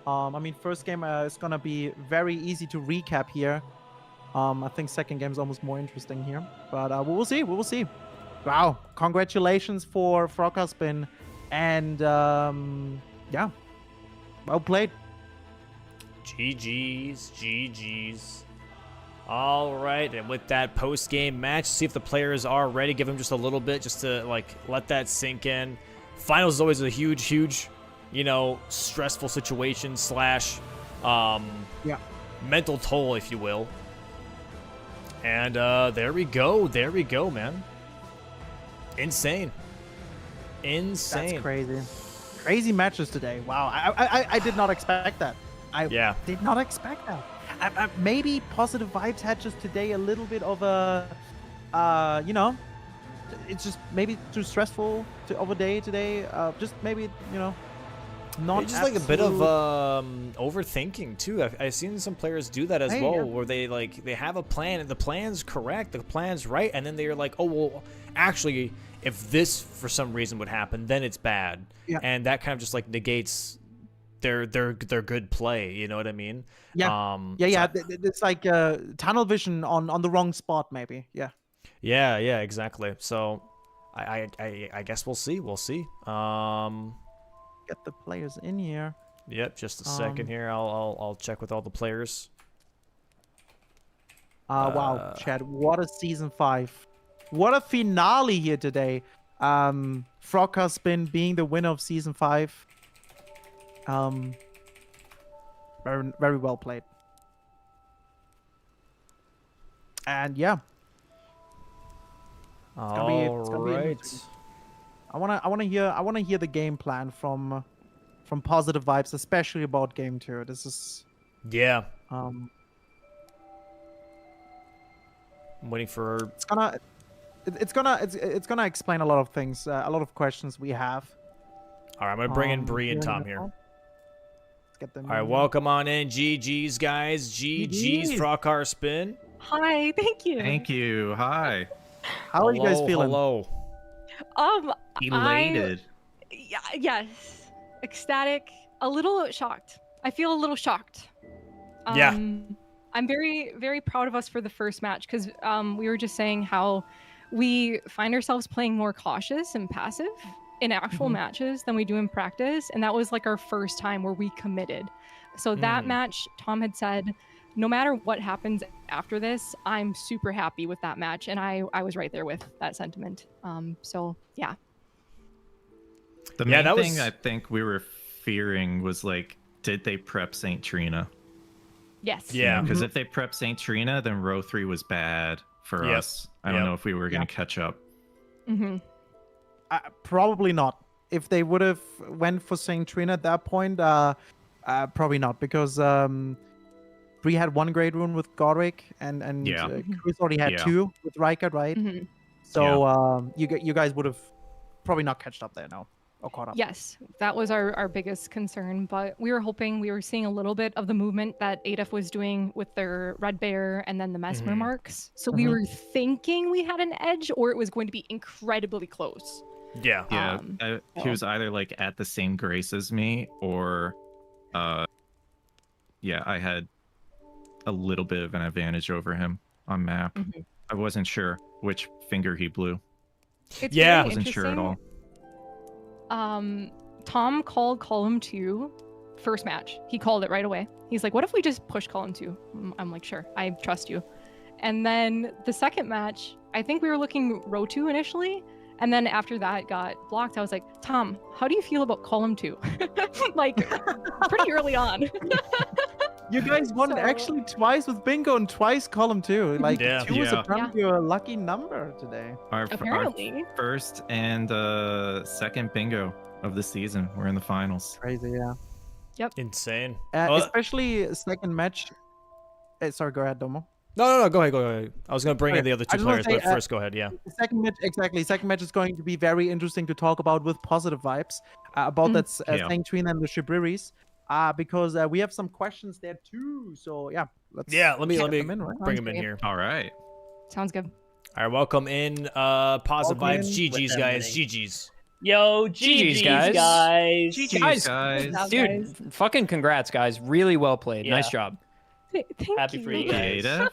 I mean, first game is gonna be very easy to recap here. I think second game is almost more interesting here, but we will see. We will see. Wow! Congratulations for FrogCarSpin, and yeah, well played. GG's. All right, and with that post-game match, see if the players are ready. Give them just a little bit, just to like let that sink in. Finals is always a huge, you know, stressful situation slash mental toll, if you will. And there we go, man. Insane. That's crazy matches today. Wow, I did not expect that. I did not expect that. Maybe Positive Vibes had just today a little bit of a, you know, it's just maybe too stressful of a day today. Just maybe, you know, not just like a bit of overthinking too. I've seen some players do that as well, where they have a plan and the plan's correct, the plan's right, and then they're like, oh well, actually, if this for some reason would happen, then it's bad, and that kind of just like negates their good play. You know what I mean? Yeah. It's like tunnel vision on the wrong spot, maybe. Yeah, exactly. So I guess we'll see. Get the players in here. Yep, just a second here. I'll check with all the players. Wow, Chad, what a season 5. What a finale here today. FrogCarSpin being the winner of season 5. Very, very well played. And yeah. It's gonna be interesting. I wanna hear the game plan from Positive Vibes, especially about game 2. This is I'm waiting for it's gonna explain a lot of things, a lot of questions we have. All right, I'm gonna bring in Bree and Tom here. Let's get them. All right, welcome on in, GG's guys. GG's FrogCarSpin. Hi, thank you. Thank you. Hi. How are you guys feeling? Hello. Elated. Yes. Ecstatic. A little shocked. I feel a little shocked. I'm very, very proud of us for the first match because we were just saying how we find ourselves playing more cautious and passive in actual matches than we do in practice. And that was like our first time where we committed. So that match, Tom had said, no matter what happens after this, I'm super happy with that match. And I was right there with that sentiment. So yeah. The main thing I think we were fearing was like, did they prep St. Trina? Yes. Yeah. Because if they prepped St. Trina, then row 3 was bad for us. I don't know if we were going to catch up. Probably not. If they would have went for St. Trina at that point, probably not, because Bree had 1 grade rune with Godric, and Chris already had 2 with Rykard, right? So you guys would have probably not catched up there now. Or caught up. Yes, that was our biggest concern, but we were seeing a little bit of the movement that ADF was doing with their Red Bear and then the Mesmer marks. So we were thinking we had an edge, or it was going to be incredibly close. Yeah. He was either like at the same grace as me, or I had a little bit of an advantage over him on map. I wasn't sure which finger he blew. I wasn't sure at all. Tom called column 2 first match. He called it right away. He's like, what if we just push column 2? I'm like, sure, I trust you. And then the second match, I think we were looking row 2 initially. And then after that got blocked, I was like, Tom, how do you feel about column 2? Like, pretty early on. You guys won actually twice with bingo and twice column 2. Like, 2 was apparently your lucky number today. Our first and second bingo of the season. We're in the finals. Crazy, yeah. Yep. Insane. Especially second match. Sorry, go ahead, Domo. No. Go ahead. I was gonna bring in the other I two just wanna players, say, but first, go ahead. Yeah. The second match, exactly. Second match is going to be very interesting to talk about with positive vibes about that Sanctuary and the Shibriris, because we have some questions there too. So yeah, Let me get them in, right? bring them in here. All right. Sounds good. All right, welcome in. Positive Welcome vibes. in. GG's, guys. GG's. Yo, GG's, guys. GG's, guys. Dude, fucking congrats, guys. Really well played. Yeah. Nice job. Thank Happy you. for you guys. Ada?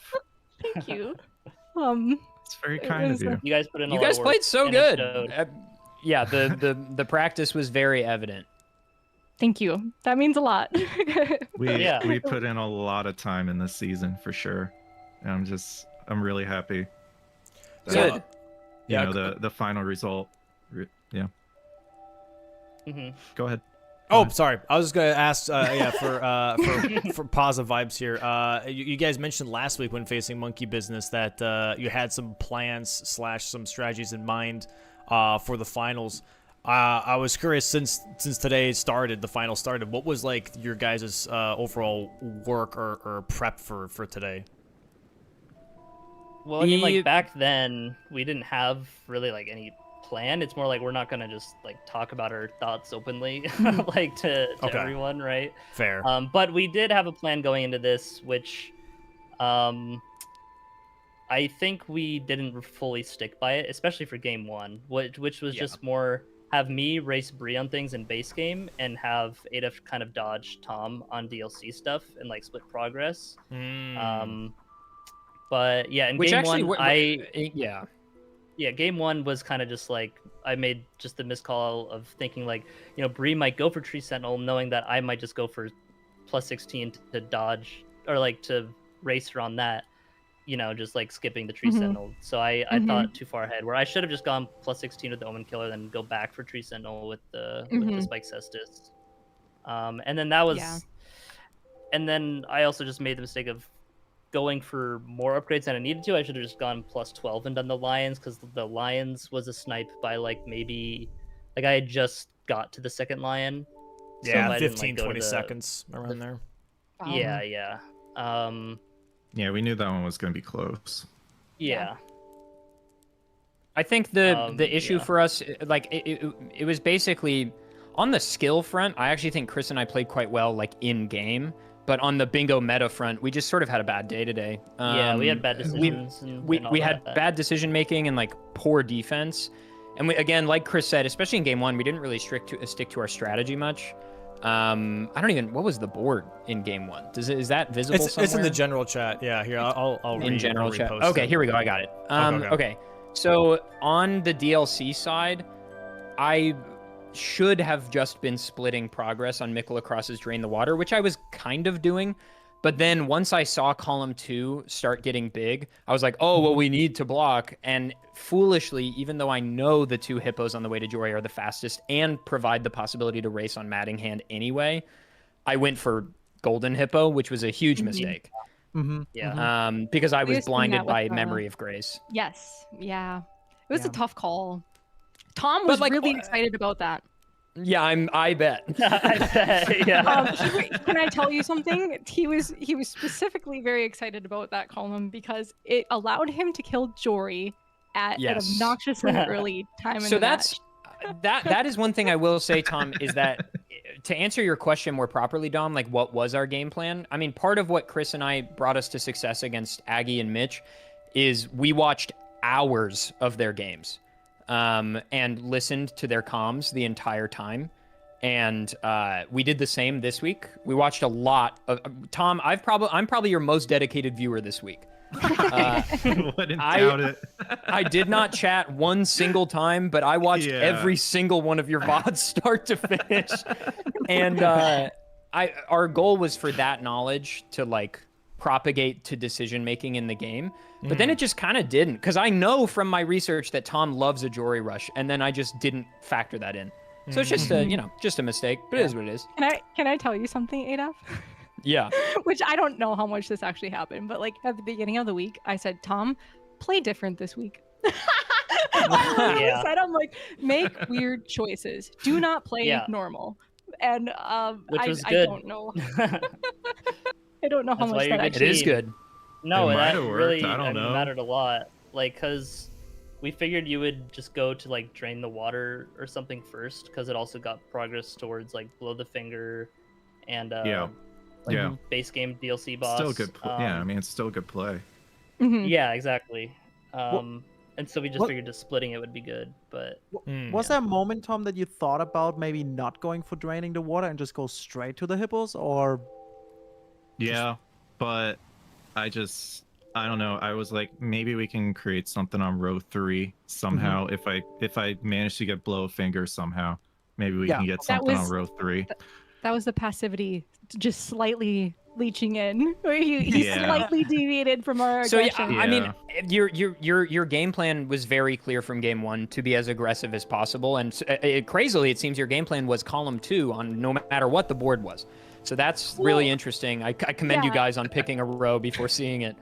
Thank you. It's very kind of you. You guys put in a You lot guys of work, played so and it good. showed. Yeah, the practice was very evident. Thank you. That means a lot. We put in a lot of time in this season for sure. And I'm really happy. Good. You know, the final result. Yeah. Go ahead. Oh, sorry. I was just gonna ask. For positive vibes here. You guys mentioned last week when facing Monkey Business that you had some plans / some strategies in mind for the finals. I was curious since today started, the final started. What was like your guys' overall work or prep for today? Well, I mean, like back then, we didn't have really like any plan. It's more like we're not gonna just like talk about our thoughts openly, like to everyone, right? Fair. But we did have a plan going into this, which, I think we didn't fully stick by it, especially for game one, which was just more have me race Bree on things in base game and have Ada kind of dodge Tom on DLC stuff and like split progress. But yeah, in game one, game one was kind of just like I made just the miscall of thinking like, you know, Bree might go for Tree Sentinel, knowing that I might just go for plus 16 to dodge or like to race her on that, you know, just like skipping the Tree Sentinel. So I thought too far ahead, where I should have just gone plus 16 with the Omen Killer, then go back for Tree Sentinel with the Spike Cestus. And then that was, and then I also just made the mistake of going for more upgrades than I needed to. I should have just gone plus 12 and done the Lions, because the Lions was a snipe by like maybe, like I had just got to the second Lion. Yeah, so 15, 20 seconds around there. Yeah. Yeah, we knew that one was going to be close. Yeah. I think the issue for us, like it was basically on the skill front. I actually think Chris and I played quite well, like in game. But on the bingo meta front, we just sort of had a bad day today. Yeah, we had bad decisions. We had bad decision making and like poor defense. And we, again, like Chris said, especially in game one, we didn't really stick to our strategy much. I don't even. What was the board in game one? Is that visible somewhere? It's in the general chat. Yeah, here I'll in general chat. repost Okay, it. here we go. I got it. Okay. So on the DLC side, I should have just been splitting progress on Mikkel Cross's Drain the Water, which I was kind of doing. But then once I saw column 2 start getting big, I was like, oh, well, we need to block. And foolishly, even though I know the 2 hippos on the way to Joy are the fastest and provide the possibility to race on Matting Hand anyway, I went for Golden Hippo, which was a huge mistake. Because I was blinded by Memory of Grace. Yes. Yeah. It was a tough call. Tom was like, really excited about that. Yeah, I bet. I bet. Yeah. Can I tell you something? He was specifically very excited about that column because it allowed him to kill Jory at an obnoxiously early time in the match. That is one thing I will say, Tom, is that to answer your question more properly, Dom, like what was our game plan? I mean, part of what Chris and I brought us to success against Aggie and Mitch is we watched hours of their games. And listened to their comms the entire time. And we did the same this week. We watched a lot of Tom. I'm probably your most dedicated viewer this week. Wouldn't doubt it. I did not chat one single time, but I watched every single one of your VODs start to finish. And our goal was for that knowledge to like propagate to decision making in the game. But then it just kind of didn't, because I know from my research that Tom loves a Jory rush, and then I just didn't factor that in. So it's just just a mistake, but it is what it is. Can I tell you something, Adaf? Yeah. Which I don't know how much this actually happened, but like at the beginning of the week, I said, Tom, play different this week. I said, I'm like, make weird choices. Do not play normal. And which was good. I don't know. I don't know how much that actually It is good. No, It might that have worked, really I don't know. mattered a lot. Like, because we figured you would just go to like drain the water or something first, because it also got progress towards like Blow the Finger and Yeah. like Yeah. base game DLC boss. Still good. Yeah, I mean, it's still good play. Yeah, exactly. And so we just what- figured just splitting it would be good, but Was there a moment, Tom, that you thought about maybe not going for draining the water and just go straight to the hippos, or? Yeah, but I don't know. I was like, maybe we can create something on row 3 somehow. If I manage to get Blow a Finger somehow, maybe we can get something on row 3. That was the passivity just slightly leeching in, where he slightly deviated from our aggression. I mean, your game plan was very clear from game 1 to be as aggressive as possible, and crazily, it seems your game plan was column 2 on no matter what the board was. So that's really interesting. I commend you guys on picking a row before seeing it.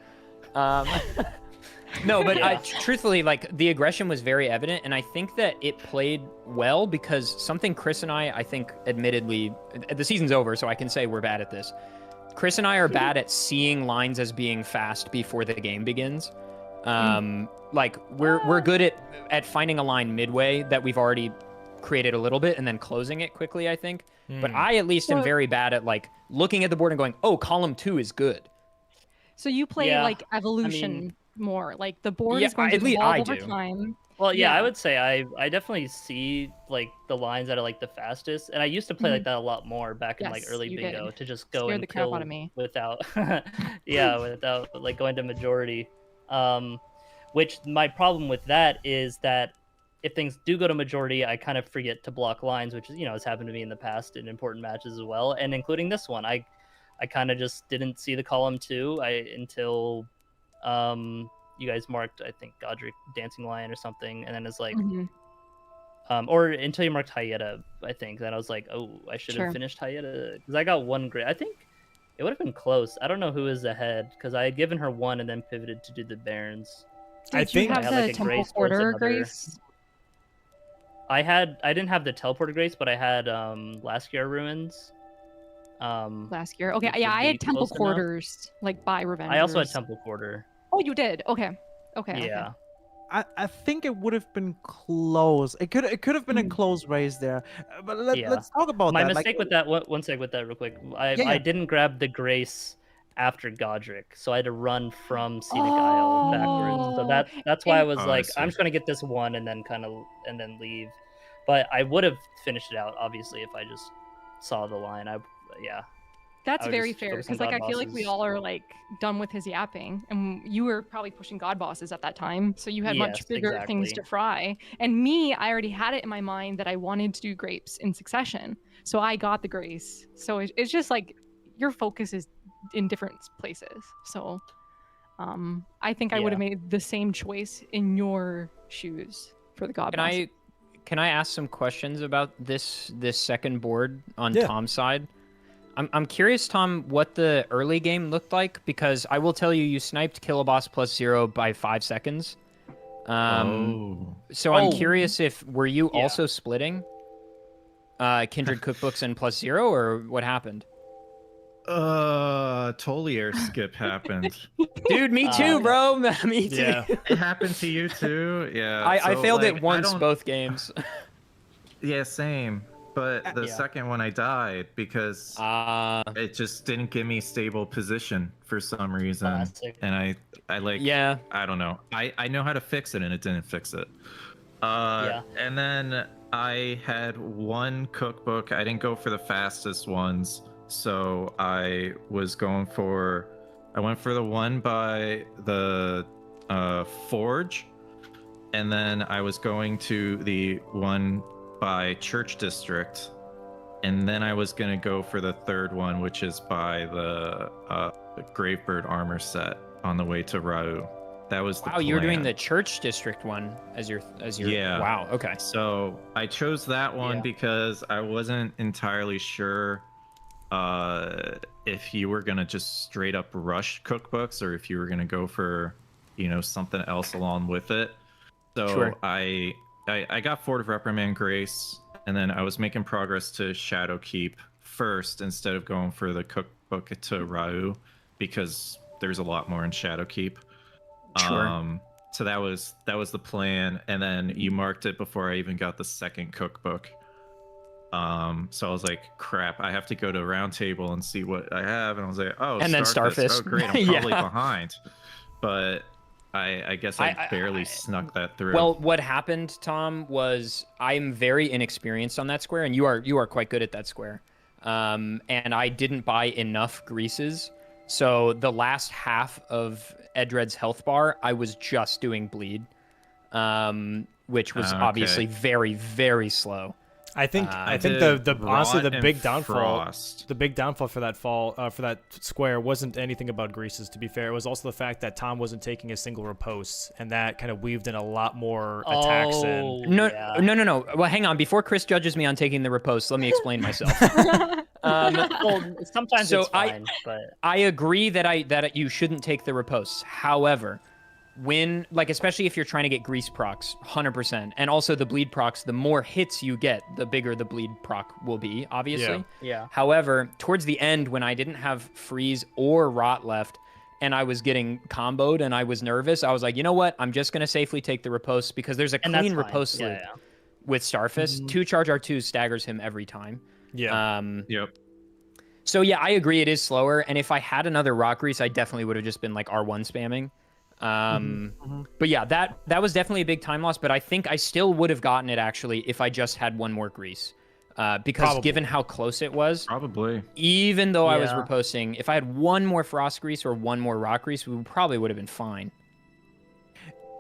No, but truthfully, like, the aggression was very evident, and I think that it played well because something Chris and I think, admittedly, the season's over, so I can say we're bad at this. Chris and I are bad at seeing lines as being fast before the game begins. Like, we're good at finding a line midway that we've already created a little bit and then closing it quickly, I think. But I, at least, am very bad at, like, looking at the board and going, oh, column 2 is good. So you play, like, evolution more. Like, the board is going to evolve over time. Well, yeah, I would say I definitely see like the lines that are like the fastest, and I used to play like that a lot more back in like early bingo to just go and kill without, without like going to majority. Which my problem with that is that if things do go to majority, I kind of forget to block lines, which is, has happened to me in the past in important matches as well, and including this one. I kind of just didn't see the column 2 until you guys marked, I think, Godric Dancing Lion or something, and then it's like or until you marked Hyeta, I think. Then I was like, oh, I should have finished Hyeta, because I got 1 grade. I think it would have been close. I don't know who is ahead, because I had given her 1 and then pivoted to do the Barons. Did you have the Temple Porter Grace? I didn't have the Teleporter Grace, but I had Last Year Ruins. Last year. Okay, yeah, I had Temple Quarters, like, by Revenge. I also had Temple Quarter. Oh, you did? Okay. Yeah. I think it would have been close. It could have been a close race there. But let's talk about my that. mistake with that. One sec with that real quick. I didn't grab the Grace after Godric, so I had to run from Scenic Isle backwards. So that's why I was like, I'm just gonna get this 1 and then leave. But I would have finished it out, obviously, if I just saw the line. That's very fair, because like I feel like we all are like done with his yapping, and you were probably pushing God bosses at that time, so you had much bigger things to fry. And me, I already had it in my mind that I wanted to do grapes in succession, so I got the Grace. So it's just like your focus is in different places. So I think I would have made the same choice in your shoes for the God boss. Can I ask some questions about this second board on Tom's side? I'm curious, Tom, what the early game looked like, because I will tell you sniped Kill a Boss +0 by 5 seconds. So I'm curious were you also splitting Kindred Cookbooks and +0, or what happened? Tolier skip happened. Dude, me too, bro. Me too. Yeah. It happened to you too. Yeah. I failed it once both games. Yeah, same. But the second one I died because it just didn't give me stable position for some reason. Classic. And I like, I don't know. I know how to fix it and it didn't fix it. And then I had 1 cookbook. I didn't go for the fastest ones. So I went for the one by the Forge. And then I was going to the one by Church District, and then I was gonna go for the 3rd one, which is by the Gravebird armor set on the way to Rau. That was the plan. You were doing the Church District one as your wow. Okay. So I chose that one because I wasn't entirely sure if you were gonna just straight up rush cookbooks or if you were gonna go for something else along with it. So I got Fort of Reprimand Grace, and then I was making progress to Shadowkeep first instead of going for the cookbook to Rau, because there's a lot more in Shadowkeep. Sure. So that was the plan, and then you marked it before I even got the second cookbook. So I was like, crap, I have to go to Round Table and see what I have, and I was like, oh, and then Starfish. Oh, great, I'm probably Yeah. behind. But I guess I barely snuck that through. Well, what happened, Tom, was I'm very inexperienced on that square, and you are quite good at that square. And I didn't buy enough greases, so the last half of Edred's health bar, I was just doing bleed, which was obviously very, very slow. I think the honestly the big downfall Frost. the big downfall for that square wasn't anything about greases. To be fair, it was also the fact that Tom wasn't taking a single riposte, and that kind of weaved in a lot more attacks in. No. Well, hang on. Before Chris judges me on taking the riposte, let me explain myself. Well, sometimes it's fine, but I agree that you shouldn't take the riposte. However, when, like, especially if you're trying to get grease procs, 100%, and also the bleed procs, the more hits you get, the bigger the bleed proc will be, obviously. Yeah. However, towards the end, when I didn't have freeze or rot left, and I was getting comboed and I was nervous, I was like, you know what? I'm just gonna safely take the riposte, because there's a clean riposte loop with Starfist. 2 charge R2 staggers him every time. Yeah. Yep. So yeah, I agree, it is slower, and if I had another rock grease, I definitely would have just been like R1 spamming. But yeah, that was definitely a big time loss, but I think I still would have gotten it actually if I just had one more grease. Because given how close it was, even though I was riposting, if I had one more frost grease or one more rock grease, we probably would have been fine.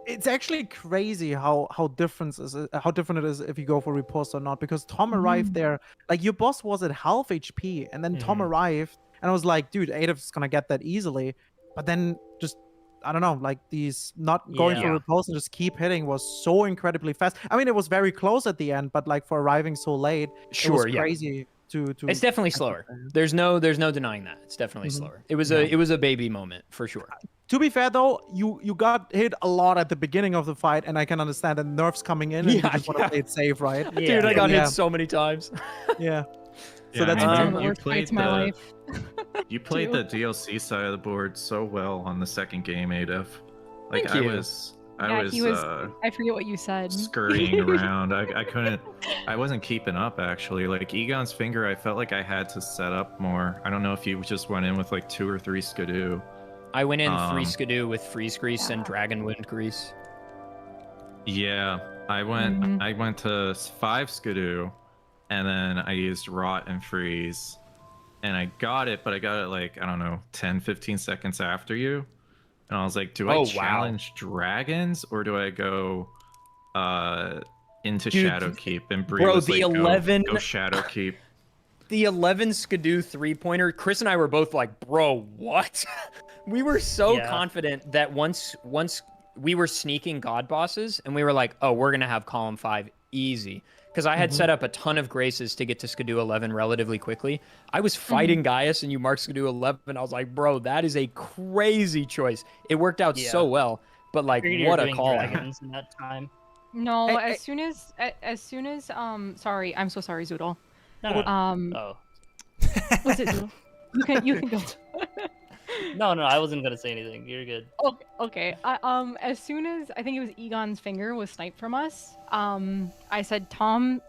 It's actually crazy how different it is if you go for riposte or not, because Tom arrived there, like, your boss was at half HP, and then Tom arrived, and I was like, dude, Adolf's gonna get that easily, but then just, I don't know, like, these not going for riposte and just keep hitting was so incredibly fast. I mean, it was very close at the end, but like, for arriving so late, it was crazy. It's definitely slower. There's no denying that. It's definitely slower. It was a baby moment for sure. To be fair though, you got hit a lot at the beginning of the fight, and I can understand that nerfs coming in, and you just want to play it safe, right? Dude, I got hit so many times. So that's you played the DLC side of the board so well on the second game, Adolf. Like, I was I forget what you said. Scurrying around. I wasn't keeping up, actually. Like, Egon's Finger, I felt like I had to set up more. I don't know if you just went in with like 2 or 3 Skidoo. I went in 3 Skidoo with freeze grease and dragon wind grease. Yeah, I went to 5 Skidoo, and then I used rot and freeze, and I got it, but I got it like, I don't know, 10-15 seconds after you. And I was like, do I challenge dragons, or do I go into Shadowkeep? And Bree was like, go Shadowkeep. The 11 Skidoo 3-pointer, Chris and I were both like, bro, what? We were so confident that once we were sneaking god bosses, and we were like, oh, we're going to have column 5 easy. Because I had set up a ton of graces to get to Skidoo 11 relatively quickly. I was fighting Gaius, and you marked Skidoo 11. I was like, bro, that is a crazy choice. It worked out so well, but like, what a call! Dragons in that time. No, as soon as sorry, I'm so sorry, Zoodle. No. What's it, Zoodle? You can go. No, I wasn't gonna say anything. You're good. Okay. As soon as I think it was Egon's Finger was sniped from us, I said, Tom,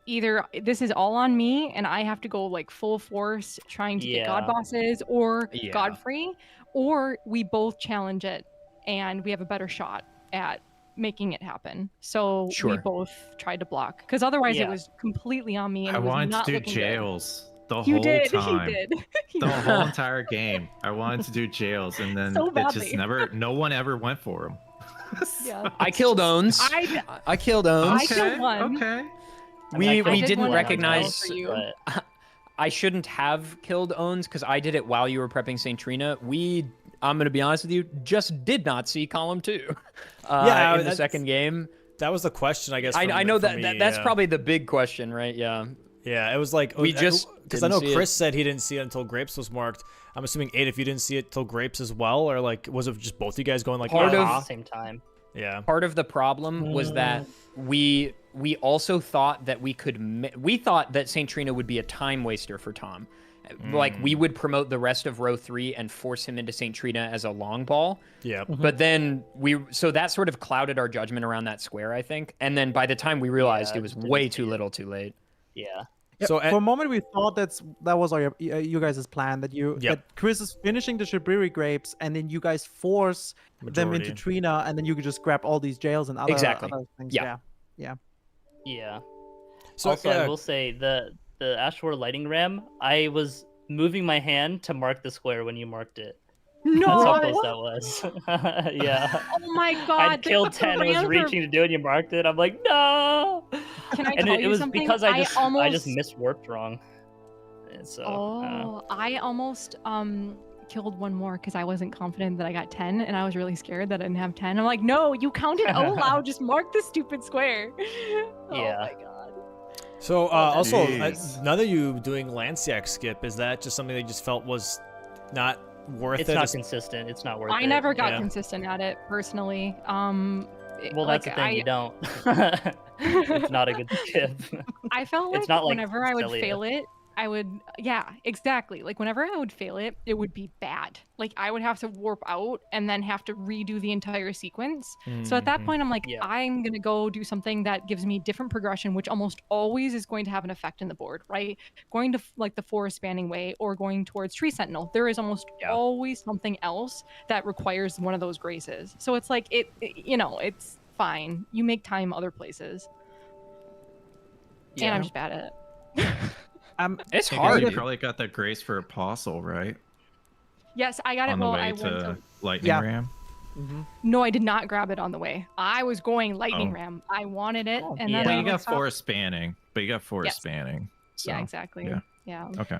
either this is all on me and I have to go like full force trying to get god bosses or Godfrey, or we both challenge it and we have a better shot at making it happen. So we both tried to block, because otherwise it was completely on me. And I it was wanted not to do looking jails. Good. The You whole did. time. The whole entire game. I wanted to do jails, and then it just no one ever went for them. I killed Owns. I killed Owns. I killed one. Okay. We didn't recognize. I shouldn't have killed Owns because I did it while you were prepping St. Trina. I'm going to be honest with you, just did not see column 2 in the second game. That was the question, I guess. I know that's probably the big question, right? Yeah. Yeah, it was like, we just, because I know Chris said he didn't see it until Grapes was marked. I'm assuming, if you didn't see it till Grapes as well, or like, was it just both you guys going like at the same time? Yeah. Part of the problem was that we also thought that we thought that St. Trina would be a time waster for Tom. Like, we would promote the rest of row 3 and force him into St. Trina as a long ball. Yeah. But then so that sort of clouded our judgment around that square, I think. And then by the time we realized it was way too little too late. Yeah. Yeah, So for a moment we thought that was you guys' plan, that that Chris is finishing the Shibiri grapes and then you guys force them into Trina and then you could just grab all these jails and other, other things. Yeah. So also, I will say the Ashore lighting ram, I was moving my hand to mark the square when you marked it. No, that's how close that was. Yeah. Oh my god! I killed 10. Was reaching to do it, and you marked it. I'm like, no. Can I and tell it you was something? because I just miswarped wrong. And so. I almost killed one more because I wasn't confident that I got 10, and I was really scared that I didn't have 10. I'm like, no, you counted out loud. Just mark the stupid square. Yeah. Oh my god. So also, none of you doing Lanciac skip, is that just something that you just felt was not worth it's it? It's not consistent. It's not worth it. I never got consistent at it personally. Well, that's the thing. You don't. It's not a good skip. I felt like, whenever I would fail it, I would, exactly. Like whenever I would fail it, it would be bad. Like I would have to warp out and then have to redo the entire sequence. So at that point, I'm like, I'm going to go do something that gives me different progression, which almost always is going to have an effect in the board, right? Going to like the forest spanning way or going towards Tree Sentinel. There is almost always something else that requires one of those graces. So it's like, it's fine. You make time other places. And I'm just bad at it. It's hard. You probably got that grace for Apostle, right? Yes, I got it. On the way to Lightning Ram. No, I did not grab it on the way. I was going Lightning Ram. I wanted it, and then you got forest spanning, but you got forest spanning. So, yeah, exactly. Yeah. Okay.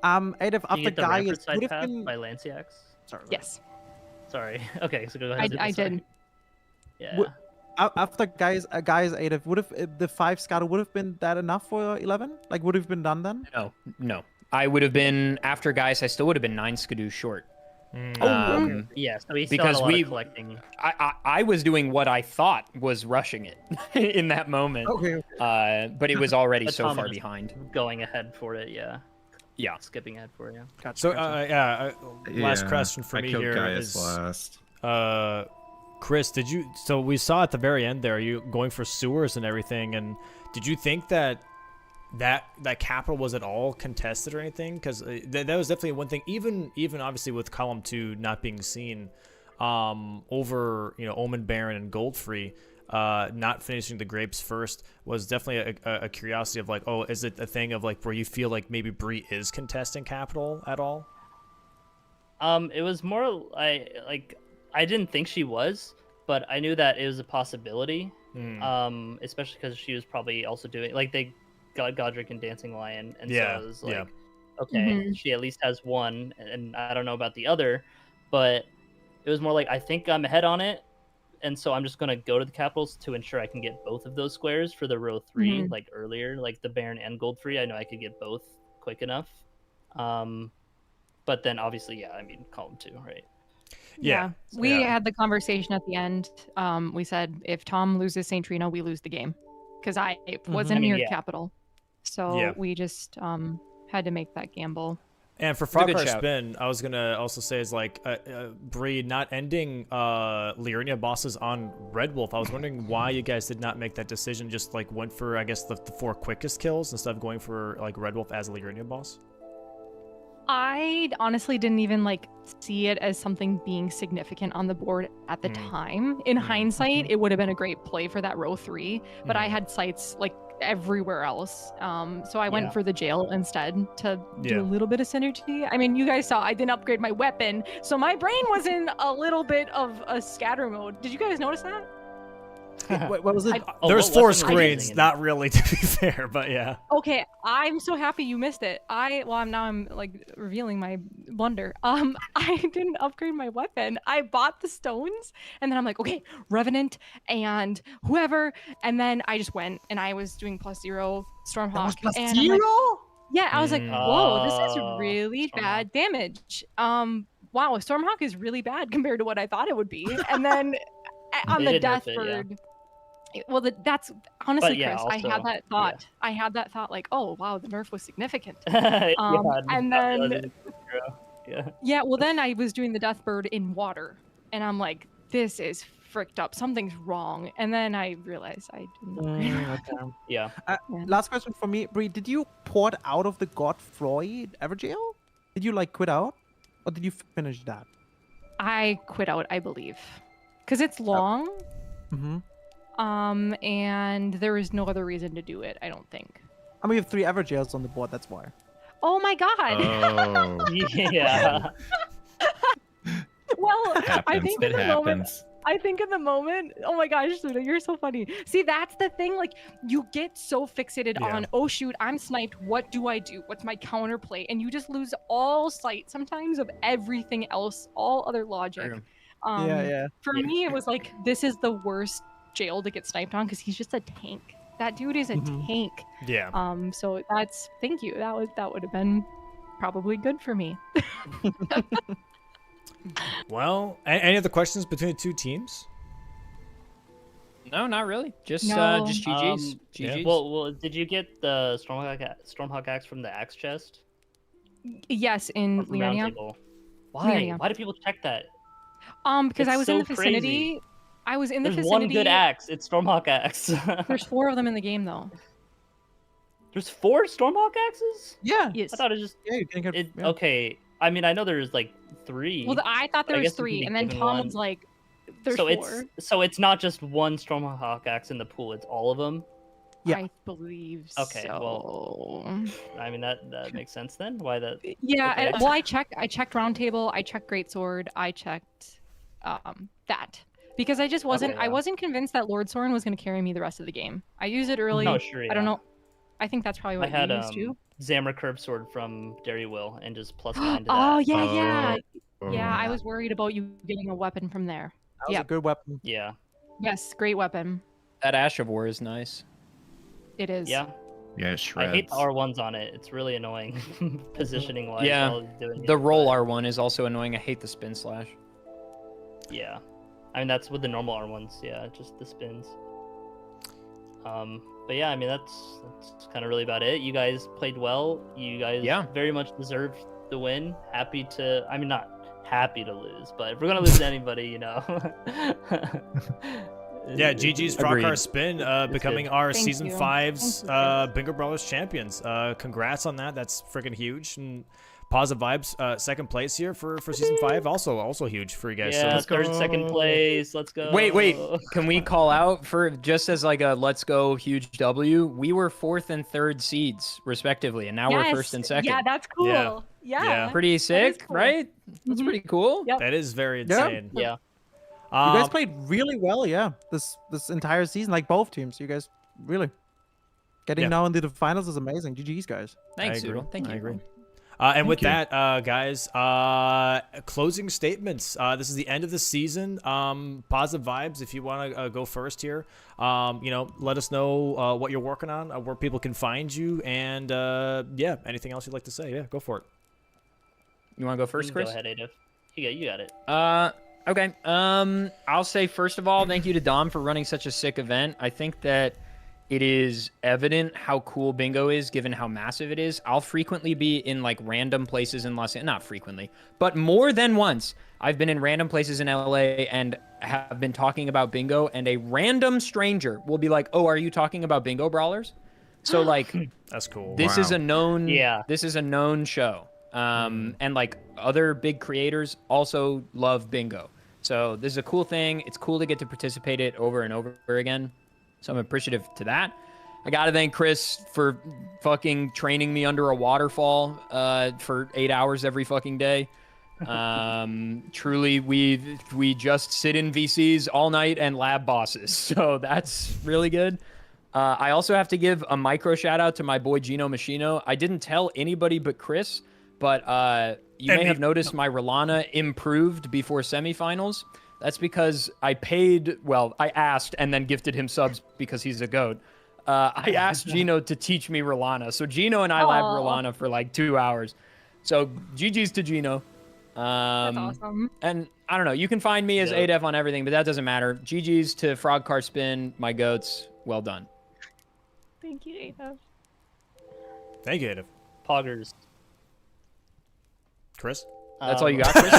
Adif, up the guy is would have been by Lanciax. Sorry. Yes. Sorry. Okay, so go ahead. I did. Yeah. After guys, Adif, would have the 5 scatter would have been that enough for 11? Like would have been done then? No. I would have been after guys. I still would have been 9 skidoo short. Yeah, so we still had a lot of collecting. I was doing what I thought was rushing it in that moment. Okay. But it was already so far behind. Going ahead for it, yeah. Skipping ahead for it, yeah. Gotcha, so last question for me here Gaius last. Chris, so we saw at the very end there, you going for sewers and everything, and did you think that capital was at all contested or anything? Because that was definitely one thing, even obviously with column 2 not being seen, over Omen Baron and Goldfree, not finishing the grapes first was definitely a curiosity of like, oh, is it a thing of like where you feel like maybe Bree is contesting capital at all? It was more I didn't think she was, but I knew that it was a possibility. Especially because she was probably also doing they got Godric and Dancing Lion, and so it was like, okay, she at least has one, and I don't know about the other, but it was more like I think I'm ahead on it, and so I'm just gonna go to the capitals to ensure I can get both of those squares for the row 3, like earlier, like the Baron and Goldfree. I know I could get both quick enough, but then obviously, column 2, right? Yeah. We had the conversation at the end. We said if Tom loses St. Trina, we lose the game because I wasn't near capital. So we just had to make that gamble. And for FrogCarSpin, I was going to also say is like Bree not ending Liurnia bosses on Red Wolf. I was wondering why you guys did not make that decision, just like went for, I guess, the 4 quickest kills instead of going for like Red Wolf as a Liurnia boss. I honestly didn't even see it as something being significant on the board at the time. In hindsight, it would have been a great play for that row 3, but I had sights everywhere else. So I went for the jail instead to do a little bit of synergy. I mean, you guys saw I didn't upgrade my weapon, so my brain was in a little bit of a scatter mode. Did you guys notice that? What was it? There's 4 screens, not really, to be fair, but yeah. Okay, I'm so happy you missed it. I'm revealing my blunder. I didn't upgrade my weapon. I bought the stones, and then I'm like, okay, Revenant and whoever, and then I just went and I was doing +0 Stormhawk. And +0? I was like, whoa, this is really bad damage. Wow, Stormhawk is really bad compared to what I thought it would be. And then on the Deathbird. Well, that's honestly, yeah, Chris. I had also- that thought. I had that thought, like, oh wow, the nerf was significant. Yeah, And not then realizing it's true. Yeah. yeah, well then I was doing the Deathbird in water, and I'm like, this is fricked up. Something's wrong. And then I realized I didn't. Yeah. Last question for me, Bree. Did you port out of the Godfroy Everjail? Did you like quit out, or did you finish that? I quit out, I believe, because it's long. Mm-hmm. And there is no other reason to do it. I don't think. I mean, we have 3 Everjails on the board. That's why. Oh my god. Oh, Yeah. Well, I happens. think It in the moment. happens. I think in the moment, oh my gosh, Suna, you're so funny. See, that's the thing. Like, you get so fixated Yeah. on, oh shoot, I'm sniped. What do I do? What's my counterplay? And you just lose all sight sometimes of everything else, all other logic. True. Yeah. For me, it was like, this is the worst jail to get sniped on because he's just a tank. That dude is a tank. Yeah. So that's thank you. That would have been probably good for me. Well, any other questions between the two teams? No, not really. Just No. just GG's. Yeah. GG's. Well, did you get the Stormhawk axe from the axe chest? Yes, in Or from Round Leonia. Table? Why? Leonia. Why do people check that? Because I It's was in so the vicinity. crazy. I was in the There's vicinity. one good axe. It's Stormhawk axe. There's 4 of them in the game though. There's 4 Stormhawk axes? Yeah. Yes. I thought it just Yeah, you can get. it. yeah. Okay, I mean I know there's like 3. Well, I thought there I was guess you can 3, be and then given Tom one. was like, "There's so 4." it's not just one Stormhawk axe in the pool. It's all of them. Yeah. I believe Okay, so. well, I mean that makes sense then. Why that? Yeah, Okay. well, I checked Roundtable, I checked Greatsword, I checked that because I just wasn't Okay, I yeah. wasn't convinced that Lord Soren was going to carry me the rest of the game. I used it early. Oh sure. I don't yeah. know. I think that's probably I what had you used too. Zamra Curb Sword from Dairy Will and just plus 9 to that. Oh yeah. Oh. Yeah, I was worried about you getting a weapon from there. That was Yeah. a good weapon. Yeah. Yes, great weapon. That Ash of War is nice. It is. Yeah. Yeah, I shreds. hate the R1s on it. It's really annoying positioning wise. Yeah, while doing The it, roll but- R1 is also annoying. I hate the spin slash. Yeah. I mean that's with the normal R1s. Yeah, just the spins. But yeah, I mean that's kind of really about it. You guys played well. You guys very much deserved the win. Happy to. I mean not happy to lose, but if we're gonna lose to anybody, you know. Yeah, GG's Agreed. FrogCarSpin becoming good. our Thank season you. 5's Thank you, Bingo Brawlers champions. Congrats on that. That's freaking huge. And positive vibes. Second place here for season 5. Also huge for you guys. Yeah, let's third, go. second place. Let's go. Wait. Can we call out for just as like a let's go huge W? We were 4th and 3rd seeds respectively, and now we're Yes. 1st and 2nd. Yeah, that's cool. Yeah. Yeah. Pretty sick, cool. right? That's Mhm. pretty cool. Yep. That is very Yeah. insane. Yeah. You guys played really well, yeah. This entire season, like both teams. You guys really getting Yeah. now into the finals is amazing. GG's, guys. Thanks, I agree. Zoodle. Thank you. I agree. And with you. that, guys, closing statements. This is the end of the season. Positive vibes. If you want to go first here, let us know what you're working on, where people can find you, and yeah, anything else you'd like to say. Yeah, go for it. You want to go first, Chris? Go ahead, Adolf. You got it. Okay. I'll say first of all, thank you to Dom for running such a sick event. I think that it is evident how cool bingo is given how massive it is. I'll frequently be in like random places in Los Angeles, not frequently, but more than once. I've been in random places in LA and have been talking about bingo, and a random stranger will be like, "Oh, are you talking about bingo brawlers?" So like, That's cool. this is a known this is a known show. And like other big creators also love bingo. So this is a cool thing. It's cool to get to participate it over and over again. So I'm appreciative to that. I got to thank Chris for fucking training me under a waterfall for 8 hours every fucking day. Truly, we just sit in VCs all night and lab bosses. So that's really good. I also have to give a micro shout out to my boy Gino Machino. I didn't tell anybody but Chris, but you may have noticed my Rolana improved before semifinals. That's because I asked and then gifted him subs because he's a goat. I asked Gino to teach me Rolana. So Gino and I labbed Rolana for like 2 hours. So GG's to Gino. That's awesome. And I don't know. You can find me as ADEF on everything, but that doesn't matter. GG's to FrogCarSpin, my goats. Well done. Thank you, Ada. Thank you, Adif. Poggers. Chris? That's all you got, Chris?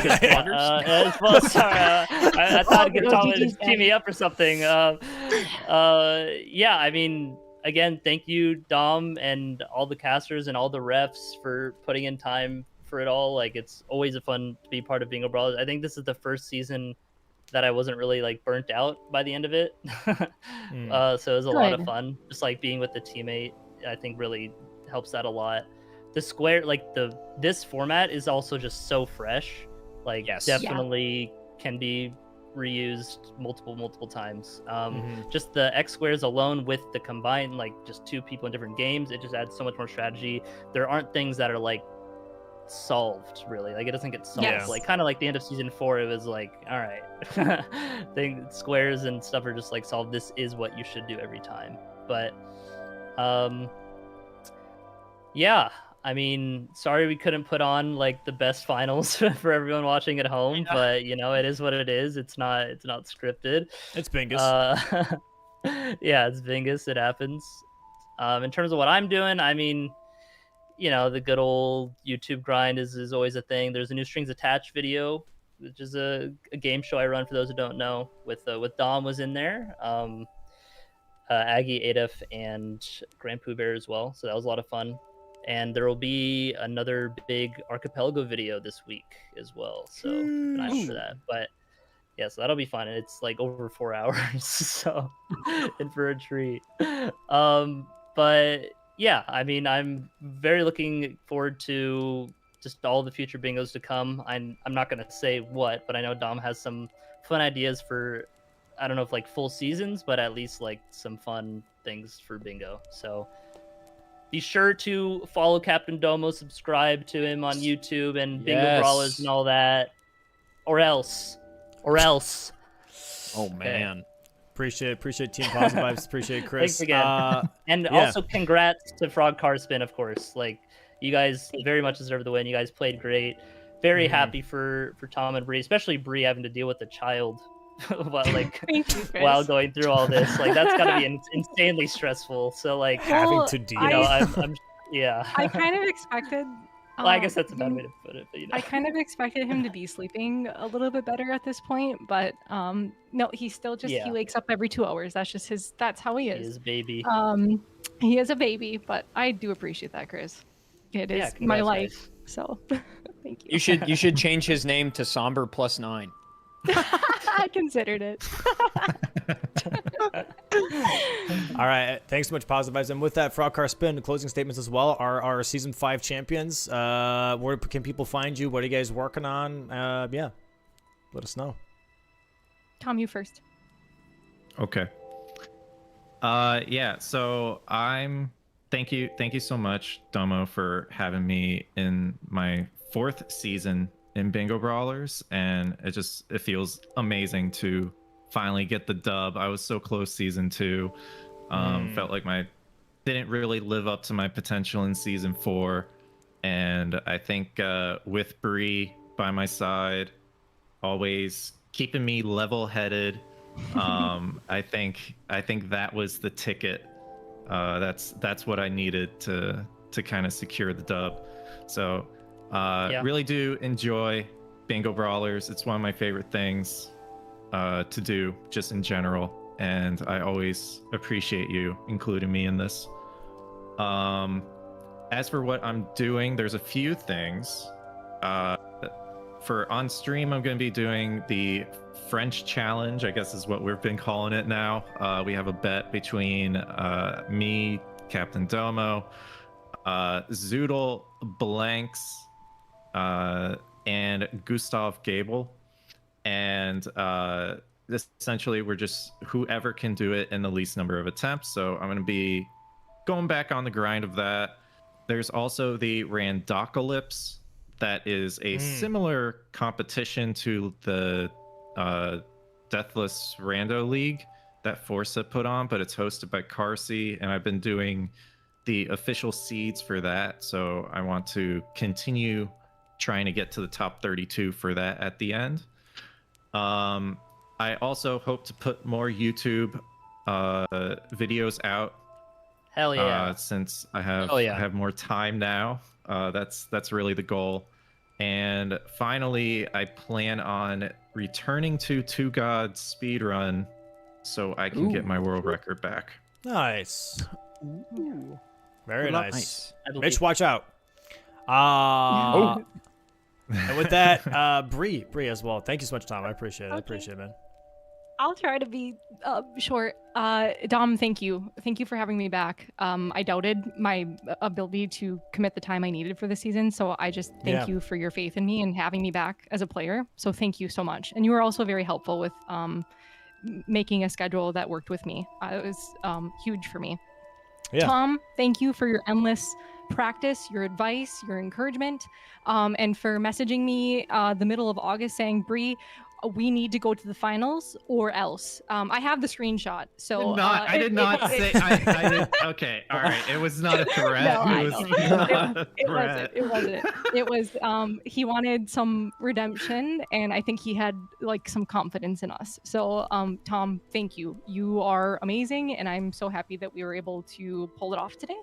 Well, sorry, I thought I'd get Tom to tee me up or something. Yeah, I mean, again, thank you, Dom, and all the casters and all the refs for putting in time for it all. Like, it's always a fun to be part of Bingo Brawlers. I think this is the first season that I wasn't really like burnt out by the end of it. So it was a lot of fun. Just like being with the teammate, I think really helps that a lot. The square, like this format is also just so fresh. Like, definitely can be reused multiple times. Just the X squares alone with the combined, like just two people in different games, it just adds so much more strategy. There aren't things that are like solved really. Like, it doesn't get solved. Like, kind of like the end of season 4, it was like, all right, squares and stuff are just like solved. This is what you should do every time. But yeah, I mean, sorry we couldn't put on like the best finals for everyone watching at home, but you know, it is what it is. It's not scripted. It's Bingus. Yeah, it's Bingus. It happens. In terms of what I'm doing, I mean, you know, the good old YouTube grind is always a thing. There's a new Strings Attached video, which is a game show I run for those who don't know. With Dom was in there, Aggie, Adif, and Grand Pooh Bear as well. So that was a lot of fun. And there will be another big Archipelago video this week as well. So keep an eye out for that. But yeah, so that'll be fun. And it's like over 4 hours. So in for a treat. But yeah, I mean, I'm very looking forward to just all the future bingos to come. I'm not going to say what, but I know Dom has some fun ideas for, I don't know if like full seasons, but at least like some fun things for bingo. So be sure to follow Captain Domo, subscribe to him on YouTube and Bingo Brawlers and all that. Or else. Oh, man. Appreciate Team Positive Vibes. Appreciate Chris. Thanks again. And also congrats to FrogCarSpin, of course. Like, you guys very much deserve the win. You guys played great. Very happy for Tom and Bree, especially Bree having to deal with the child while going through all this. Like, that's gotta be insanely stressful. So like having to deal. You know, I'm yeah. I kind of expected. Well, I guess that's a bad way to put it, but you know. I kind of expected him to be sleeping a little bit better at this point, but no, he still just he wakes up every 2 hours. That's just that's how he is. He is baby. He is a baby, but I do appreciate that, Chris. It is my life. So thank you. You should change his name to Somber +9. I considered it. All right, thanks so much, Positive Vibes. And with that, FrogCarSpin, closing statements as well. Our season 5 champions. Where can people find you? What are you guys working on? Yeah, let us know. Tom, you first. Okay. Yeah. So Thank you so much, Domo, for having me in my 4th season in Bingo Brawlers, and it feels amazing to finally get the dub. I was so close season 2. Felt like didn't really live up to my potential in season 4, and I think with Bree by my side, always keeping me level-headed, I think that was the ticket. That's what I needed to kind of secure the dub. So really do enjoy Bingo Brawlers. It's one of my favorite things to do just in general, and I always appreciate you including me in this. As for what I'm doing, there's a few things. For on stream, I'm going to be doing the French challenge, I guess is what we've been calling it now. We have a bet between me, Captain Domo, Zoodle Blanks, and Gustav Gable. And essentially, we're just whoever can do it in the least number of attempts. So I'm going to be going back on the grind of that. There's also the Randocalypse. That is a similar competition to the Deathless Rando League that Forza put on, but it's hosted by Carsey, and I've been doing the official seeds for that. So I want to continue trying to get to the top 32 for that at the end. I also hope to put more YouTube videos out. Hell yeah! Since I have more time now. That's really the goal. And finally, I plan on returning to Two Gods speedrun so I can get my world record back. Nice. Ooh. Very Good luck. nice. I believe- Mitch, watch out. And with that, Bree as well. Thank you so much, Tom. I appreciate it. I appreciate it, man. I'll try to be short. Dom, thank you. Thank you for having me back. I doubted my ability to commit the time I needed for the season, so I just thank you for your faith in me and having me back as a player. So thank you so much. And you were also very helpful with making a schedule that worked with me. It was huge for me. Yeah. Tom, thank you for your endless practice, your advice, your encouragement, and for messaging me the middle of August saying, Bree, we need to go to the finals or else. I have the screenshot. So I did not say. I did, okay, all right. It was not a threat. No, it wasn't. It was he wanted some redemption, and I think he had like some confidence in us. So Tom, thank you. You are amazing, and I'm so happy that we were able to pull it off today.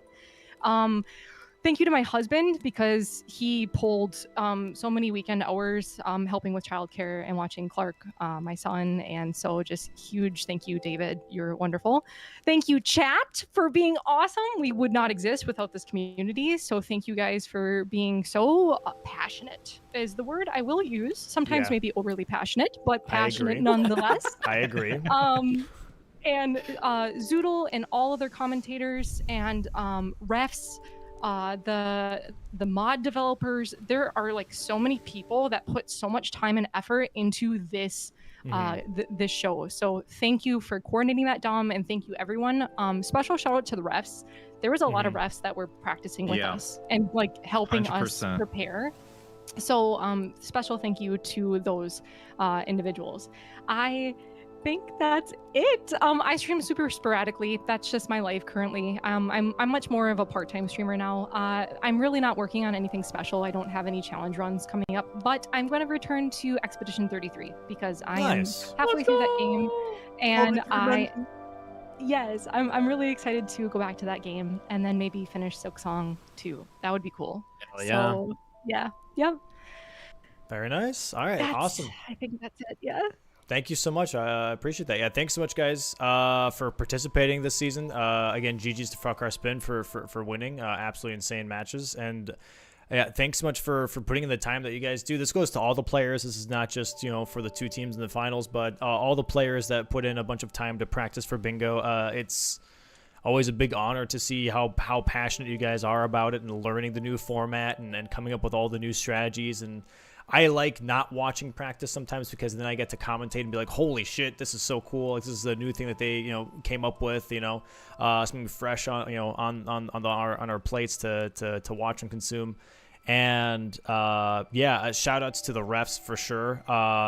Thank you to my husband because he pulled so many weekend hours helping with childcare and watching Clark, my son. And so just huge thank you, David. You're wonderful. Thank you, chat, for being awesome. We would not exist without this community. So thank you guys for being so passionate is the word I will use. Sometimes maybe overly passionate, but passionate nonetheless. I agree. And Zoodle and all other commentators and refs, the mod developers, there are like so many people that put so much time and effort into this this show. So thank you for coordinating that, Dom, and thank you everyone. Special shout out to the refs. There was a lot of refs that were practicing with us and like helping 100%. us prepare. So special thank you to those individuals. I think that's it. I stream super sporadically. That's just my life currently. I'm much more of a part-time streamer now. I'm really not working on anything special. I don't have any challenge runs coming up, but I'm going to return to Expedition 33 because I am halfway through that game, and I'm really excited to go back to that game and then maybe finish Silksong too. That would be cool. Hell yeah. So yeah. Very nice. All right, awesome. I think that's it. Yeah. Thank you so much. I appreciate that. Yeah, thanks so much, guys, for participating this season. Again, GG's to FrogCarSpin for winning. Absolutely insane matches. And yeah, thanks so much for putting in the time that you guys do. This goes to all the players. This is not just, for the two teams in the finals, but all the players that put in a bunch of time to practice for bingo. It's always a big honor to see how passionate you guys are about it and learning the new format and coming up with all the new strategies. And I like not watching practice sometimes because then I get to commentate and be like, holy shit, this is so cool. Like, this is a new thing that they, came up with, something fresh on, on our plates to watch and consume. And shout outs to the refs for sure.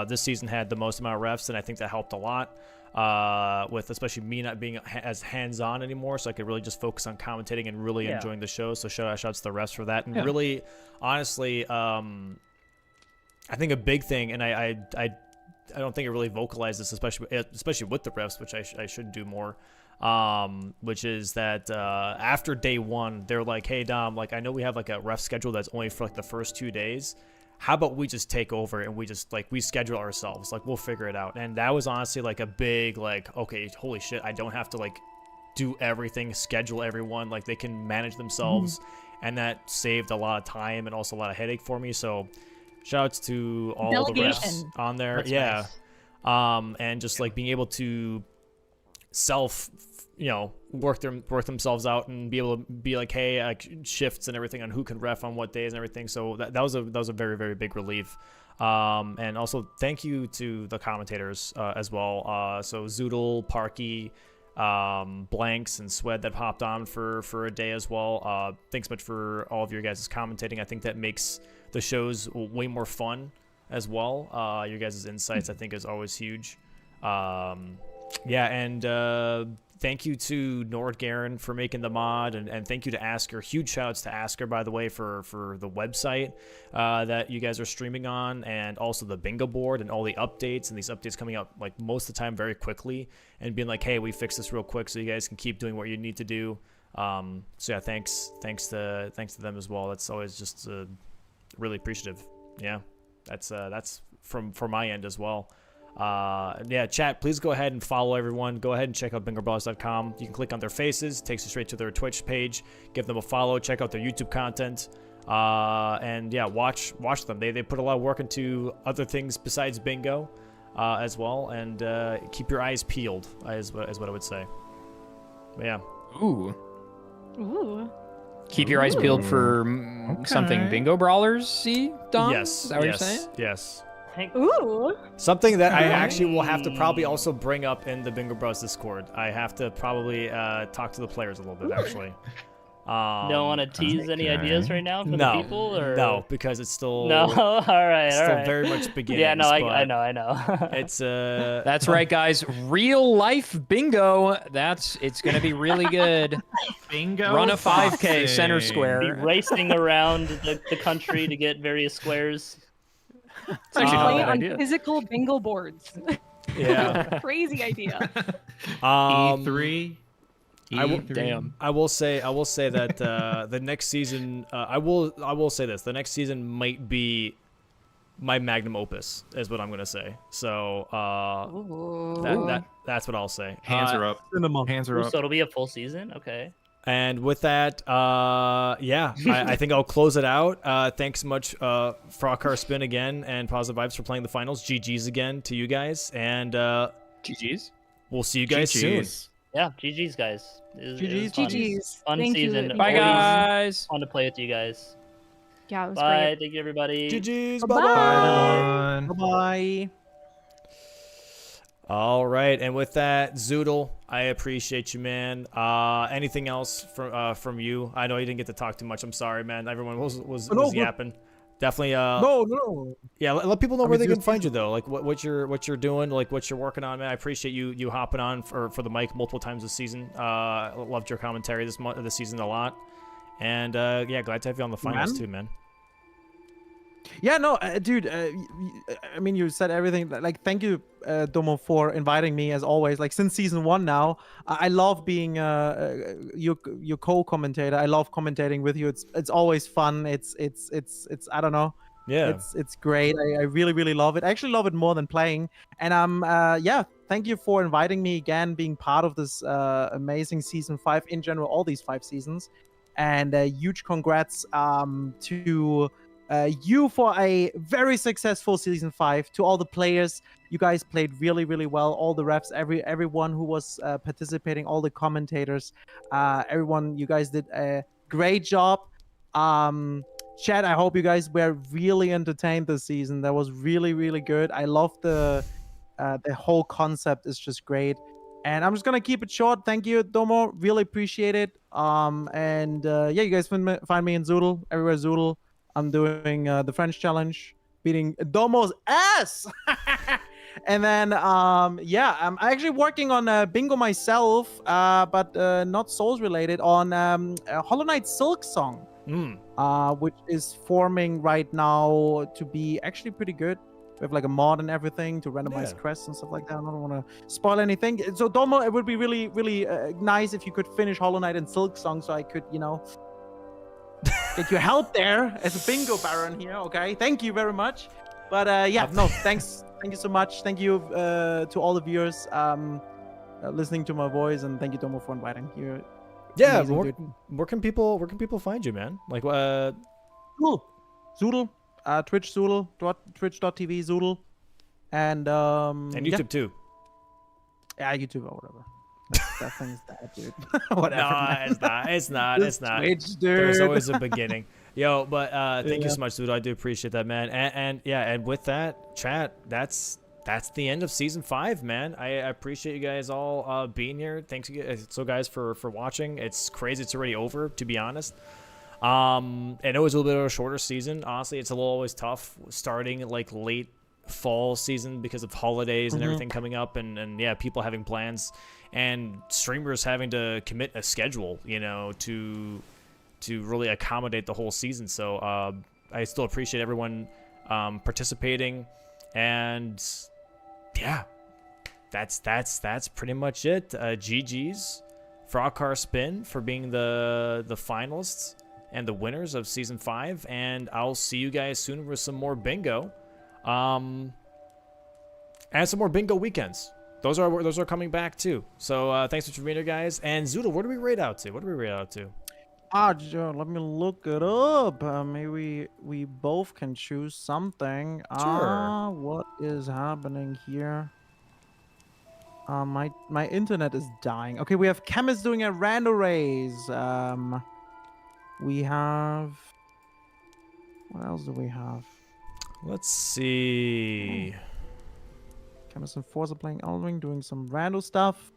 This season had the most amount of refs, and I think that helped a lot. With especially me not being as hands-on anymore, so I could really just focus on commentating and really enjoying the show. So shout outs to the refs for that. And really, honestly, I think a big thing, and I don't think I really vocalized this, especially with the refs, which I should do more. Which is that after day one, they're like, "Hey Dom, like I know we have like a ref schedule that's only for like the first 2 days. How about we just take over and we just we schedule ourselves? Like we'll figure it out." And that was honestly like a big okay, holy shit, I don't have to do everything, schedule everyone. Like they can manage themselves, and that saved a lot of time and also a lot of headache for me. So. Shout outs to all the refs on there. That's nice. And just being able to work themselves out and be able to be like, hey, shifts and everything on who can ref on what days and everything. So that was a very, very big relief. And also thank you to the commentators as well. So Zoodle, Parky, Blanks, and Swed that hopped on for a day as well. Thanks so much for all of your guys' commentating. I think that makes the show's way more fun as well. Your guys' insights, I think, is always huge. And thank you to Nordgaren for making the mod, and thank you to Asker. Huge shout outs to Asker, by the way, for the website that you guys are streaming on, and also the bingo board and all the updates, and these updates coming out like most of the time very quickly, and being like, hey, we fixed this real quick so you guys can keep doing what you need to do. So yeah, thanks to them as well. That's always just really appreciative. Yeah, that's from my end as well. Yeah, chat, please go ahead and follow everyone. Go ahead and check out bingobrawlers.com. You can click on their faces, takes you straight to their Twitch page. Give them a follow, check out their YouTube content, and yeah, watch them. They put a lot of work into other things besides bingo as well, and keep your eyes peeled is what I would say. But yeah. Ooh. Keep your eyes Ooh. peeled for something Bingo Brawlers. See, Dom? Yes. Is that what you're saying? Yes. Ooh. Something that I actually will have to probably also bring up in the Bingo Bros Discord. I have to probably talk to the players a little bit, actually. Don't want to tease any ideas right now for the people, or no, because it's still all right, still very much beginning. Yeah, no, I know. It's That's right, guys. Real life bingo. It's gonna be really good. Bingo. Run a 5K boxing. center Be square. racing around the country to get various squares. It's actually not a Play bad on idea. physical bingo boards. yeah. Crazy idea. E3. Damn. I will say that the next season, I will say this: the next season might be my magnum opus, is what I'm gonna say. So that's what I'll say. Hands are up. Hands are Ooh, up. so it'll be a full season. Okay. And with that, yeah, I think I'll close it out. Thanks so much, FrogCarSpin again, and Positive Vibes for playing the finals. GG's again to you guys, and GG's. we'll see you guys soon. Yeah, GG's guys. GG's. Fun Thank season. you. Bye, Always guys. fun to play with you guys. Yeah, it was Bye. great. Thank you, everybody. GG's. Bye-bye. Bye-bye. Bye-bye. All right, and with that, Zoodle, I appreciate you, man. Anything else from you? I know you didn't get to talk too much. I'm sorry, man. Everyone was yapping. Definitely. No. Yeah, let people know where they just- can find you though. Like what you're doing, like what you're working on, man. I appreciate you hopping on for the mic multiple times this season. Loved your commentary this season a lot, and yeah, glad to have you on the finals too, man. Yeah, no, dude. I mean, you said everything. Like, thank you, Domo, for inviting me as always. Like, since season 1 now, I love being your co-commentator. I love commentating with you. It's always fun. It's I don't know. Yeah. It's great. I really love it. I actually love it more than playing. And yeah, thank you for inviting me again, being part of this amazing season 5 in general, all these 5 seasons. And huge congrats to you for a very successful season 5. To all the players, you guys played really well. All the refs, everyone who was participating, all the commentators, everyone, you guys did a great job. Chat, I hope you guys were really entertained this season. That was really good. I love the whole concept is just great. And I'm just gonna keep it short. Thank you, Domo. Really appreciate it. And yeah, you guys find me in Zoodle, everywhere Zoodle. I'm doing the French challenge, beating Domo's ass. And then yeah, I'm actually working on bingo myself, but not Souls related, on Hollow Knight Silk Song, which is forming right now to be actually pretty good. We have like a mod and everything to randomize quests and stuff like that. I don't want to spoil anything. So Domo, it would be really nice if you could finish Hollow Knight and Silk Song, so I could, you know, get your help there as a bingo baron here. Okay, thank you very much. But yeah, no, thanks. Thank you so much. Thank you to all the viewers listening to my voice, and thank you, Domo, for inviting you. Yeah, Amazing, where can people find you, man? Like Zoodle, Twitch Zoodle, twitch.tv Zoodle, and YouTube too. Yeah, YouTube or whatever. That thing's that, dude. Whatever. No, it's not. Twitch, dude. There's always a beginning. Yo, but thank you so much, dude. I do appreciate that, man. And yeah, and with that, chat, that's the end of season 5, man. I appreciate you guys all being here. Thanks guys for watching. It's crazy it's already over, to be honest. And it was a little bit of a shorter season. Honestly, it's a little always tough starting like late fall season because of holidays and everything coming up, and yeah, people having plans and streamers having to commit a schedule, you know, to really accommodate the whole season. So I still appreciate everyone participating, and yeah, that's pretty much it. GG's FrogCarSpin for being the finalists and the winners of season 5, and I'll see you guys soon with some more bingo, and some more bingo weekends. Those are coming back too. So thanks for being here, guys. And Zoodle, what do we rate out to? Joe, let me look it up. Maybe we both can choose something. Sure. What is happening here? My internet is dying. Okay, we have Chemist doing a random raise. We have... What else do we have? Let's see. Chemist and Forza playing Elden Ring, doing some random stuff.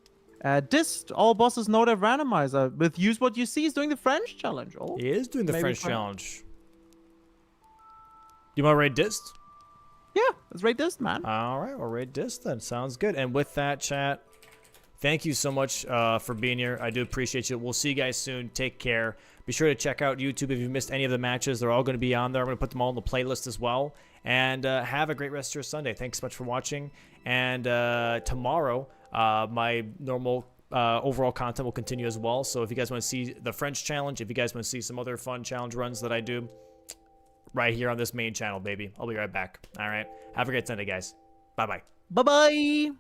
Dist, all bosses know their randomizer. With Use What You See is doing the French challenge. Oh, He is doing the French challenge. You want to raid Dist? Yeah, let's rate Dist, man. All right, we'll raid Dist then. Sounds good. And with that, chat, thank you so much for being here. I do appreciate you. We'll see you guys soon. Take care. Be sure to check out YouTube if you missed any of the matches. They're all going to be on there. I'm going to put them all in the playlist as well. And have a great rest of your Sunday. Thanks so much for watching. And tomorrow, my normal overall content will continue as well. So if you guys want to see the French challenge, if you guys want to see some other fun challenge runs that I do, right here on this main channel, baby. I'll be right back. All right. Have a great Sunday, guys. Bye-bye. Bye-bye.